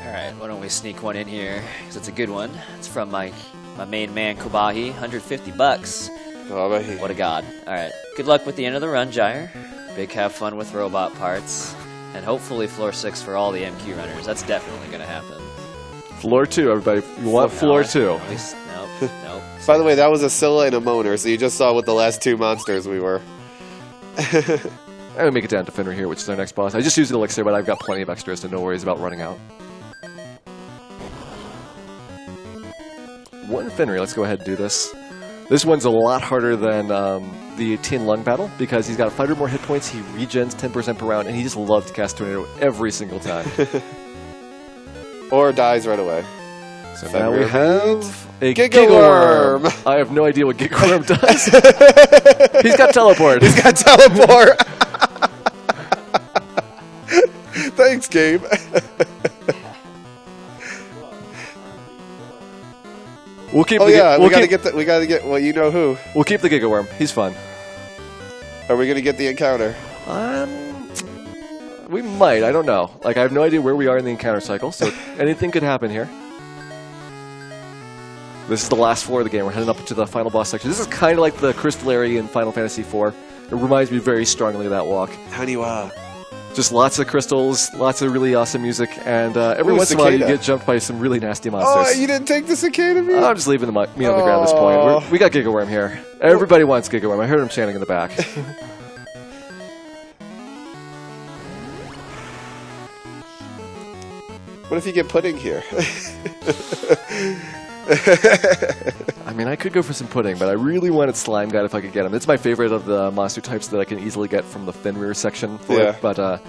Alright, why don't we sneak one in here? Because it's a good one. It's from my main man, Kobahi. 150 bucks. Oh, but What a god. Alright, good luck with the end of the run, Gyre. Big have fun with robot parts. And hopefully floor 6 for all the MQ runners. That's definitely going to happen. Floor 2, everybody. You want floor 2. At least, nope, nope. By the way, that was a Scylla and a Moaner, so you just saw what the last 2 monsters we were. I'm going to make it down to Fenrir here, which is our next boss. I just used the elixir, but I've got plenty of extras, so no worries about running out. One Fenrir, let's go ahead and do this. This one's a lot harder than the Tin Lung battle, because he's got 500 more hit points, he regens 10% per round, and he just loves to cast Tornado every single time. Or dies right away. So now we have a Gigaworm. Gigaworm. I have no idea what Gigaworm does. He's got teleport. He's got teleport! Thanks, Gabe. We'll keep Oh the yeah, we'll we gotta keep, get. We gotta get. Well, you know who? We'll keep the Gigaworm. He's fun. Are we gonna get the encounter? We might. I don't know. Like, I have no idea where we are in the encounter cycle, so anything could happen here. This is the last floor of the game. We're heading up to the final boss section. This is kind of like the crystal area in Final Fantasy IV. It reminds me very strongly of that walk. Haniwa. Just lots of crystals, lots of really awesome music, and every Ooh, once in a while you cicada. get jumped by some really nasty Oh, monsters. you didn't take the cicada meat? I'm just leaving the meat on the ground at this point. We got Gigaworm here. Everybody wants Gigaworm. I heard him chanting in the back. What if you get pudding here? I mean, I could go for some pudding, but I really wanted Slime God if I could get him. It's my favorite of the monster types that I can easily get from the Fenrir section for Yeah. it. But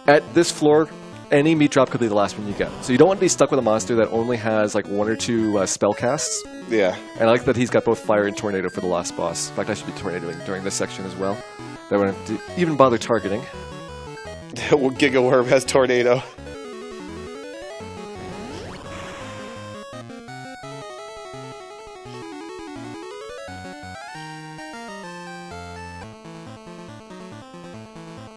at this floor, any meat drop could be the last one you get. So you don't want to be stuck with a monster that only has like 1 or 2 spell casts. Yeah. And I like that he's got both Fire and Tornado for the last boss. In fact, I should be tornadoing during this section as well. That wouldn't have to even bother targeting. Well, Gigaworm has tornado.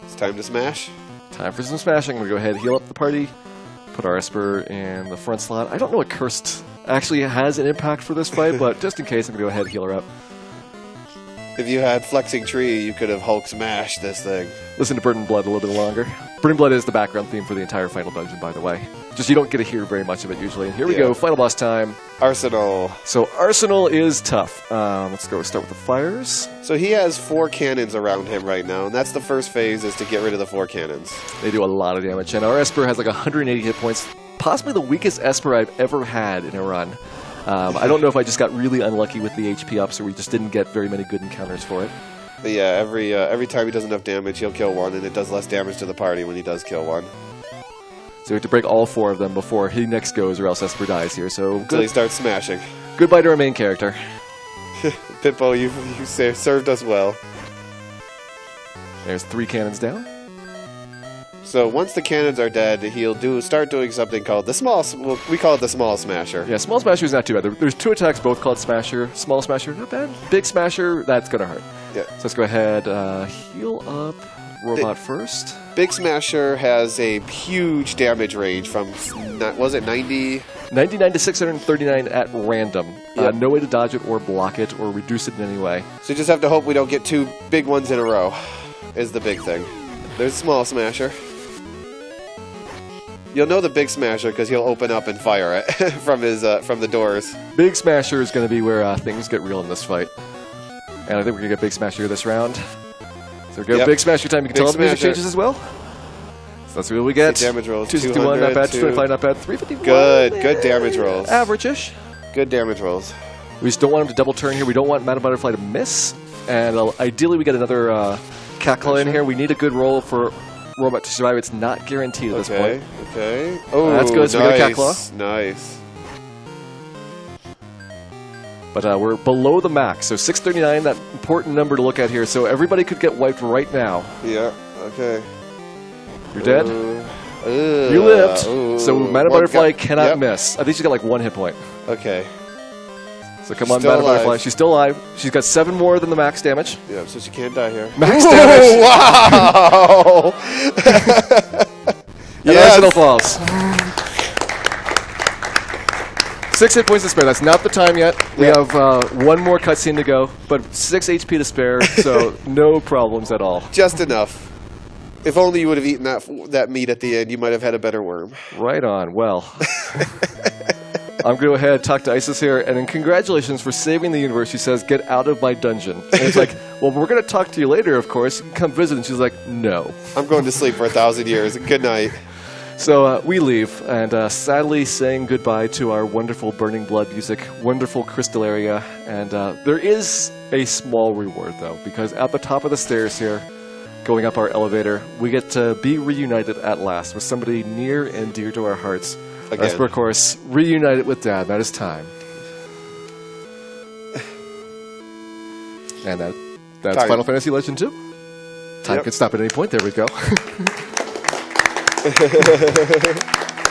It's time to smash. Time for some smashing. I'm going to go ahead and heal up the party. Put our Esper in the front slot. I don't know what Cursed actually has an impact for this fight, but just in case, I'm going to go ahead and heal her up. If you had Flexing Tree, you could have Hulk smashed this thing. Listen to Burning Blood a little bit longer. Burning Blood is the background theme for the entire final dungeon, by the way. Just you don't get to hear very much of it usually. And here we go, final boss time. Arsenal. So Arsenal is tough. Let's go start with the fires. So he has 4 cannons around him right now, and that's the first phase, is to get rid of the 4 cannons. They do a lot of damage, and our Esper has like 180 hit points. Possibly the weakest Esper I've ever had in a run. I don't know if I just got really unlucky with the HP ups, or we just didn't get very many good encounters for it. But yeah, every time he does enough damage, he'll kill one, and it does less damage to the party when he does kill one. So we have to break all 4 of them before he next goes, or else Esper dies here. So Until he starts smashing. Goodbye to our main character. Pippo, you served us well. There's 3 cannons down. So once the cannons are dead, he'll start doing something called the small. Well, we call it the small smasher. Yeah, small smasher is not too bad. There's 2 attacks, both called smasher. Small smasher, not bad. Big smasher, that's gonna hurt. Yeah. So let's go ahead, heal up robot first. Big smasher has a huge damage range from, was it 90? 99 to 639 at random. Yep. No way to dodge it or block it or reduce it in any way. So you just have to hope we don't get 2 big ones in a row, is the big thing. There's small smasher. You'll know the big smasher because he'll open up and fire it from the doors. Big smasher is going to be where things get real in this fight. And I think we're going to get big smasher this round. So we go Yep. big smasher time. You can Big tell the music smasher. changes as well. So that's what we get. Damage rolls. 261, not 200, bad. 225, not bad. 351. Good damage rolls. Average-ish. Good damage rolls. We just don't want him to double turn here. We don't want Madam Butterfly to miss. And ideally we get another Cackle in here. We need a good roll for Robot to survive. It's not guaranteed at this point. Okay. Oh, that's good. So we got nice. Cackle. Nice. But we're below the max. So 639, that important number to look at here. So everybody could get wiped right now. Yeah. Okay. You're dead? You lived. So Madam Butterfly cannot miss. I think she's got like 1 hit point. Okay. So come on, Madam Butterfly. She's still alive. She's got 7 more than the max damage. Yeah, so she can't die here. Max damage. Wow! And Arsenal falls. 6 hit points to spare. That's not the time yet. We have 1 more cutscene to go, but 6 HP to spare, so no problems at all. Just enough. If only you would have eaten that meat at the end, you might have had a better worm. Right on. Well, I'm going to go ahead and talk to Isis here, and then congratulations for saving the universe. She says, get out of my dungeon. And it's like, well, we're going to talk to you later, of course. Come visit. And she's like, no. I'm going to sleep for 1,000 years. Good night. So we leave, and sadly saying goodbye to our wonderful Burning Blood music, wonderful crystal area, and there is a small reward, though, because at the top of the stairs here, going up our elevator, we get to be reunited at last with somebody near and dear to our hearts. Again. As per course, reunited with Dad. That is time. And that's Time. Final Fantasy Legend 2. Time could stop at any point. There we go.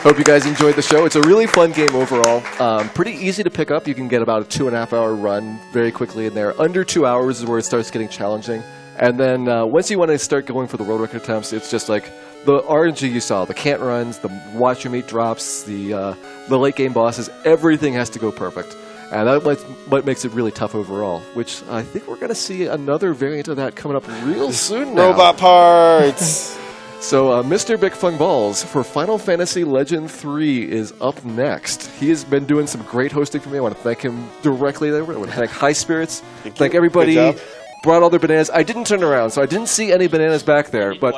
Hope you guys enjoyed the show. It's a really fun game overall. Pretty easy to pick up. You can get about a 2.5-hour run very quickly in there. Under 2 hours is where it starts getting challenging. And then once you want to start going for the world record attempts, it's just like the RNG you saw, the can't runs, the watch your meat drops, the late game bosses, everything has to go perfect. And that's what makes it really tough overall, which I think we're going to see another variant of that coming up real soon now. Robot parts! So Mr. Big Fun Balls for Final Fantasy Legend 3 is up next. He has been doing some great hosting for me. I want to thank him directly there. I want to thank High Spirits. Thank everybody. Brought all their bananas. I didn't turn around, so I didn't see any bananas back there, but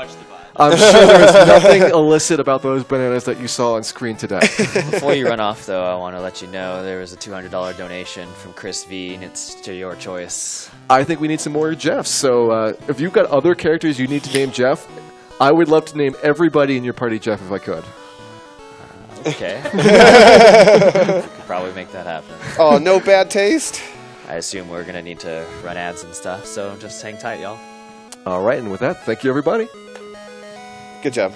I'm sure there was nothing illicit about those bananas that you saw on screen today. Before you run off, though, I want to let you know there was a $200 donation from Chris V, and it's to your choice. I think we need some more Jeffs, so if you've got other characters you need to name Jeff, I would love to name everybody in your party Jeff if I could. Okay. We could probably make that happen. Oh, no bad taste? I assume we're going to need to run ads and stuff, so just hang tight, y'all. All right, and with that, thank you, everybody. Good job.